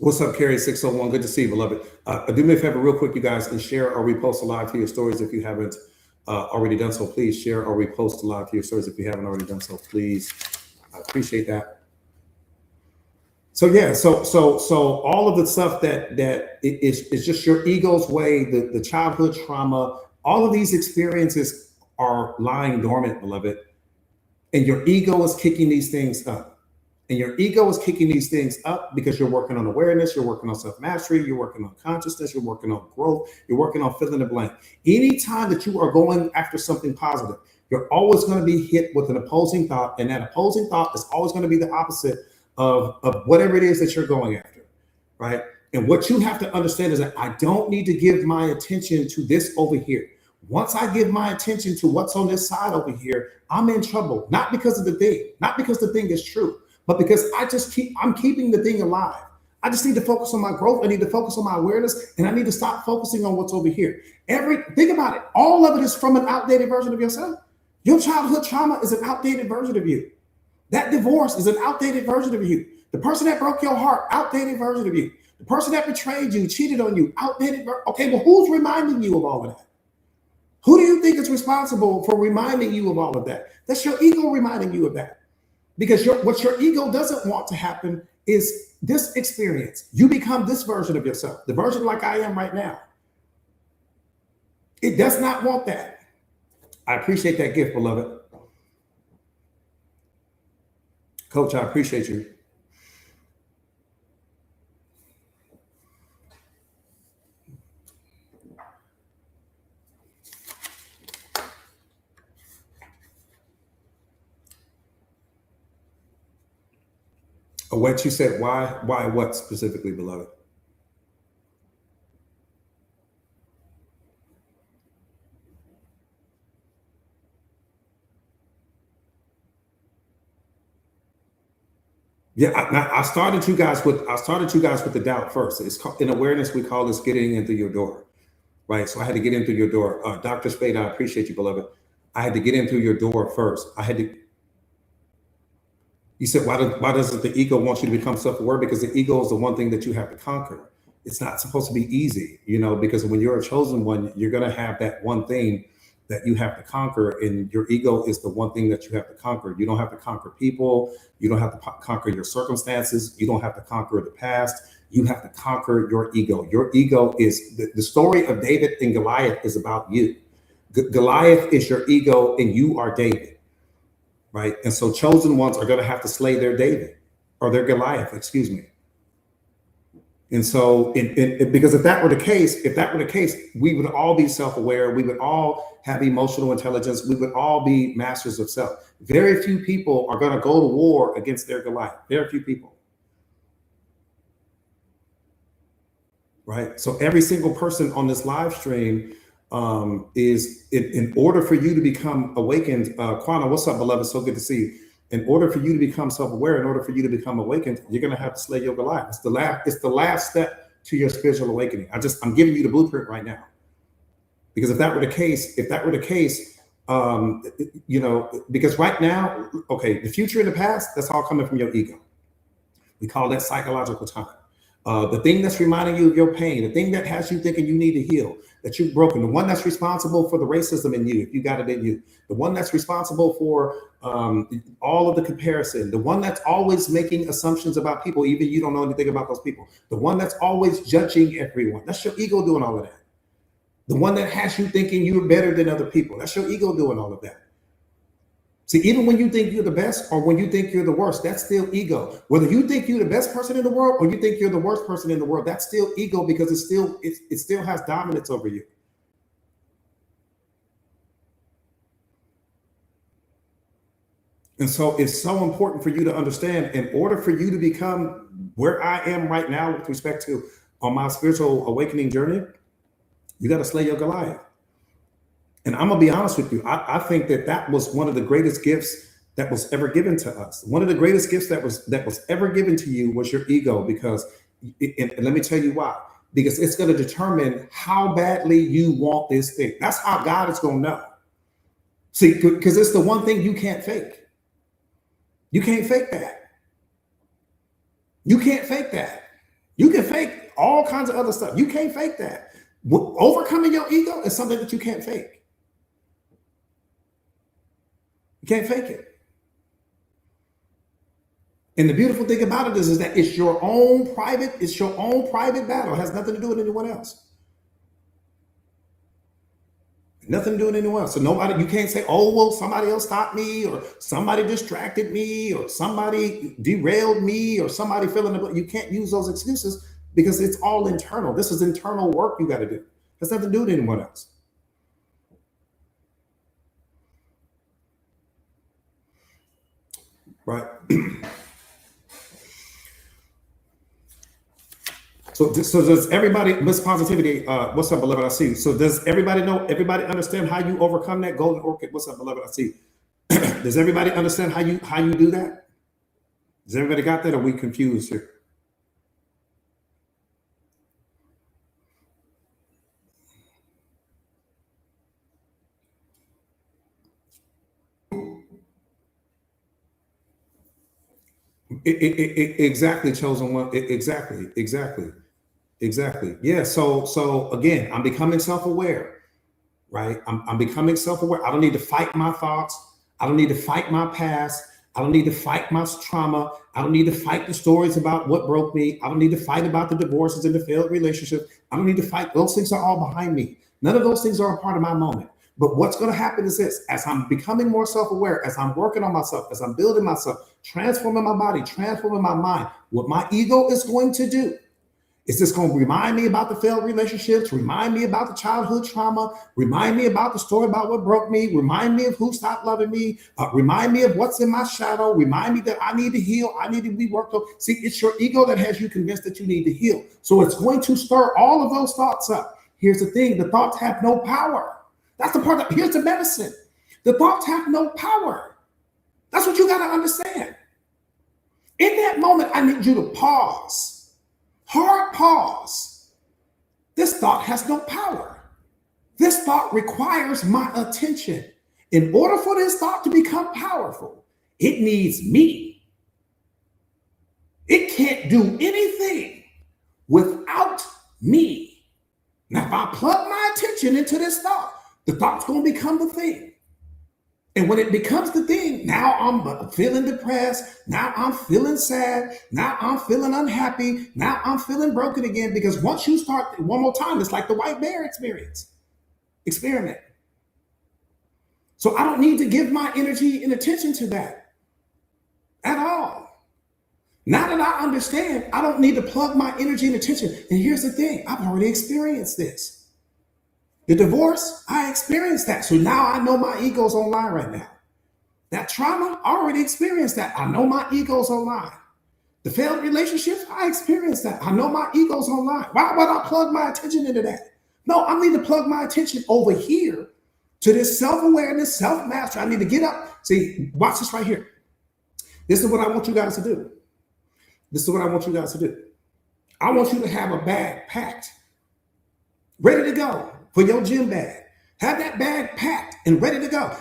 What's up, Carrie 601? Good to see you, beloved. Do me a favor, real quick, you guys, and share or repost a live to your stories if you haven't already done so. Please share or repost a live to your stories if you haven't already done so. Please, I appreciate that. So yeah, so all of the stuff that is just your ego's way, the childhood trauma, all of these experiences are lying dormant, beloved, and your ego is kicking these things up. And your ego is kicking these things up because you're working on awareness, you're working on self-mastery, you're working on consciousness, you're working on growth, you're working on filling the blank. Anytime that you are going after something positive, you're always going to be hit with an opposing thought, and that opposing thought is always going to be the opposite of whatever it is that you're going after, right? And what you have to understand is that I don't need to give my attention to this over here. Once I give my attention to what's on this side over here, I'm in trouble, not because of the thing, not because the thing is true, but because I'm keeping the thing alive. I just need to focus on my growth. I need to focus on my awareness, and I need to stop focusing on what's over here. Think about it. All of it is from an outdated version of yourself. Your childhood trauma is an outdated version of you. That divorce is an outdated version of you. The person that broke your heart, outdated version of you. The person that betrayed you, cheated on you, outdated. Okay, well, who's reminding you of all of that? Who do you think is responsible for reminding you of all of that? That's your ego reminding you of that. Because what your ego doesn't want to happen is this experience. You become this version of yourself, the version like I am right now. It does not want that. I appreciate that gift, beloved. Coach, I appreciate you. What you said, why what specifically, beloved? Yeah, I started you guys with the doubt first. It's called, in awareness, we call this getting in through your door, right? So I had to get in through your door. Dr. Spade, I appreciate you, beloved. I had to get in through your door first. You said, why doesn't the ego want you to become self-aware? Because the ego is the one thing that you have to conquer. It's not supposed to be easy, because when you're a chosen one, you're going to have that one thing that you have to conquer, and your ego is the one thing that you have to conquer. You don't have to conquer people. You don't have to conquer your circumstances. You don't have to conquer the past. You have to conquer your ego. Your ego is the story of David and Goliath is about you. Goliath is your ego, and you are David. Right. And so chosen ones are going to have to slay their David or their Goliath, excuse me. And so because if that were the case, we would all be self-aware. We would all have emotional intelligence. We would all be masters of self. Very few people are going to go to war against their Goliath. Very few people. Right. So every single person on this live stream is in order for you to become awakened. Quana, what's up, beloved? So good to see you. In order for you to become self-aware, in order for you to become awakened, you're going to have to slay your Goliath. It's the last step to your spiritual awakening. I'm giving you the blueprint right now. Because if that were the case, because right now, okay, the future and the past, that's all coming from your ego. We call that psychological time. The thing that's reminding you of your pain, the thing that has you thinking you need to heal, that you've broken, the one that's responsible for the racism in you, if you got it in you, the one that's responsible for all of the comparison, the one that's always making assumptions about people, even you don't know anything about those people, the one that's always judging everyone. That's your ego doing all of that. The one that has you thinking you're better than other people. That's your ego doing all of that. See, even when you think you're the best or when you think you're the worst, that's still ego. Whether you think you're the best person in the world or you think you're the worst person in the world, that's still ego because it still has dominance over you. And so it's so important for you to understand, in order for you to become where I am right now with respect to on my spiritual awakening journey, you got to slay your Goliath. And I'm gonna be honest with you. I think that was one of the greatest gifts that was ever given to us. One of the greatest gifts that was ever given to you was your ego, because, and let me tell you why. Because it's going to determine how badly you want this thing. That's how God is going to know. See, because it's the one thing you can't fake. You can't fake that. You can't fake that. You can fake all kinds of other stuff. You can't fake that. Overcoming your ego is something that you can't fake. You can't fake it. And the beautiful thing about it is that it's your own private battle. It has nothing to do with anyone else. Nothing to do with anyone else. So you can't say, oh, well, somebody else stopped me, or somebody distracted me, or somebody derailed me, or somebody you can't use those excuses because it's all internal. This is internal work you got to do. It has nothing to do with anyone else. Right. So does everybody, Miss Positivity, what's up, beloved? I see. So does everybody understand how you overcome that? Golden Orchid, what's up, beloved? I see. Does everybody understand how you do that? Does everybody got that, or are we confused here? Exactly, chosen one. Exactly. Yeah. So again, I'm becoming self-aware, right? I'm becoming self-aware. I don't need to fight my thoughts. I don't need to fight my past. I don't need to fight my trauma. I don't need to fight the stories about what broke me. I don't need to fight about the divorces and the failed relationships. I don't need to fight. Those things are all behind me. None of those things are a part of my moment. But what's going to happen is this: as I'm becoming more self-aware, as I'm working on myself, as I'm building myself, transforming my body, transforming my mind, what my ego is going to do is just going to remind me about the failed relationships, remind me about the childhood trauma, remind me about the story about what broke me, remind me of who stopped loving me, remind me of what's in my shadow, remind me that I need to heal, I need to be worked on. See, it's your ego that has you convinced that you need to heal. So it's going to stir all of those thoughts up. Here's the thing: the thoughts have no power. That's the part here's the medicine. The thoughts have no power. That's what you got to understand. In that moment, I need you to pause. Hard pause. This thought has no power. This thought requires my attention. In order for this thought to become powerful, it needs me. It can't do anything without me. Now, if I plug my attention into this thought, the thought's going to become the thing. And when it becomes the thing, now I'm feeling depressed. Now I'm feeling sad. Now I'm feeling unhappy. Now I'm feeling broken again. Because once you start one more time, it's like the white bear experiment. So I don't need to give my energy and attention to that at all. Now that I understand, I don't need to plug my energy and attention. And here's the thing: I've already experienced this. The divorce, I experienced that. So now I know my ego's online right now. That trauma, I already experienced that. I know my ego's online. The failed relationships, I experienced that. I know my ego's online. Why would I plug my attention into that? No, I need to plug my attention over here to this self-awareness, self-mastery. I need to get up. See, watch this right here. This is what I want you guys to do. I want you to have a bag packed, ready to go. For your gym bag. Have that bag packed and ready to go.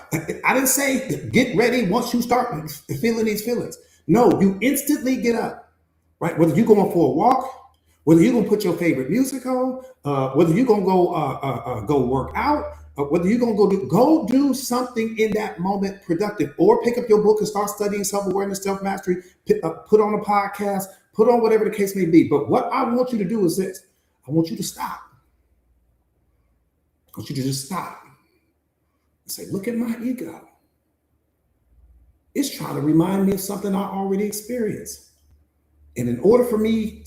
I didn't say get ready once you start feeling these feelings. No, you instantly get up, right? Whether you're going for a walk, whether you're going to put your favorite music on, whether you're going to go work out, whether you're going to go do something in that moment productive, or pick up your book and start studying self-awareness, self-mastery, put on a podcast, put on whatever the case may be. But what I want you to do is this: I want you to stop. I want you to just stop and say, look at my ego. It's trying to remind me of something I already experienced. And in order for me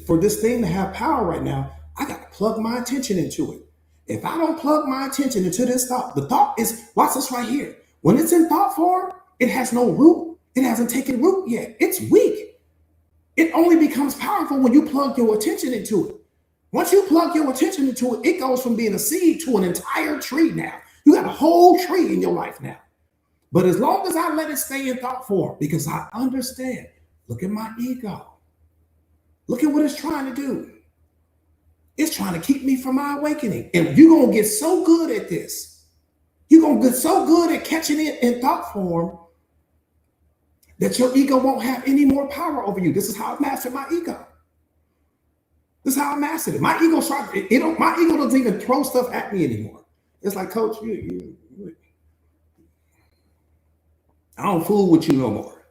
for this thing to have power right now, I got to plug my attention into it. If I don't plug my attention into this thought, the thought is, watch this right here. When it's in thought form, it has no root. It hasn't taken root yet. It's weak. It only becomes powerful when you plug your attention into it. Once you plug your attention into it, it goes from being a seed to an entire tree now. You got a whole tree in your life now. But as long as I let it stay in thought form, because I understand, look at my ego. Look at what it's trying to do. It's trying to keep me from my awakening. And you're going to get so good at this. You're going to get so good at catching it in thought form that your ego won't have any more power over you. This is how I mastered my ego. how I mastered it. My ego my ego doesn't even throw stuff at me anymore. It's like, coach, I don't fool with you no more.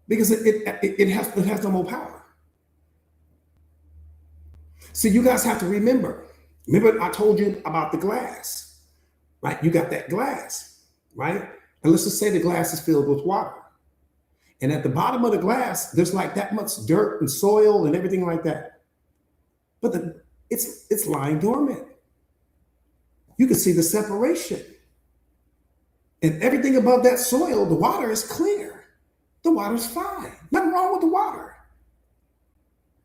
Because it has no more power. So you guys have to remember I told you about the glass, right? You got that glass, right? And let's just say the glass is filled with water. And at the bottom of the glass, there's like that much dirt and soil and everything like that. But it's lying dormant. You can see the separation. And everything above that soil, the water is clear. The water's fine. Nothing wrong with the water.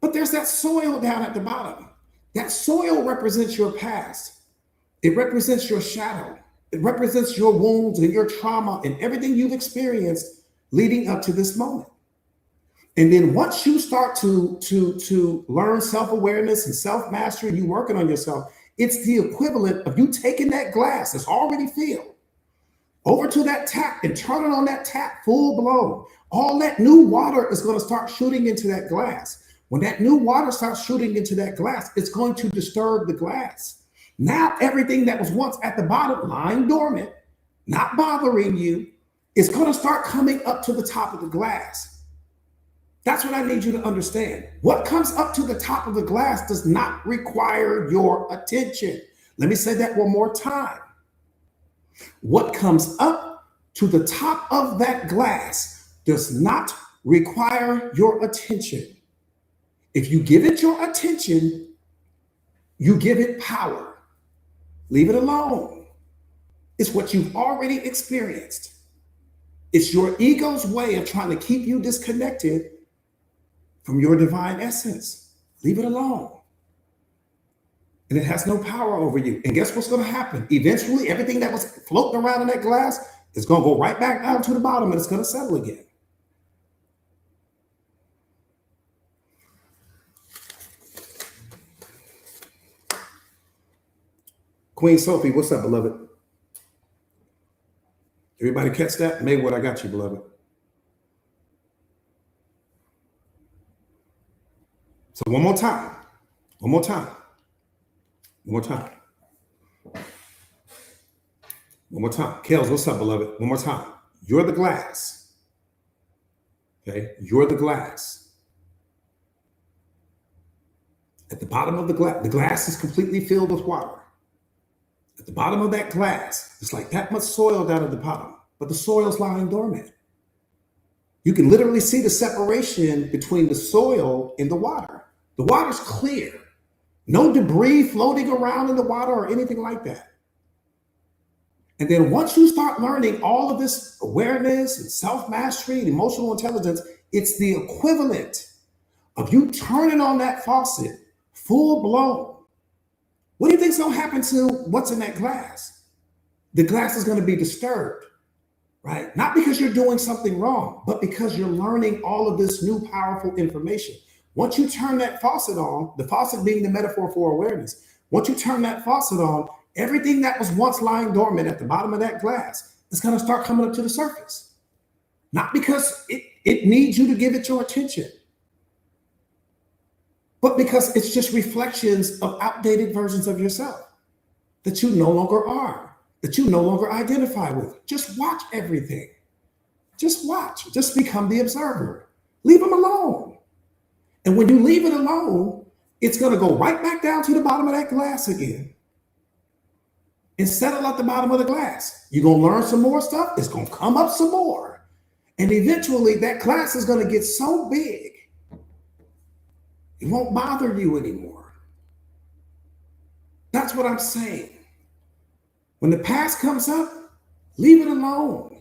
But there's that soil down at the bottom. That soil represents your past. It represents your shadow. It represents your wounds and your trauma and everything you've experienced leading up to this moment. And then once you start to learn self-awareness and self-mastery, you working on yourself, it's the equivalent of you taking that glass that's already filled over to that tap and turning on that tap full blown. All that new water is going to start shooting into that glass. When that new water starts shooting into that glass, it's going to disturb the glass. Now, everything that was once at the bottom, lying dormant, not bothering you, is going to start coming up to the top of the glass. That's what I need you to understand. What comes up to the top of the glass does not require your attention. Let me say that one more time. What comes up to the top of that glass does not require your attention. If you give it your attention, you give it power. Leave it alone. It's what you've already experienced. It's your ego's way of trying to keep you disconnected from your divine essence. Leave it alone. And it has no power over you. And guess what's going to happen? Eventually, everything that was floating around in that glass is going to go right back down to the bottom and it's going to settle again. Queen Sophie, what's up, beloved? Everybody catch that? Maywood, I got you, beloved. So one more time. One more time. One more time. One more time. Kels, what's up, beloved? One more time. You're the glass. Okay? You're the glass. At the bottom of the glass is completely filled with water. At the bottom of that glass, it's like that much soil down at the bottom, but the soil's lying dormant. You can literally see the separation between the soil and the water. The water's clear. No debris floating around in the water or anything like that. And then once you start learning all of this awareness and self-mastery and emotional intelligence, it's the equivalent of you turning on that faucet full blown. What do you think is going to happen to what's in that glass? The glass is going to be disturbed, right? Not because you're doing something wrong, but because you're learning all of this new powerful information. Once you turn that faucet on, the faucet being the metaphor for awareness, once you turn that faucet on, everything that was once lying dormant at the bottom of that glass is going to start coming up to the surface. Not because it needs you to give it your attention, but because it's just reflections of outdated versions of yourself that you no longer are, that you no longer identify with. Just watch everything. Just watch. Just become the observer. Leave them alone. And when you leave it alone, it's going to go right back down to the bottom of that glass again and settle at the bottom of the glass. You're going to learn some more stuff. It's going to come up some more. And eventually that glass is going to get so big, it won't bother you anymore. That's what I'm saying. When the past comes up, leave it alone.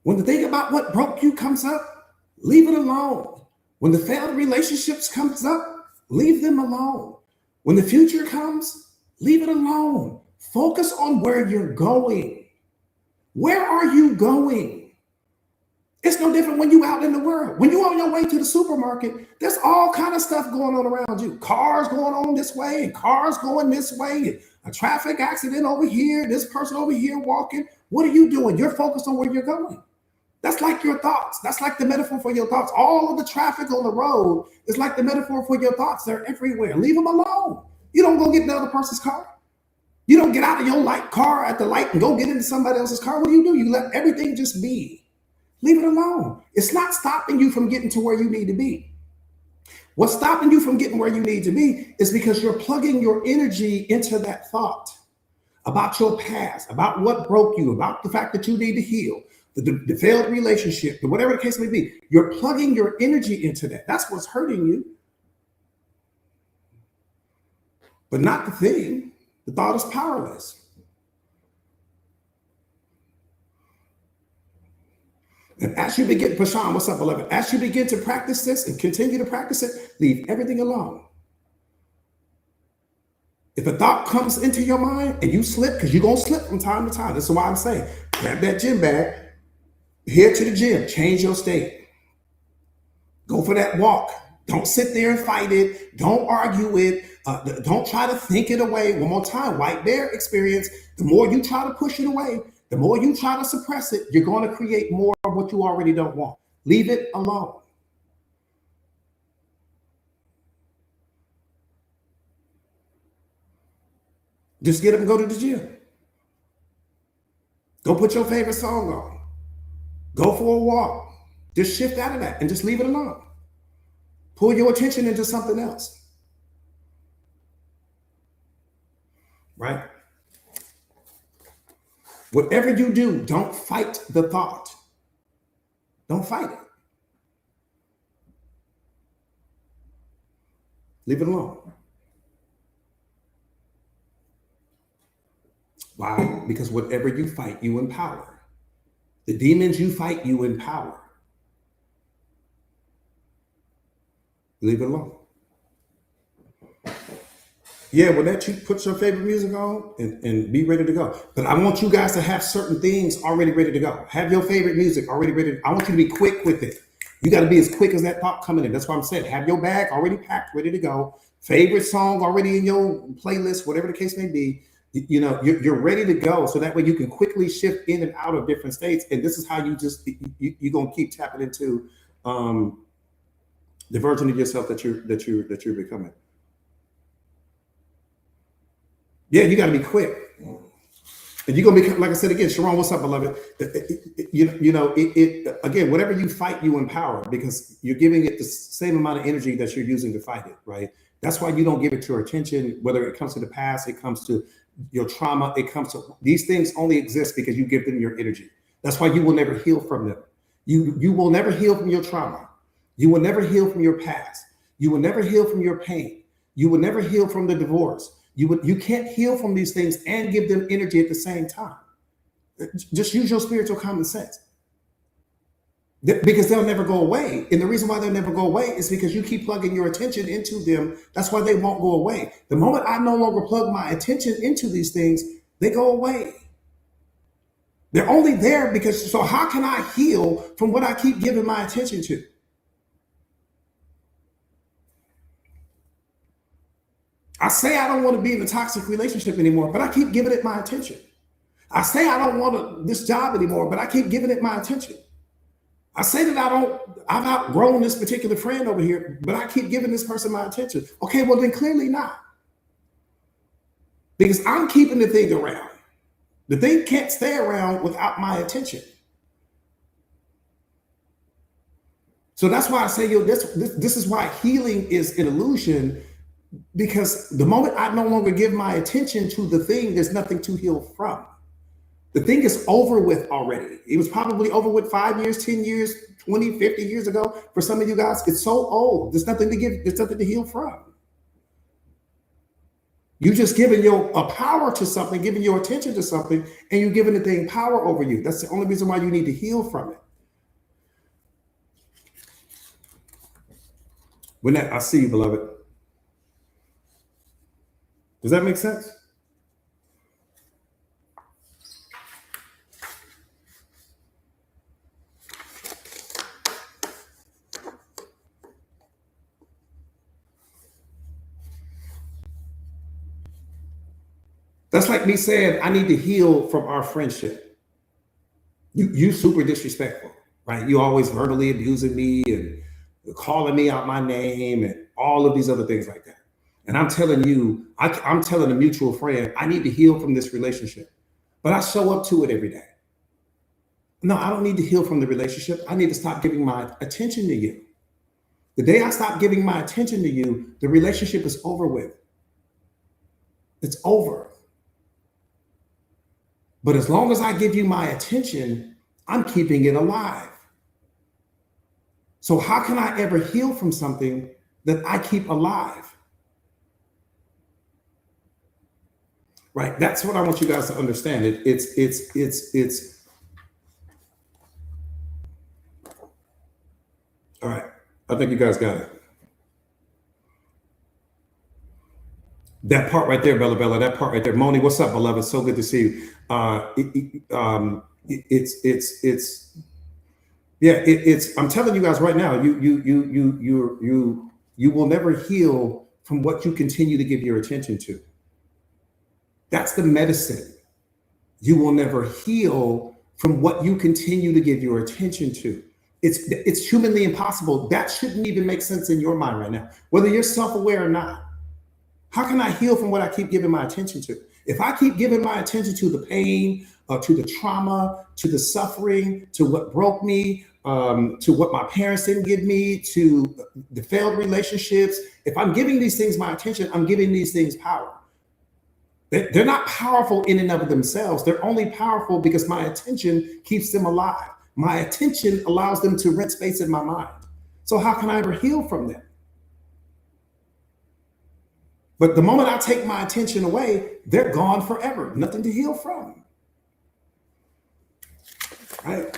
When the thing about what broke you comes up, leave it alone. When the failed relationships comes up, leave them alone. When the future comes, leave it alone. Focus on where you're going. Where are you going? It's no different when you out in the world. When you're on your way to the supermarket, there's all kind of stuff going on around you. Cars going on this way and cars going this way. And a traffic accident over here, this person over here walking. What are you doing? You're focused on where you're going. That's like your thoughts. That's like the metaphor for your thoughts. All of the traffic on the road is like the metaphor for your thoughts. They're everywhere. Leave them alone. You don't go get in the other person's car. You don't get out of your light car at the light and go get into somebody else's car. What do? You let everything just be. Leave it alone. It's not stopping you from getting to where you need to be. What's stopping you from getting where you need to be is because you're plugging your energy into that thought about your past, about what broke you, about the fact that you need to heal, the failed relationship, whatever the case may be. You're plugging your energy into that. That's what's hurting you, but not the thing. The thought is powerless. And as you begin, Pashan, what's up, beloved? As you begin to practice this and continue to practice it, leave everything alone. If a thought comes into your mind and you slip, because you're going to slip from time to time. This is why I'm saying, grab that gym bag, head to the gym, change your state. Go for that walk. Don't sit there and fight it. Don't argue it. Don't try to think it away. One more time, white bear experience. The more you try to push it away, the more you try to suppress it, you're going to create more of what you already don't want. Leave it alone. Just get up and go to the gym. Go put your favorite song on. Go for a walk. Just shift out of that and just leave it alone. Pull your attention into something else. Right? Whatever you do, don't fight the thought. Don't fight it. Leave it alone. Why? Because whatever you fight, you empower. The demons you fight, you empower. Leave it alone. Yeah, well, that you put your favorite music on and be ready to go. But I want you guys to have certain things already ready to go. Have your favorite music already ready. I want you to be quick with it. You got to be as quick as that thought coming in. That's what I'm saying. Have your bag already packed, ready to go. Favorite song already in your playlist, whatever the case may be. You know, you're ready to go. So that way you can quickly shift in and out of different states. And this is how you just, you're going to keep tapping into the version of yourself that you're becoming. Yeah, you got to be quick. And you're going to be, like I said again, Sharon, what's up, beloved? Again, whatever you fight, you empower, because you're giving it the same amount of energy that you're using to fight it, right? That's why you don't give it your attention, whether it comes to the past, it comes to your trauma, it comes to, these things only exist because you give them your energy. That's why you will never heal from them. You will never heal from your trauma. You will never heal from your past. You will never heal from your pain. You will never heal from the divorce. You can't heal from these things and give them energy at the same time. Just use your spiritual common sense. Because they'll never go away. And the reason why they'll never go away is because you keep plugging your attention into them. That's why they won't go away. The moment I no longer plug my attention into these things, they go away. They're only there because, so how can I heal from what I keep giving my attention to? I say I don't want to be in a toxic relationship anymore, but I keep giving it my attention. I say I don't want this job anymore, but I keep giving it my attention. I say that I've outgrown this particular friend over here, but I keep giving this person my attention. Okay, well then clearly not. Because I'm keeping the thing around. The thing can't stay around without my attention. So that's why I say, this is why healing is an illusion. Because the moment I no longer give my attention to the thing, there's nothing to heal from. The thing is over with already. It was probably over with 5 years, 10 years, 20, 50 years ago. For some of you guys, it's so old. There's nothing to give, there's nothing to heal from. You just giving a power to something, giving your attention to something, and you're giving the thing power over you. That's the only reason why you need to heal from it. When I see you, beloved. Does that make sense? That's like me saying, I need to heal from our friendship. You super disrespectful. right? You always verbally abusing me and calling me out my name and all of these other things like that. And I'm telling you, I'm telling a mutual friend, I need to heal from this relationship, but I show up to it every day. No, I don't need to heal from the relationship. I need to stop giving my attention to you. The day I stop giving my attention to you, the relationship is over with. It's over. But as long as I give you my attention, I'm keeping it alive. So how can I ever heal from something that I keep alive? Right? That's what I want you guys to understand. It's all right. I think you guys got it. That part right there, Bella Bella, that part right there. Moni, what's up, beloved? So good to see you. It's I'm telling you guys right now, you will never heal from what you continue to give your attention to. That's the medicine. You will never heal from what you continue to give your attention to. It's humanly impossible. That shouldn't even make sense in your mind right now, whether you're self-aware or not. How can I heal from what I keep giving my attention to? If I keep giving my attention to the pain, to the trauma, to the suffering, to what broke me, to what my parents didn't give me, to the failed relationships, if I'm giving these things my attention, I'm giving these things power. They're not powerful in and of themselves. They're only powerful because my attention keeps them alive. My attention allows them to rent space in my mind. So how can I ever heal from them? But the moment I take my attention away, they're gone forever. Nothing to heal from. Right?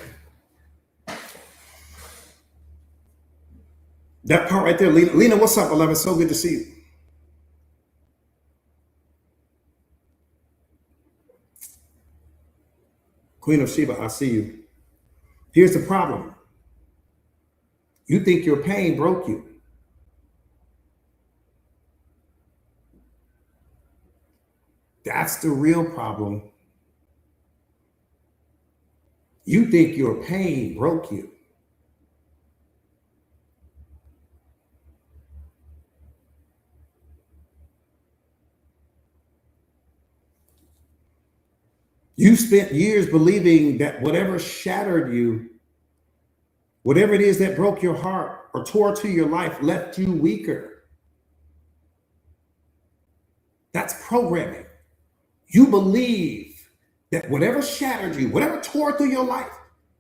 That part right there, Lena. Lena, what's up, beloved? So good to see you. Queen of Sheba, I see you. Here's the problem. You think your pain broke you. That's the real problem. You think your pain broke you. You spent years believing that whatever shattered you, whatever it is that broke your heart or tore to your life, left you weaker. That's programming. You believe that whatever shattered you, whatever tore through your life,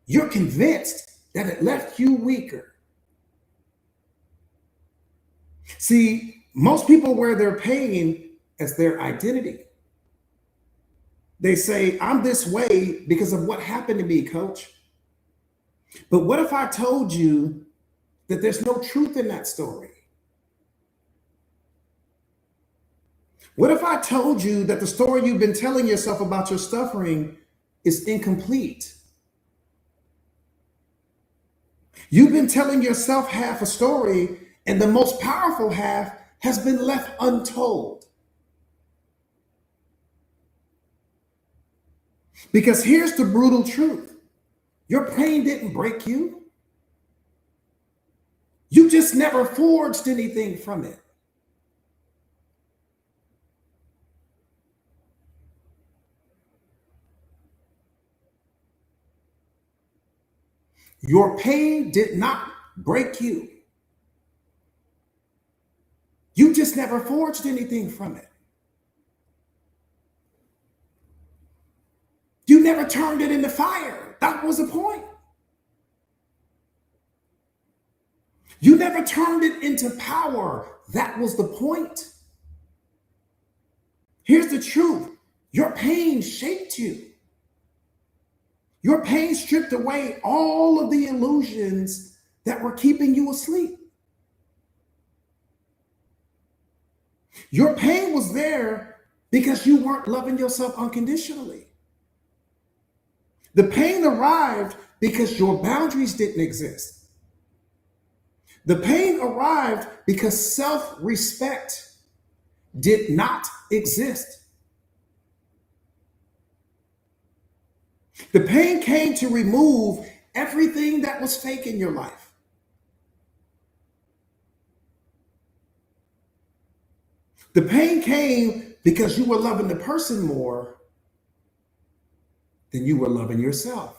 you're convinced that it left you weaker. See, most people wear their pain as their identity. They say, I'm this way because of what happened to me, coach. But what if I told you that there's no truth in that story? What if I told you that the story you've been telling yourself about your suffering is incomplete? You've been telling yourself half a story, and the most powerful half has been left untold. Because here's the brutal truth. Your pain didn't break you. You just never forged anything from it. Your pain did not break you. You just never forged anything from it. You never turned it into fire. That was the point. You never turned it into power. That was the point. Here's the truth. Your pain shaped you. Your pain stripped away all of the illusions that were keeping you asleep. Your pain was there because you weren't loving yourself unconditionally. The pain arrived because your boundaries didn't exist. The pain arrived because self-respect did not exist. The pain came to remove everything that was fake in your life. The pain came because you were loving the person more than you were loving yourself.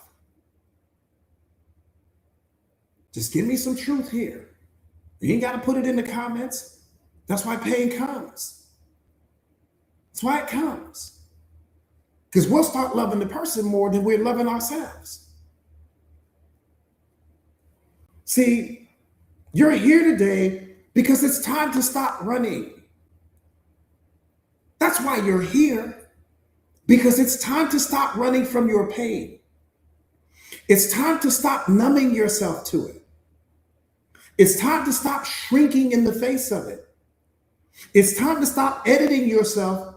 Just give me some truth here. You ain't got to put it in the comments. That's why pain comes. That's why it comes. Because we'll start loving the person more than we're loving ourselves. See, you're here today because it's time to stop running. That's why you're here, because it's time to stop running from your pain. It's time to stop numbing yourself to it. It's time to stop shrinking in the face of it. It's time to stop editing yourself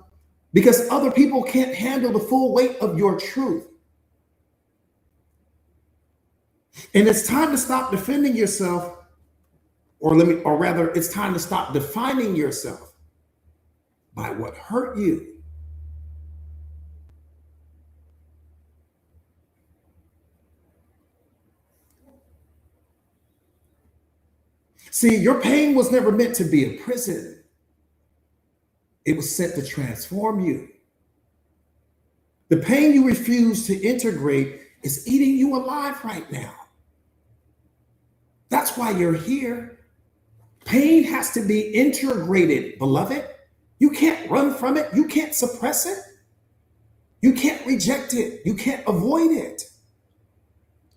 because other people can't handle the full weight of your truth. And it's time to stop defending yourself, or rather, it's time to stop defining yourself by what hurt you. See, your pain was never meant to be a prison. It was sent to transform you. The pain you refuse to integrate is eating you alive right now. That's why you're here. Pain has to be integrated, beloved. You can't run from it. You can't suppress it. You can't reject it. You can't avoid it.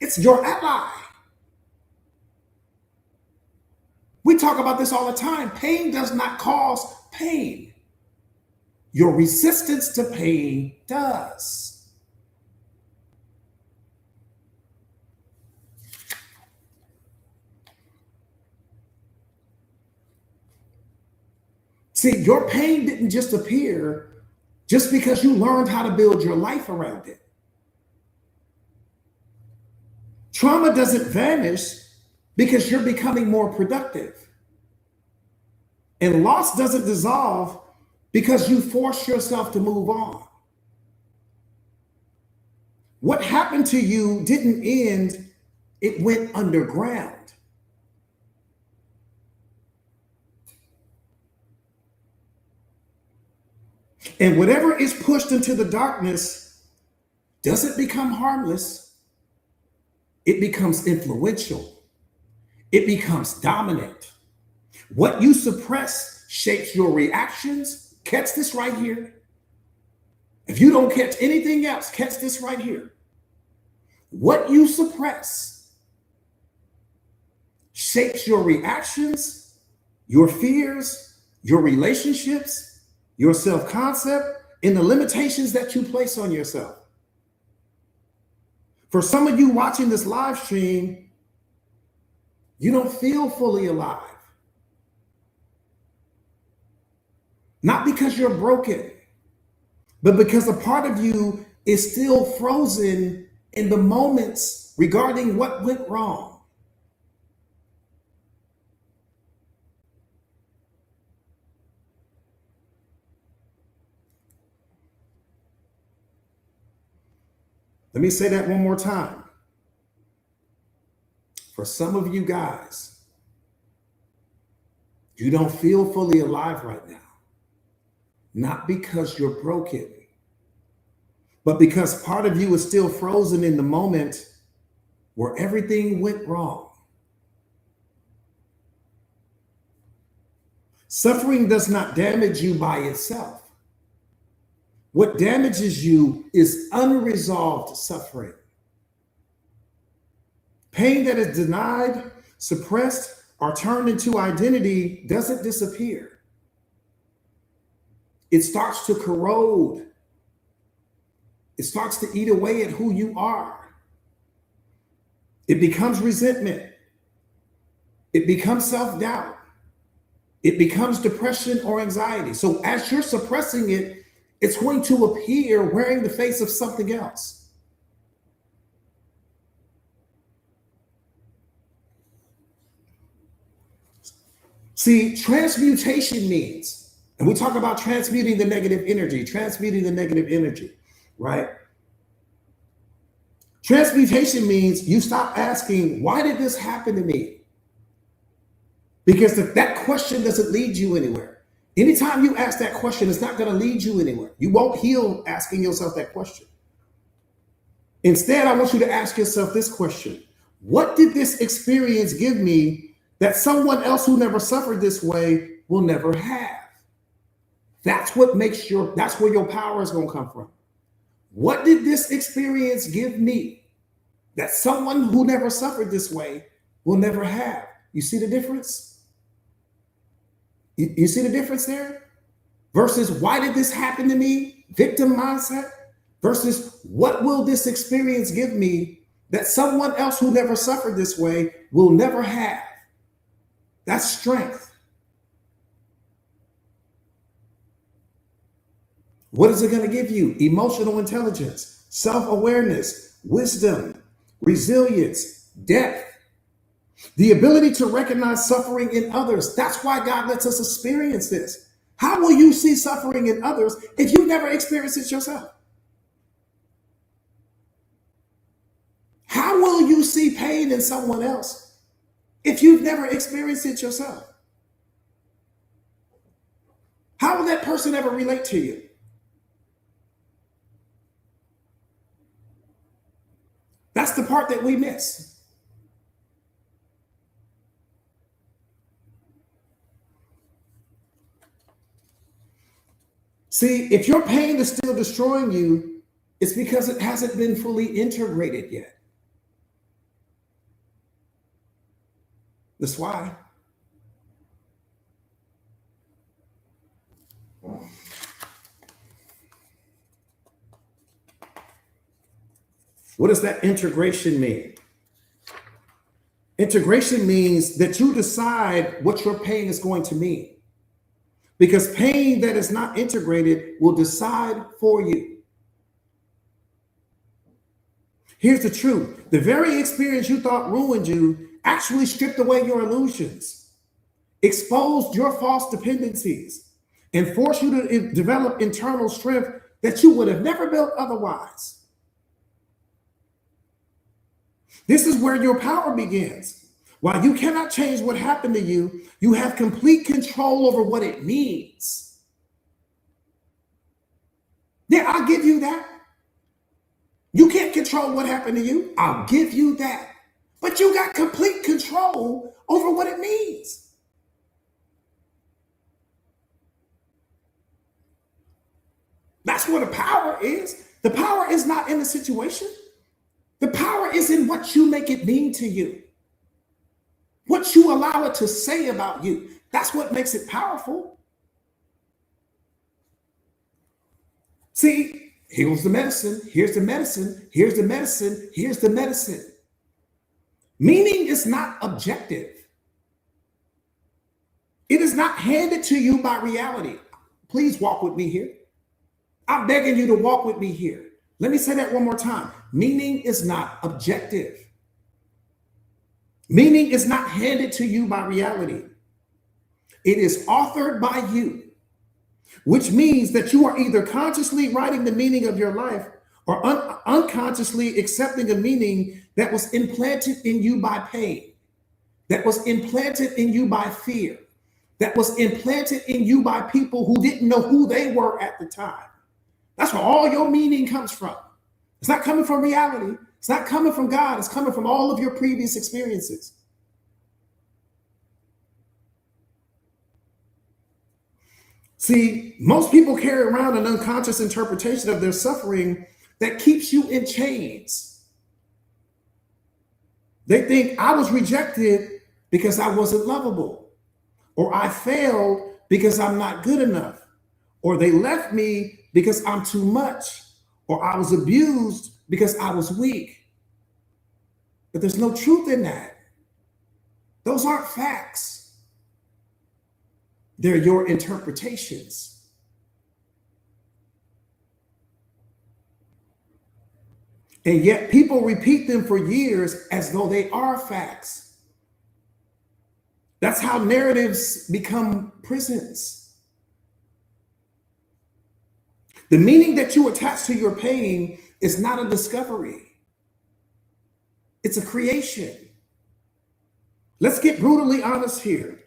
It's your ally. We talk about this all the time. Pain does not cause pain. Your resistance to pain does. See, your pain didn't just appear just because you learned how to build your life around it. Trauma doesn't vanish because you're becoming more productive. And loss doesn't dissolve because you force yourself to move on. What happened to you didn't end, it went underground. And whatever is pushed into the darkness doesn't become harmless. It becomes influential. It becomes dominant. What you suppress shapes your reactions. Catch this right here. If you don't catch anything else, catch this right here. What you suppress shapes your reactions, your fears, your relationships, your self-concept, and the limitations that you place on yourself. For some of you watching this live stream, you don't feel fully alive. Not because you're broken, but because a part of you is still frozen in the moments regarding what went wrong. Let me say that one more time. For some of you guys, you don't feel fully alive right now. Not because you're broken, but because part of you is still frozen in the moment where everything went wrong. Suffering does not damage you by itself. What damages you is unresolved suffering. Pain that is denied, suppressed, or turned into identity doesn't disappear. It starts to corrode. It starts to eat away at who you are. It becomes resentment. It becomes self-doubt. It becomes depression or anxiety. So as you're suppressing it, it's going to appear wearing the face of something else. See, transmutation means, and we talk about transmuting the negative energy, right? Transmutation means you stop asking, why did this happen to me? Because that question doesn't lead you anywhere. Anytime you ask that question, it's not going to lead you anywhere. You won't heal asking yourself that question. Instead, I want you to ask yourself this question. What did this experience give me that someone else who never suffered this way will never have? That's what makes that's where your power is going to come from. What did this experience give me that someone who never suffered this way will never have? You see the difference? You see the difference there? Versus why did this happen to me? Victim mindset. Versus what will this experience give me that someone else who never suffered this way will never have? That's strength. What is it going to give you? Emotional intelligence, self-awareness, wisdom, resilience, depth, the ability to recognize suffering in others. That's why God lets us experience this. How will you see suffering in others if you've never experienced it yourself? How will you see pain in someone else if you've never experienced it yourself? How will that person ever relate to you? That's the part that we miss. See, if your pain is still destroying you, it's because it hasn't been fully integrated yet. That's why. What does that integration mean? Integration means that you decide what your pain is going to mean. Because pain that is not integrated will decide for you. Here's the truth. The very experience you thought ruined you actually stripped away your illusions, exposed your false dependencies, and forced you to develop internal strength that you would have never built otherwise. This is where your power begins. While you cannot change what happened to you, you have complete control over what it means. Yeah, I'll give you that. You can't control what happened to you. I'll give you that. But you got complete control over what it means. That's where the power is. The power is not in the situation. The power is in what you make it mean to you. What you allow it to say about you. That's what makes it powerful. See, here's the medicine, here's the medicine, here's the medicine, here's the medicine. Meaning is not objective. It is not handed to you by reality. Please walk with me here. I'm begging you to walk with me here. Let me say that one more time. Meaning is not objective. Meaning is not handed to you by reality. It is authored by you, which means that you are either consciously writing the meaning of your life or unconsciously accepting a meaning that was implanted in you by pain, that was implanted in you by fear, that was implanted in you by people who didn't know who they were at the time. That's where all your meaning comes from. It's not coming from reality. It's not coming from God. It's coming from all of your previous experiences. See, most people carry around an unconscious interpretation of their suffering that keeps you in chains. They think I was rejected because I wasn't lovable, or I failed because I'm not good enough, or they left me because I'm too much, or I was abused because I was weak. But there's no truth in that. Those aren't facts. They're your interpretations. And yet people repeat them for years as though they are facts. That's how narratives become prisons. The meaning that you attach to your pain is not a discovery. It's a creation. Let's get brutally honest here.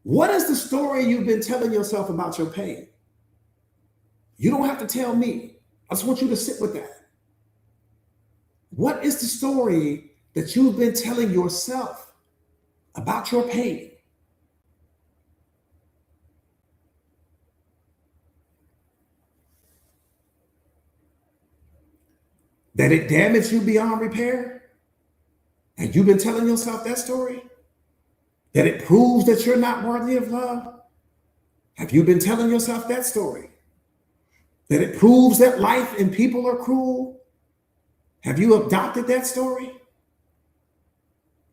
What is the story you've been telling yourself about your pain? You don't have to tell me. I just want you to sit with that. What is the story that you've been telling yourself about your pain? That it damaged you beyond repair? And you've been telling yourself that story? That it proves that you're not worthy of love? Have you been telling yourself that story? That it proves that life and people are cruel? Have you adopted that story?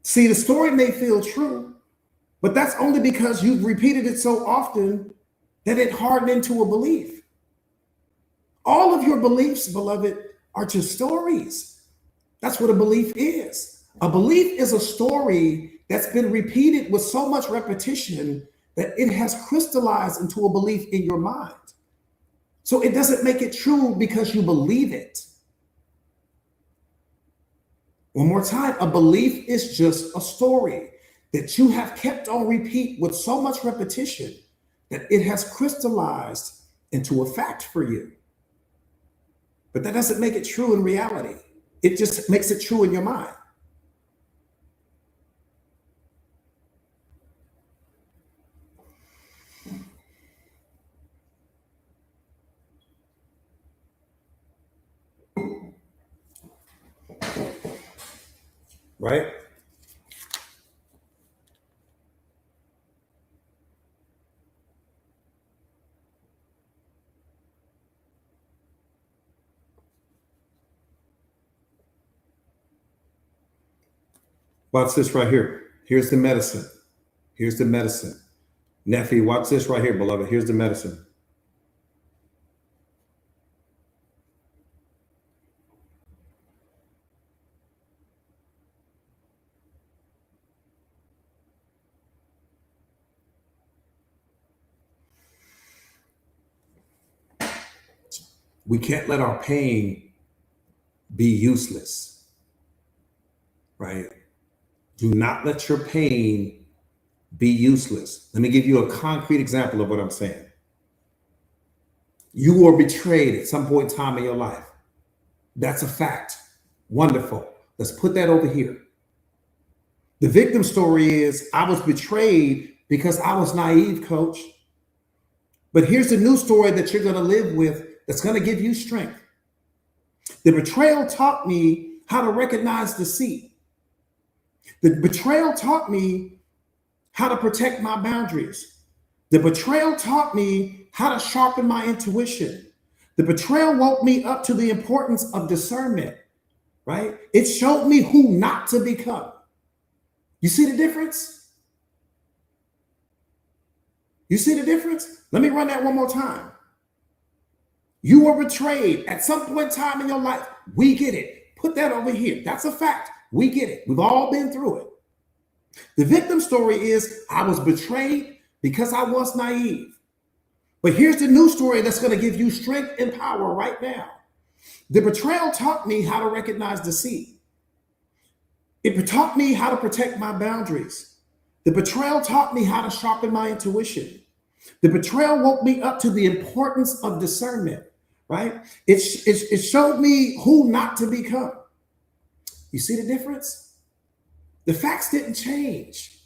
See, the story may feel true, but that's only because you've repeated it so often that it hardened into a belief. All of your beliefs, beloved, are just stories. That's what a belief is. A belief is a story that's been repeated with so much repetition that it has crystallized into a belief in your mind. So it doesn't make it true because you believe it. One more time, a belief is just a story that you have kept on repeat with so much repetition that it has crystallized into a fact for you. But that doesn't make it true in reality. It just makes it true in your mind. Right? Watch this right here. Here's the medicine. Here's the medicine. Nephew, watch this right here, beloved. Here's the medicine. We can't let our pain be useless, right? Do not let your pain be useless. Let me give you a concrete example of what I'm saying. You were betrayed at some point in time in your life. That's a fact. Wonderful. Let's put that over here. The victim story is, I was betrayed because I was naive, coach. But here's the new story that you're going to live with that's going to give you strength. The betrayal taught me how to recognize deceit. The betrayal taught me how to protect my boundaries. The betrayal taught me how to sharpen my intuition. The betrayal woke me up to the importance of discernment, right? It showed me who not to become. You see the difference? You see the difference? Let me run that one more time. You were betrayed at some point in time in your life. We get it. Put that over here. That's a fact. We get it. We've all been through it. The victim story is, I was betrayed because I was naive. But here's the new story that's going to give you strength and power right now. The betrayal taught me how to recognize deceit. It taught me how to protect my boundaries. The betrayal taught me how to sharpen my intuition. The betrayal woke me up to the importance of discernment, right? It showed me who not to become. You see the difference? The facts didn't change.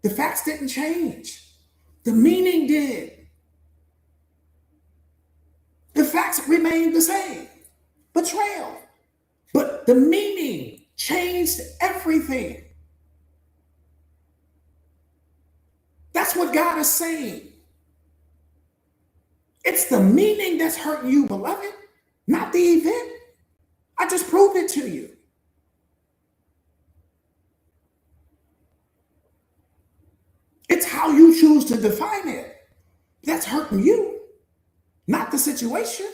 The facts didn't change. The meaning did. The facts remained the same. Betrayal. But the meaning changed everything. That's what God is saying. It's the meaning that's hurting you, beloved, not the event. I just proved it to you. It's how you choose to define it that's hurting you, not the situation.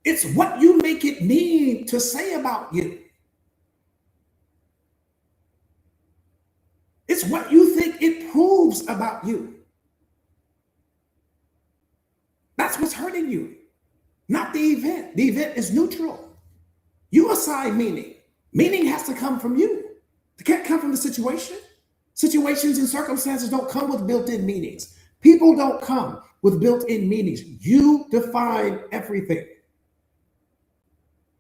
It's what you make it mean to say about you. It's what you think it proves about you. That's what's hurting you, not the event. The event is neutral. You assign meaning. Meaning has to come from you. It can't come from the situation. Situations and circumstances don't come with built-in meanings. People don't come with built-in meanings. You define everything.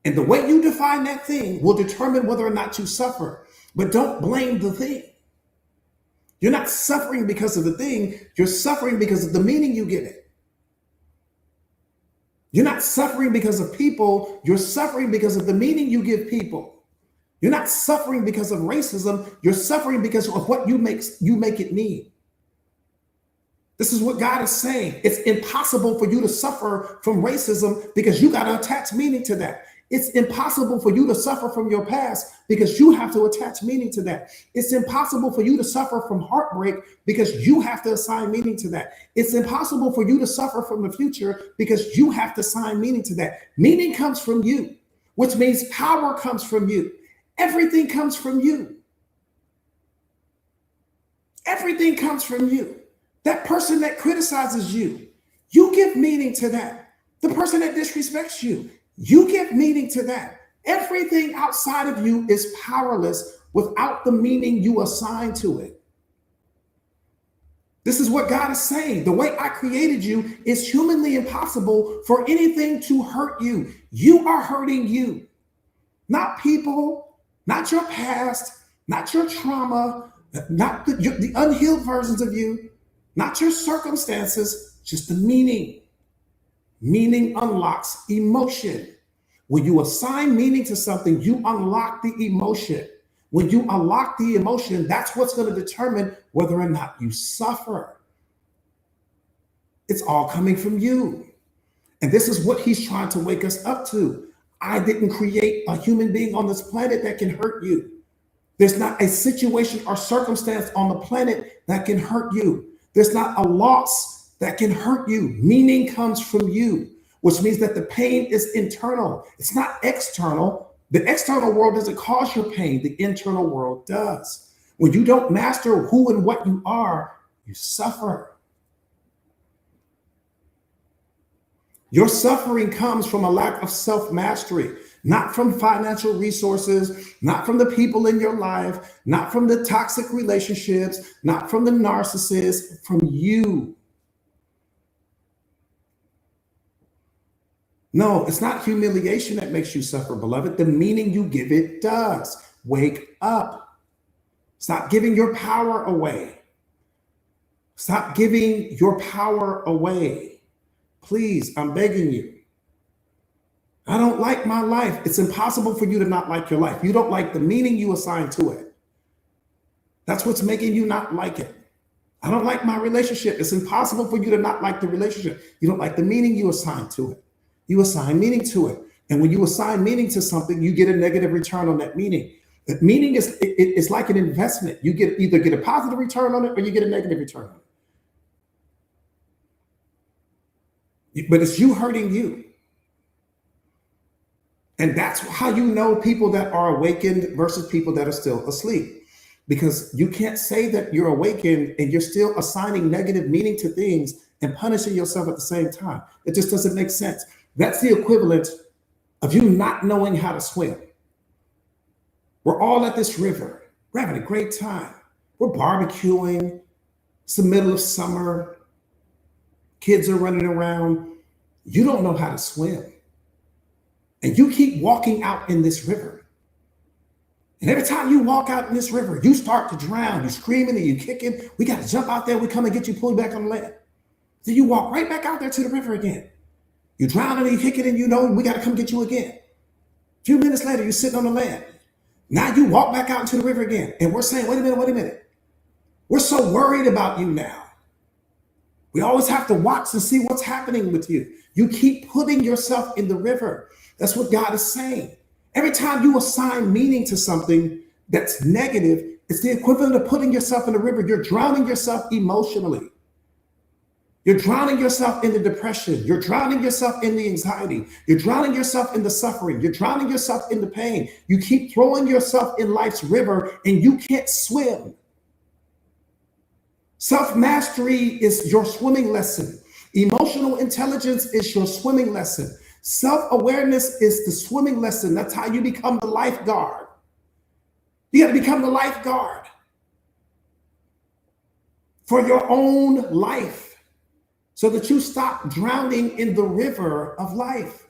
And the way you define that thing will determine whether or not you suffer. But don't blame the thing. You're not suffering because of the thing. You're suffering because of the meaning you give it. You're not suffering because of people. You're suffering because of the meaning you give people. You're not suffering because of racism. You're suffering because of what you make it mean. This is what God is saying. It's impossible for you to suffer from racism because you got to attach meaning to that. It's impossible for you to suffer from your past because you have to attach meaning to that. It's impossible for you to suffer from heartbreak because you have to assign meaning to that. It's impossible for you to suffer from the future because you have to assign meaning to that. Meaning comes from you, which means power comes from you. Everything comes from you. Everything comes from you. That person that criticizes you, you give meaning to that. The person that disrespects you, you give meaning to that. Everything outside of you is powerless without the meaning you assign to it. This is what God is saying. The way I created you is humanly impossible for anything to hurt you. You are hurting you, not people, not your past, not your trauma, not the unhealed versions of you, not your circumstances, just the meaning. Meaning unlocks emotion. When you assign meaning to something, you unlock the emotion. When you unlock the emotion, that's what's going to determine whether or not you suffer. It's all coming from you. And this is what he's trying to wake us up to. I didn't create a human being on this planet that can hurt you. There's not a situation or circumstance on the planet that can hurt you. There's not a loss that can hurt you. Meaning comes from you, which means that the pain is internal. It's not external. The external world doesn't cause your pain. The internal world does. When you don't master who and what you are, you suffer. Your suffering comes from a lack of self-mastery, not from financial resources, not from the people in your life, not from the toxic relationships, not from the narcissist, from you. No, it's not humiliation that makes you suffer, beloved. The meaning you give it does. Wake up. Stop giving your power away. Stop giving your power away. Please, I'm begging you. I don't like my life. It's impossible for you to not like your life. You don't like the meaning you assign to it. That's what's making you not like it. I don't like my relationship. It's impossible for you to not like the relationship. You don't like the meaning you assign to it. You assign meaning to it. And when you assign meaning to something, you get a negative return on that meaning. That meaning is it's like an investment. You either get a positive return on it or you get a negative return on it. But it's you hurting you. And that's how you know people that are awakened versus people that are still asleep. Because you can't say that you're awakened and you're still assigning negative meaning to things and punishing yourself at the same time. It just doesn't make sense. That's the equivalent of you not knowing how to swim. We're all at this river. We're having a great time. We're barbecuing. It's the middle of summer. Kids are running around. You don't know how to swim. And you keep walking out in this river. And every time you walk out in this river, you start to drown. You're screaming and you're kicking. We got to jump out there. We come and get you, pull you back on the land. Then you walk right back out there to the river again. You drown and you kick it and you know we got to come get you again. A few minutes later, you're sitting on the land. Now you walk back out into the river again. And we're saying, wait a minute. We're so worried about you now. We always have to watch and see what's happening with you. You keep putting yourself in the river. That's what God is saying. Every time you assign meaning to something that's negative, it's the equivalent of putting yourself in the river. You're drowning yourself emotionally. You're drowning yourself in the depression. You're drowning yourself in the anxiety. You're drowning yourself in the suffering. You're drowning yourself in the pain. You keep throwing yourself in life's river and you can't swim. Self-mastery is your swimming lesson. Emotional intelligence is your swimming lesson. Self-awareness is the swimming lesson. That's how you become the lifeguard. You got to become the lifeguard for your own life so that you stop drowning in the river of life.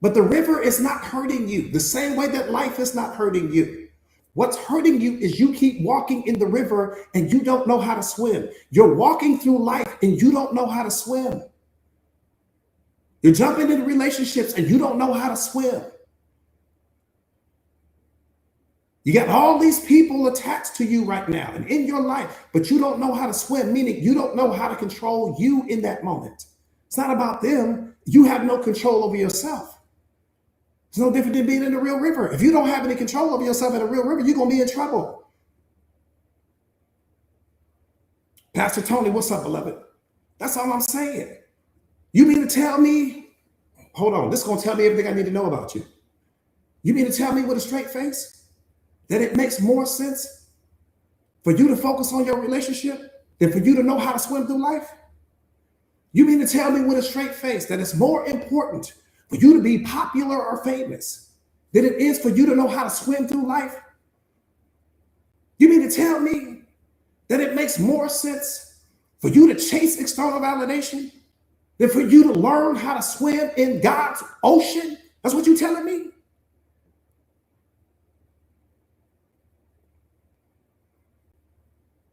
But the river is not hurting you the same way that life is not hurting you. What's hurting you is you keep walking in the river and you don't know how to swim. You're walking through life and you don't know how to swim. You're jumping into relationships and you don't know how to swim. You got all these people attached to you right now and in your life, but you don't know how to swim, meaning you don't know how to control you in that moment. It's not about them. You have no control over yourself. It's no different than being in the real river. If you don't have any control over yourself in the real river, you're going to be in trouble. Pastor Tony, what's up, beloved? That's all I'm saying. You mean to tell me, hold on, this is going to tell me everything I need to know about you. You mean to tell me with a straight face that it makes more sense for you to focus on your relationship than for you to know how to swim through life? You mean to tell me with a straight face that it's more important for you to be popular or famous than it is for you to know how to swim through life? You mean to tell me that it makes more sense for you to chase external validation than for you to learn how to swim in God's ocean? That's what you're telling me?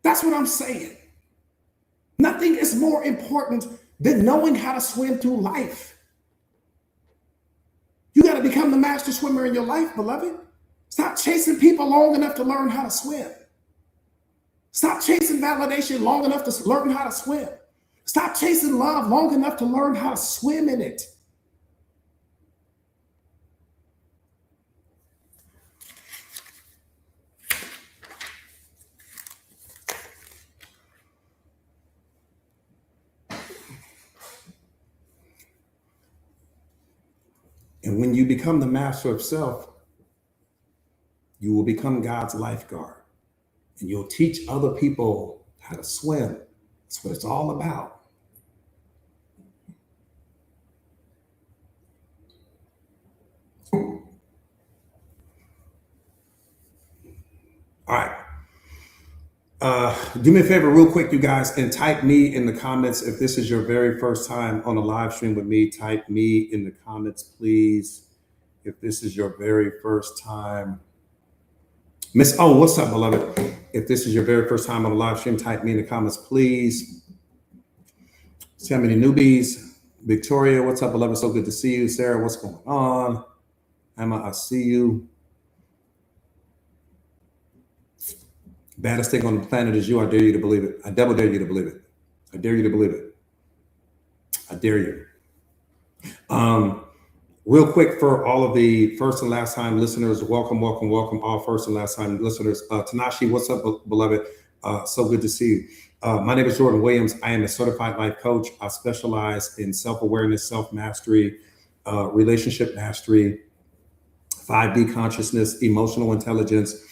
That's what I'm saying. Nothing is more important than knowing how to swim through life. You got to become the master swimmer in your life, beloved. Stop chasing people long enough to learn how to swim. Stop chasing validation long enough to learn how to swim. Stop chasing love long enough to learn how to swim in it. And when you become the master of self, you will become God's lifeguard. And you'll teach other people how to swim. That's what it's all about. All right. Do me a favor real quick, you guys, and type me in the comments. If this is your very first time on a live stream with me, type me in the comments, please. If this is your very first time. Miss O, what's up, beloved? If this is your very first time on a live stream, type me in the comments, please. See how many newbies. Victoria, what's up, beloved? So good to see you. Sarah, what's going on? Emma, I see you. Baddest thing on the planet is you. I dare you to believe it. I double dare you to believe it. I dare you to believe it. I dare you. Real quick for all of the first and last time listeners, welcome, welcome, welcome, all first and last time listeners. Tanashi, what's up, beloved? So good to see you. My name is Jordan Williams. I am a certified life coach. I specialize in self-awareness, self-mastery, relationship mastery, 5D consciousness, emotional intelligence.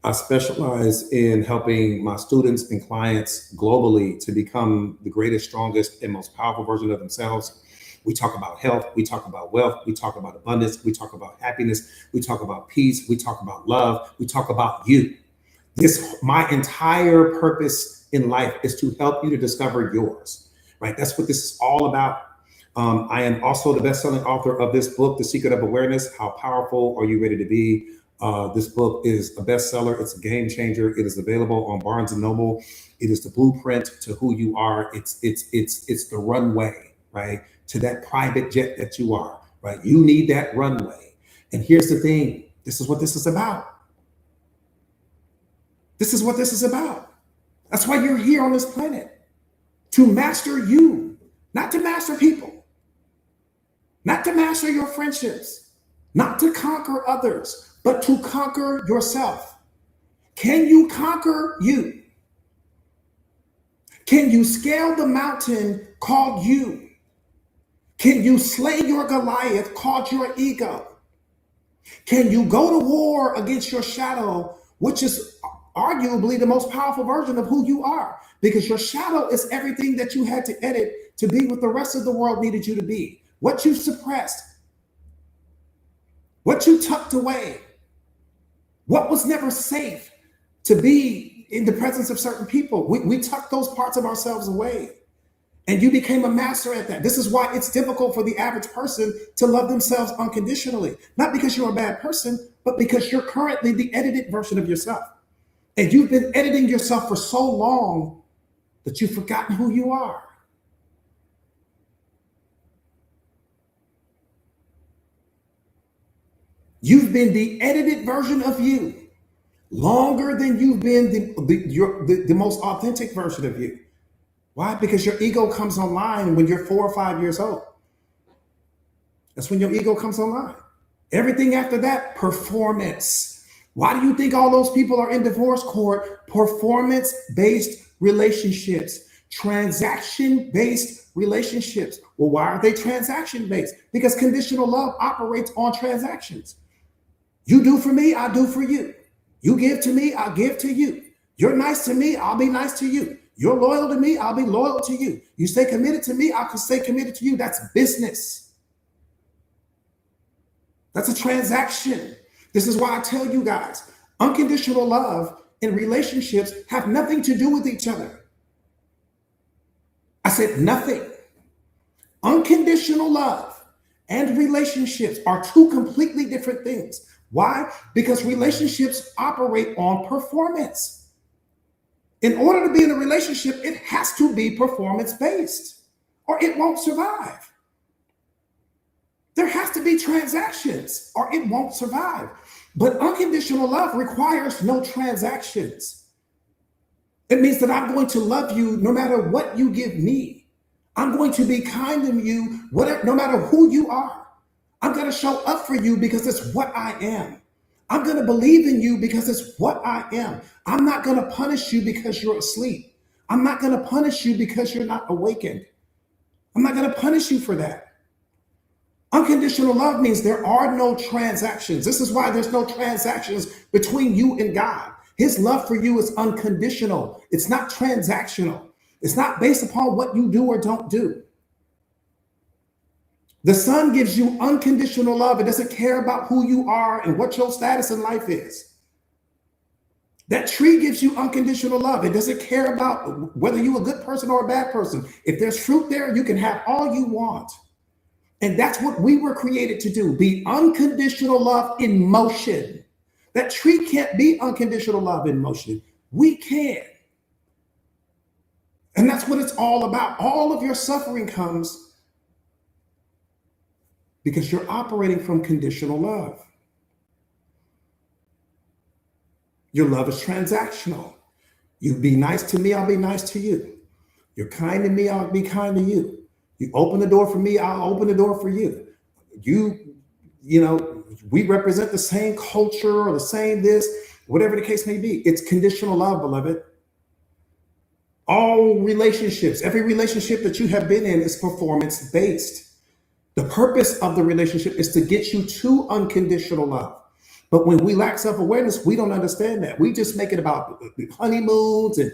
I specialize in helping my students and clients globally to become the greatest, strongest, and most powerful version of themselves. We talk about health, we talk about wealth, we talk about abundance, we talk about happiness, we talk about peace, we talk about love, we talk about you. My entire purpose in life is to help you to discover yours, right? That's what this is all about. I am also the best-selling author of this book, The Secret of Awareness. How powerful are you ready to be? This book is a bestseller. It's a game changer. It is available on Barnes & Noble. It is the blueprint to who you are. It's the runway, right, to that private jet that you are, right? You need that runway. And here's the thing. This is what this is about. This is what this is about. That's why you're here on this planet, to master you, not to master people, not to master your friendships, not to conquer others, but to conquer yourself. Can you conquer you? Can you scale the mountain called you? Can you slay your Goliath called your ego? Can you go to war against your shadow, which is arguably the most powerful version of who you are? Because your shadow is everything that you had to edit to be what the rest of the world needed you to be. What you suppressed, what you tucked away, what was never safe to be in the presence of certain people. We tucked those parts of ourselves away. And you became a master at that. This is why it's difficult for the average person to love themselves unconditionally. Not because you're a bad person, but because you're currently the edited version of yourself. And you've been editing yourself for so long that you've forgotten who you are. You've been the edited version of you longer than you've been the most authentic version of you. Why? Because your ego comes online when you're 4 or 5 years old. That's when your ego comes online. Everything after that, performance. Why do you think all those people are in divorce court? Performance-based relationships, transaction-based relationships. Well, why are they transaction-based? Because conditional love operates on transactions. You do for me, I do for you. You give to me, I give to you. You're nice to me, I'll be nice to you. You're loyal to me, I'll be loyal to you. You stay committed to me, I can stay committed to you. That's business. That's a transaction. This is why I tell you guys, unconditional love and relationships have nothing to do with each other. I said nothing. Unconditional love and relationships are two completely different things. Why? Because relationships operate on performance. In order to be in a relationship, it has to be performance-based, or it won't survive. There has to be transactions, or it won't survive. But unconditional love requires no transactions. It means that I'm going to love you no matter what you give me. I'm going to be kind to you, no matter who you are. I'm going to show up for you because it's what I am. I'm going to believe in you because it's what I am. I'm not going to punish you because you're asleep. I'm not going to punish you because you're not awakened. I'm not going to punish you for that. Unconditional love means there are no transactions. This is why there's no transactions between you and God. His love for you is unconditional. It's not transactional. It's not based upon what you do or don't do. The sun gives you unconditional love. It doesn't care about who you are and what your status in life is. That tree gives you unconditional love. It doesn't care about whether you're a good person or a bad person. If there's fruit there, you can have all you want. And that's what we were created to do, be unconditional love in motion. That tree can't be unconditional love in motion. We can. And that's what it's all about. All of your suffering comes because you're operating from conditional love. Your love is transactional. You be nice to me, I'll be nice to you. You're kind to me, I'll be kind to you. You open the door for me, I'll open the door for you. We represent the same culture or the same this, whatever the case may be. It's conditional love, beloved. All relationships, every relationship that you have been in is performance-based. The purpose of the relationship is to get you to unconditional love. But when we lack self-awareness, we don't understand that. We just make it about honeymoons and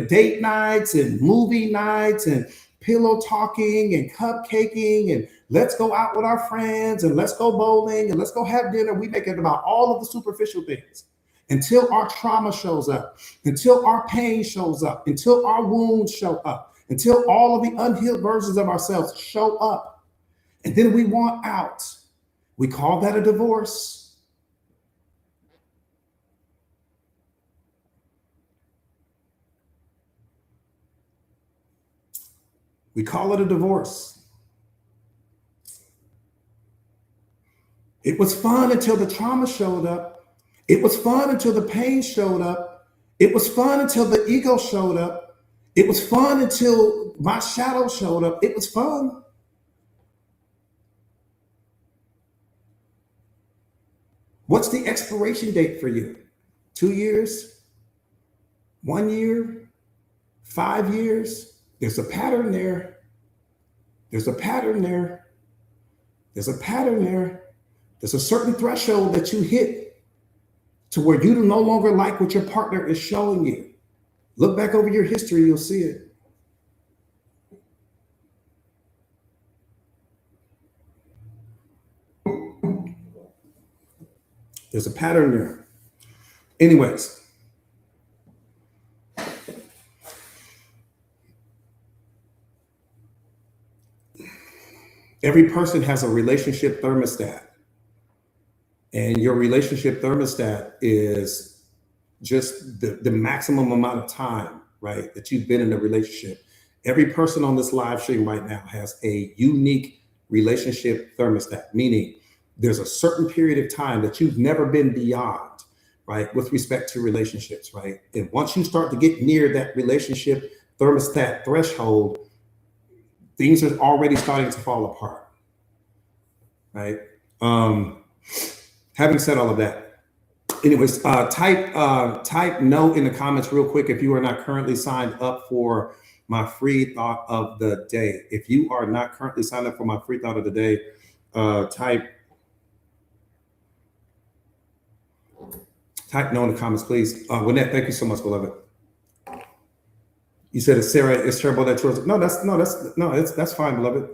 date nights and movie nights and pillow talking and cupcaking and let's go out with our friends and let's go bowling and let's go have dinner. We make it about all of the superficial things until our trauma shows up, until our pain shows up, until our wounds show up, until all of the unhealed versions of ourselves show up. And then we want out. We call that a divorce. We call it a divorce. It was fun until the trauma showed up. It was fun until the pain showed up. It was fun until the ego showed up. It was fun until my shadow showed up. It was fun. What's the expiration date for you? 2 years? 1 year? 5 years? There's a pattern there. There's a pattern there. There's a pattern there. There's a certain threshold that you hit to where you no longer like what your partner is showing you. Look back over your history, you'll see it. There's a pattern there. Anyways, every person has a relationship thermostat, and your relationship thermostat is just the maximum amount of time, right, that you've been in a relationship. Every person on this live stream right now has a unique relationship thermostat, meaning there's a certain period of time that you've never been beyond, right, with respect to relationships, right? And once you start to get near that relationship thermostat threshold, things are already starting to fall apart, right? Having said all of that, anyways, type no in the comments real quick if you are not currently signed up for my free thought of the day. If you are not currently signed up for my free thought of the day, type no in the comments, please. Lynette, thank you so much, beloved. You said it's Sarah, it's terrible that yours. No, that's fine, beloved.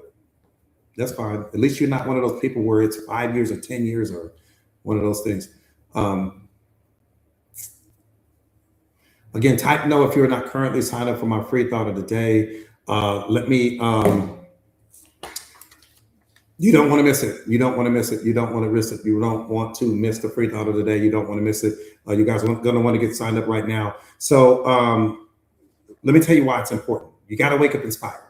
That's fine. At least you're not one of those people where it's 5 years or 10 years or one of those things. Again, type no if you're not currently signed up for my free thought of the day. You don't want to miss it. You don't want to miss it. You don't want to miss it. You don't want to miss the free thought of the day. You don't want to miss it. You guys are going to want to get signed up right now. So let me tell you why it's important. You got to wake up inspired.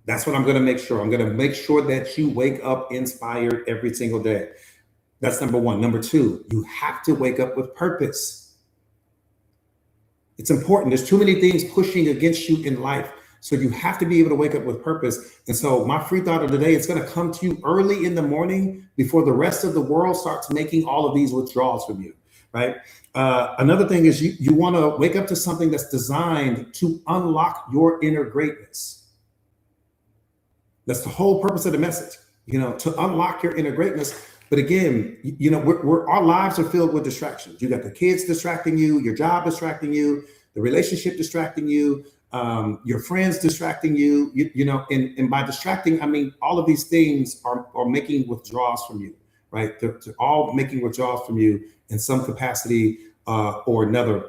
That's what I'm going to make sure. I'm going to make sure that you wake up inspired every single day. That's number one. Number two, you have to wake up with purpose. It's important. There's too many things pushing against you in life. So you have to be able to wake up with purpose. And so my free thought of the day, it's going to come to you early in the morning before the rest of the world starts making all of these withdrawals from you, right? Another thing is you want to wake up to something that's designed to unlock your inner greatness. That's the whole purpose of the message, to unlock your inner greatness. But again, our lives are filled with distractions. You got the kids distracting you, your job distracting you, the relationship distracting you, your friends distracting you, and by distracting, I mean, all of these things are making withdrawals from you, right? They're all making withdrawals from you in some capacity or another.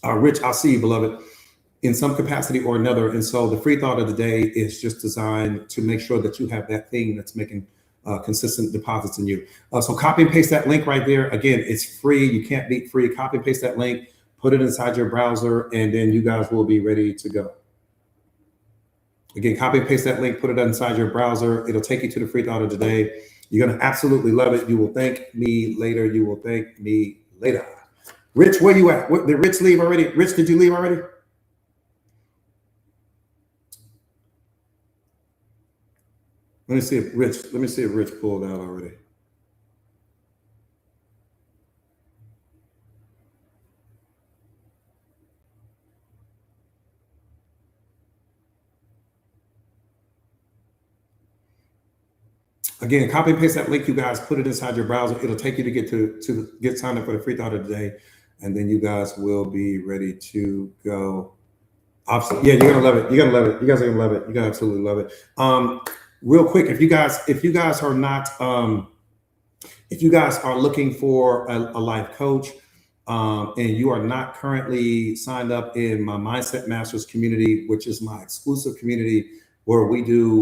Rich, I'll see you, beloved, in some capacity or another. And so the free thought of the day is just designed to make sure that you have that thing that's making consistent deposits in you. So copy and paste that link right there. Again, it's free. You can't beat free. Copy and paste that link, put it inside your browser, and then you guys will be ready to go. Again, copy and paste that link, put it inside your browser. It'll take you to the free thought of the day. You're going to absolutely love it. You will thank me later. You will thank me later. Rich, where you at? Did Rich leave already? Rich, did you leave already? Let me see if Rich pulled out already. Again, copy and paste that link, you guys, put it inside your browser. It'll take you to get signed up for the free thought of the day. And then you guys will be ready to go. Yeah, you're gonna love it. You're gonna love it. You guys are gonna love it. You're gonna absolutely love it. Real quick, if you guys are not, if you guys are looking for a life coach, and you are not currently signed up in my Mindset Masters community, which is my exclusive community where we do,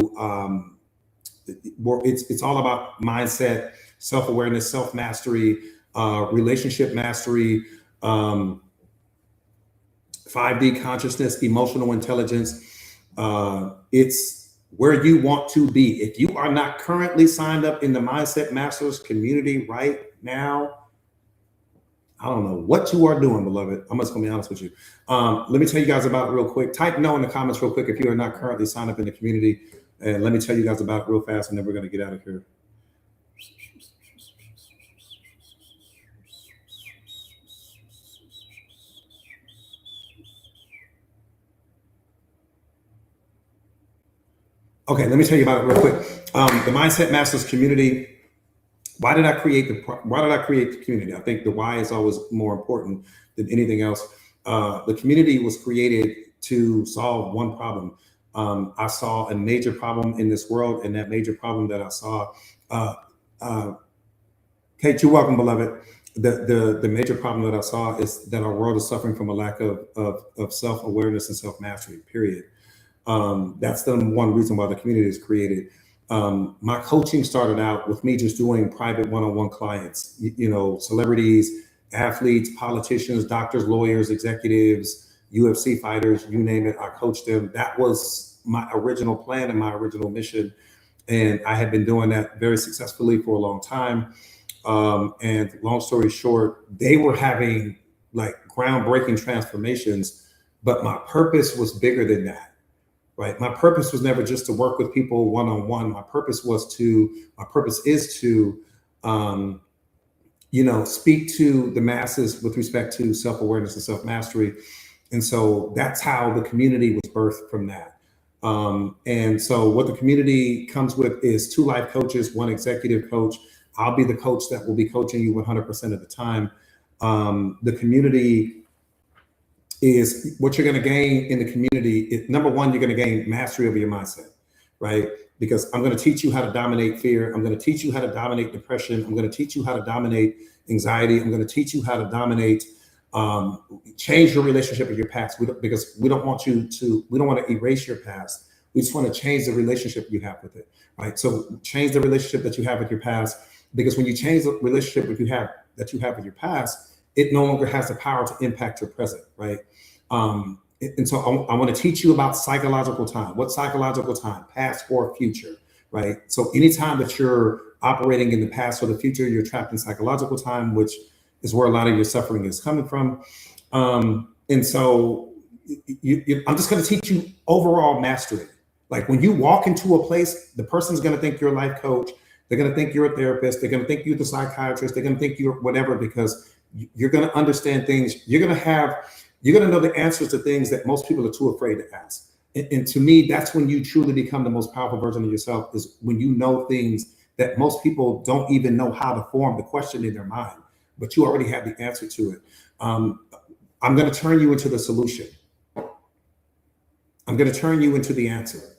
it's all about mindset, self-awareness, self-mastery, relationship mastery, 5D consciousness, emotional intelligence. It's where you want to be. If you are not currently signed up in the Mindset Masters community right now, I don't know what you are doing, beloved. I'm just gonna be honest with you. Let me tell you guys about it real quick. Type no in the comments real quick if you are not currently signed up in the community. And let me tell you guys about it real fast, and then we're gonna get out of here. Okay, let me tell you about it real quick. The Mindset Masters community. Why did I create the community? I think the why is always more important than anything else. The community was created to solve one problem. I saw a major problem in this world, and that major problem that I saw Kate, you're welcome, beloved. The major problem that I saw is that our world is suffering from a lack of self-awareness and self-mastery, period. That's the one reason why the community is created. My coaching started out with me just doing private one-on-one clients, celebrities, athletes, politicians, doctors, lawyers, executives, UFC fighters, you name it. I coached them. That was my original plan and my original mission. And I had been doing that very successfully for a long time. And long story short, they were having like groundbreaking transformations, but my purpose was bigger than that, right? My purpose was never just to work with people one-on-one. My purpose is to, speak to the masses with respect to self-awareness and self-mastery. And so that's how the community was birthed from that. And so what the community comes with is 2 life coaches, 1 executive coach. I'll be the coach that will be coaching you 100% of the time. The community is what you're going to gain in the community. Number 1, you're going to gain mastery over your mindset, right? Because I'm going to teach you how to dominate fear. I'm going to teach you how to dominate depression. I'm going to teach you how to dominate anxiety. I'm going to teach you how to dominate, change your relationship with your past. Because we don't want to erase your past. We just want to change the relationship you have with it, right? So change the relationship that you have with your past, because when you change the relationship that you have with your past, it no longer has the power to impact your present, right? And so I want to teach you about psychological time. What psychological time? Past or future, right? So anytime that you're operating in the past or the future, you're trapped in psychological time, which is where a lot of your suffering is coming from. And so I'm just going to teach you overall mastery. Like when you walk into a place, the person's going to think you're a life coach. They're going to think you're a therapist. They're going to think you're the psychiatrist. They're going to think you're whatever, because you're going to understand things. You're going to know the answers to things that most people are too afraid to ask. And to me, that's when you truly become the most powerful version of yourself, is when you know things that most people don't even know how to form the question in their mind, but you already have the answer to it. I'm going to turn you into the solution. I'm going to turn you into the answer,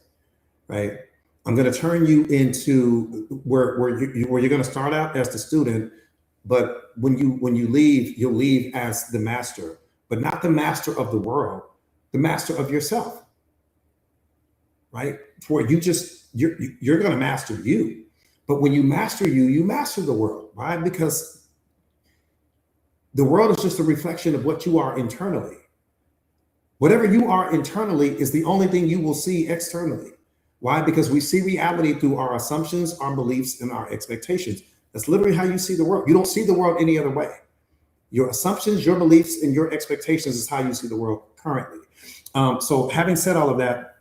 right? I'm going to turn you into where you're going to start out as the student, but when you leave, you'll leave as the master, but not the master of the world, the master of yourself, right? For you're going to master you, but when you master you master the world, right? Because the world is just a reflection of what you are internally. Whatever you are internally is the only thing you will see externally. Why? Because we see reality through our assumptions, our beliefs, and our expectations. That's literally how you see the world. You don't see the world any other way. Your assumptions, your beliefs, and your expectations is how you see the world currently. So having said all of that,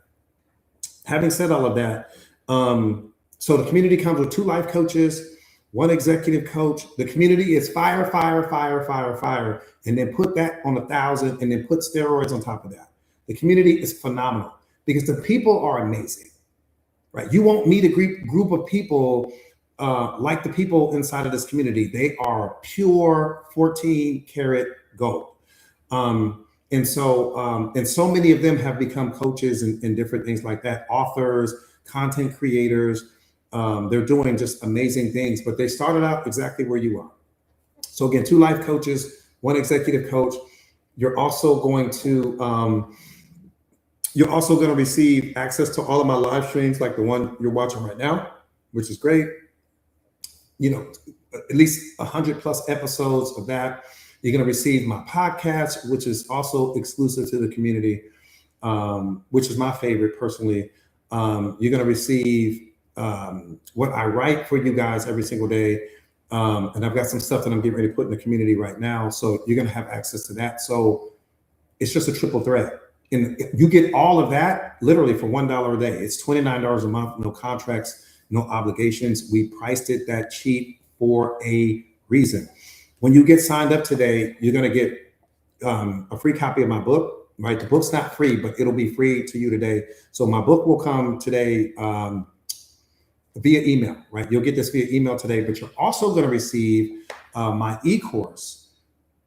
so the community comes with 2 life coaches, 1 executive coach. The community is fire, fire, fire, fire, fire, and then put that on 1,000, and then put steroids on top of that. The community is phenomenal because the people are amazing. Right? You won't meet a group of people like the people inside of this community. They are pure 14-karat gold. And so many of them have become coaches and different things like that, authors, content creators. They're doing just amazing things, but they started out exactly where you are. So again, 2 life coaches, 1 executive coach. You're also going to receive access to all of my live streams, like the one you're watching right now, which is great. At least 100+ episodes of that. You're going to receive my podcast, which is also exclusive to the community, which is my favorite personally. You're going to receive what I write for you guys every single day. And I've got some stuff that I'm getting ready to put in the community right now. So you're going to have access to that. So it's just a triple threat. And you get all of that literally for $1 a day. It's $29 a month, no contracts, no obligations. We priced it that cheap for a reason. When you get signed up today, you're going to get a free copy of my book, right? The book's not free, but it'll be free to you today. So my book will come today via email, right? You'll get this via email today, but you're also going to receive my e-course.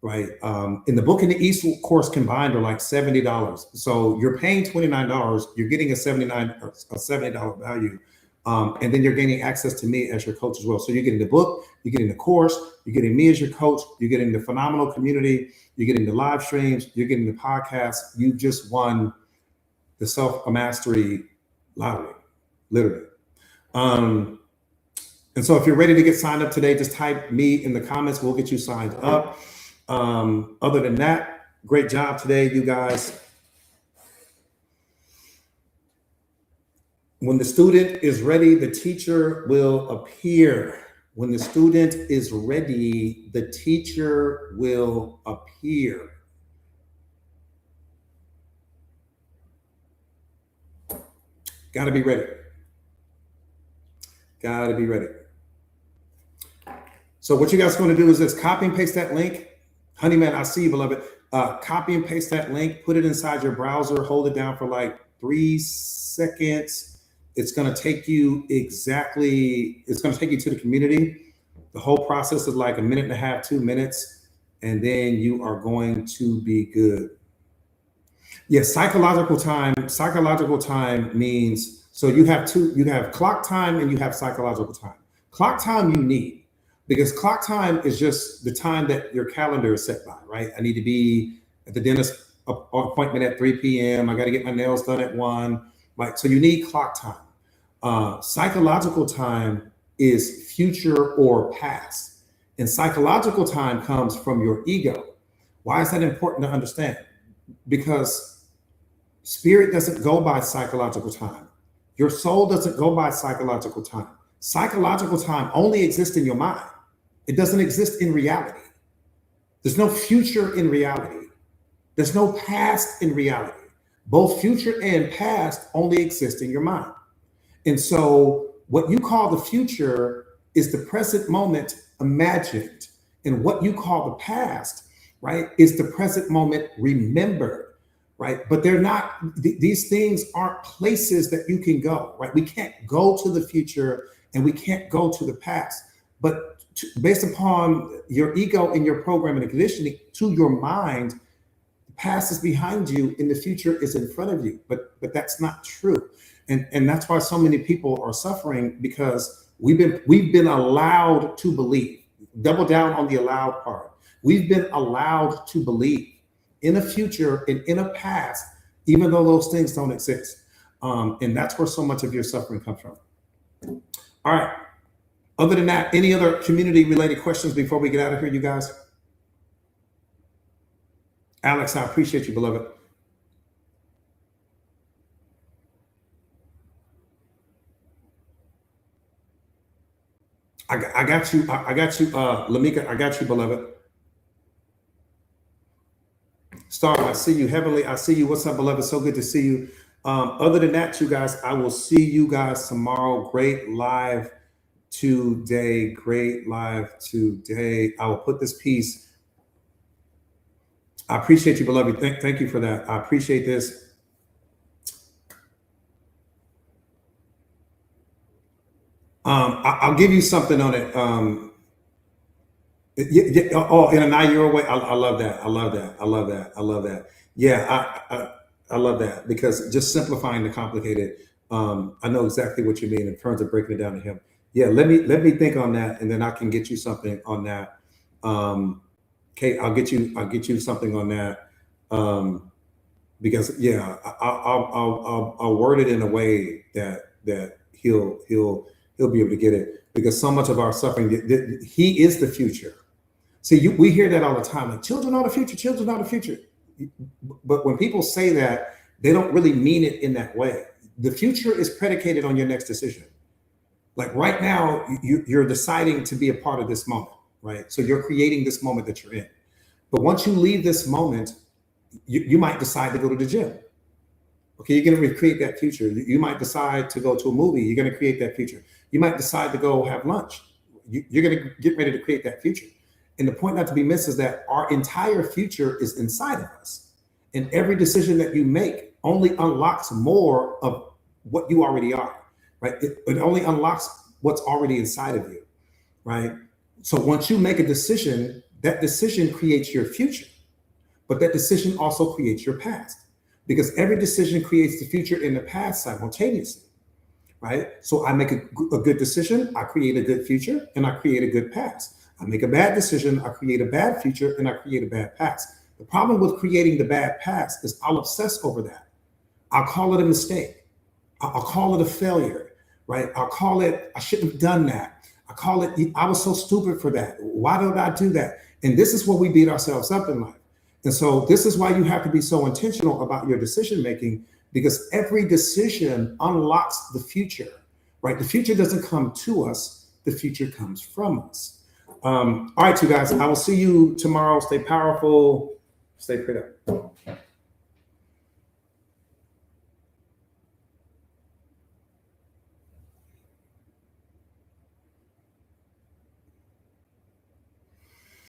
Right. And the book and the e-course combined are like $70. So you're paying $29. You're getting a $70 value. And then you're gaining access to me as your coach as well. So you're getting the book, you're getting the course, you're getting me as your coach, you're getting the phenomenal community, you're getting the live streams, you're getting the podcast. You just won the self-mastery lottery, literally. And so if you're ready to get signed up today, just type me in the comments. We'll get you signed up. Other than that, great job today, you guys. When the student is ready, the teacher will appear. When the student is ready, the teacher will appear. Got to be ready. Got to be ready. So what you guys going to do is this: copy and paste that link. Honeyman, I see you, beloved. Copy and paste that link. Put it inside your browser. Hold it down for like 3 seconds. It's going to take you exactly, it's going to take you to the community. The whole process is like 1.5 minutes, 2 minutes, and then you are going to be good. Yes, psychological time means, so you have clock time and you have psychological time. Clock time you need, because clock time is just the time that your calendar is set by, right? I need to be at the dentist appointment at 3 p.m. I got to get my nails done at 1. Right? So you need clock time. Psychological time is future or past. And psychological time comes from your ego. Why is that important to understand? Because spirit doesn't go by psychological time. Your soul doesn't go by psychological time. Psychological time only exists in your mind. It doesn't exist in reality. There's no future in reality. There's no past in reality. Both future and past only exist in your mind. And so what you call the future is the present moment imagined. And what you call the past, right, is the present moment remembered, right? But they're not, these things aren't places that you can go, right? We can't go to the future and we can't go to the past. But based upon your ego and your programming and conditioning, to your mind, past is behind you and the future is in front of you, but that's not true. And that's why so many people are suffering, because we've been allowed to believe. Double down on the allowed part. We've been allowed to believe in a future and in a past, even though those things don't exist. And that's where so much of your suffering comes from. All right. Other than that, any other community related questions before we get out of here, you guys? Alex, I appreciate you, beloved. I got you, Lamika, I got you, beloved. Star, I see you. Heavenly, I see you. What's up, beloved? So good to see you. Other than that, you guys, I will see you guys tomorrow. Great live today. Great live today. I will put this piece. I appreciate you, beloved. Thank you for that. I appreciate this. I'll give you something on it. Oh, in a 9-year-old way. I love that. I love that. I love that. I love that. Yeah, I love that, because just simplifying the complicated. I know exactly what you mean in terms of breaking it down to him. Yeah, let me think on that, and then I can get you something on that. Kate, I'll get you something on that. Because yeah, I'll word it in a way that he'll be able to get it, because so much of our suffering, he is the future. See, we hear that all the time, like children are the future, children are the future. But when people say that, they don't really mean it in that way. The future is predicated on your next decision. Like right now, you're deciding to be a part of this moment, right? So you're creating this moment that you're in. But once you leave this moment, you might decide to go to the gym. Okay, you're going to recreate that future. You might decide to go to a movie. You're going to create that future. You might decide to go have lunch. You're going to get ready to create that future. And the point not to be missed is that our entire future is inside of us. And every decision that you make only unlocks more of what you already are, right? It only unlocks what's already inside of you, right? So once you make a decision, that decision creates your future. But that decision also creates your past, because every decision creates the future and the past simultaneously. right? So I make a good decision, I create a good future, and I create a good past. I make a bad decision, I create a bad future, and I create a bad past. The problem with creating the bad past is I'll obsess over that. I'll call it a mistake. I'll call it a failure, right? I'll call it, I shouldn't have done that. I call it, I was so stupid for that. Why did I do that? And this is where we beat ourselves up in life. And so this is why you have to be so intentional about your decision making, because every decision unlocks the future, right? The future doesn't come to us, the future comes from us. All right, you guys, I will see you tomorrow. Stay powerful, stay prayed up.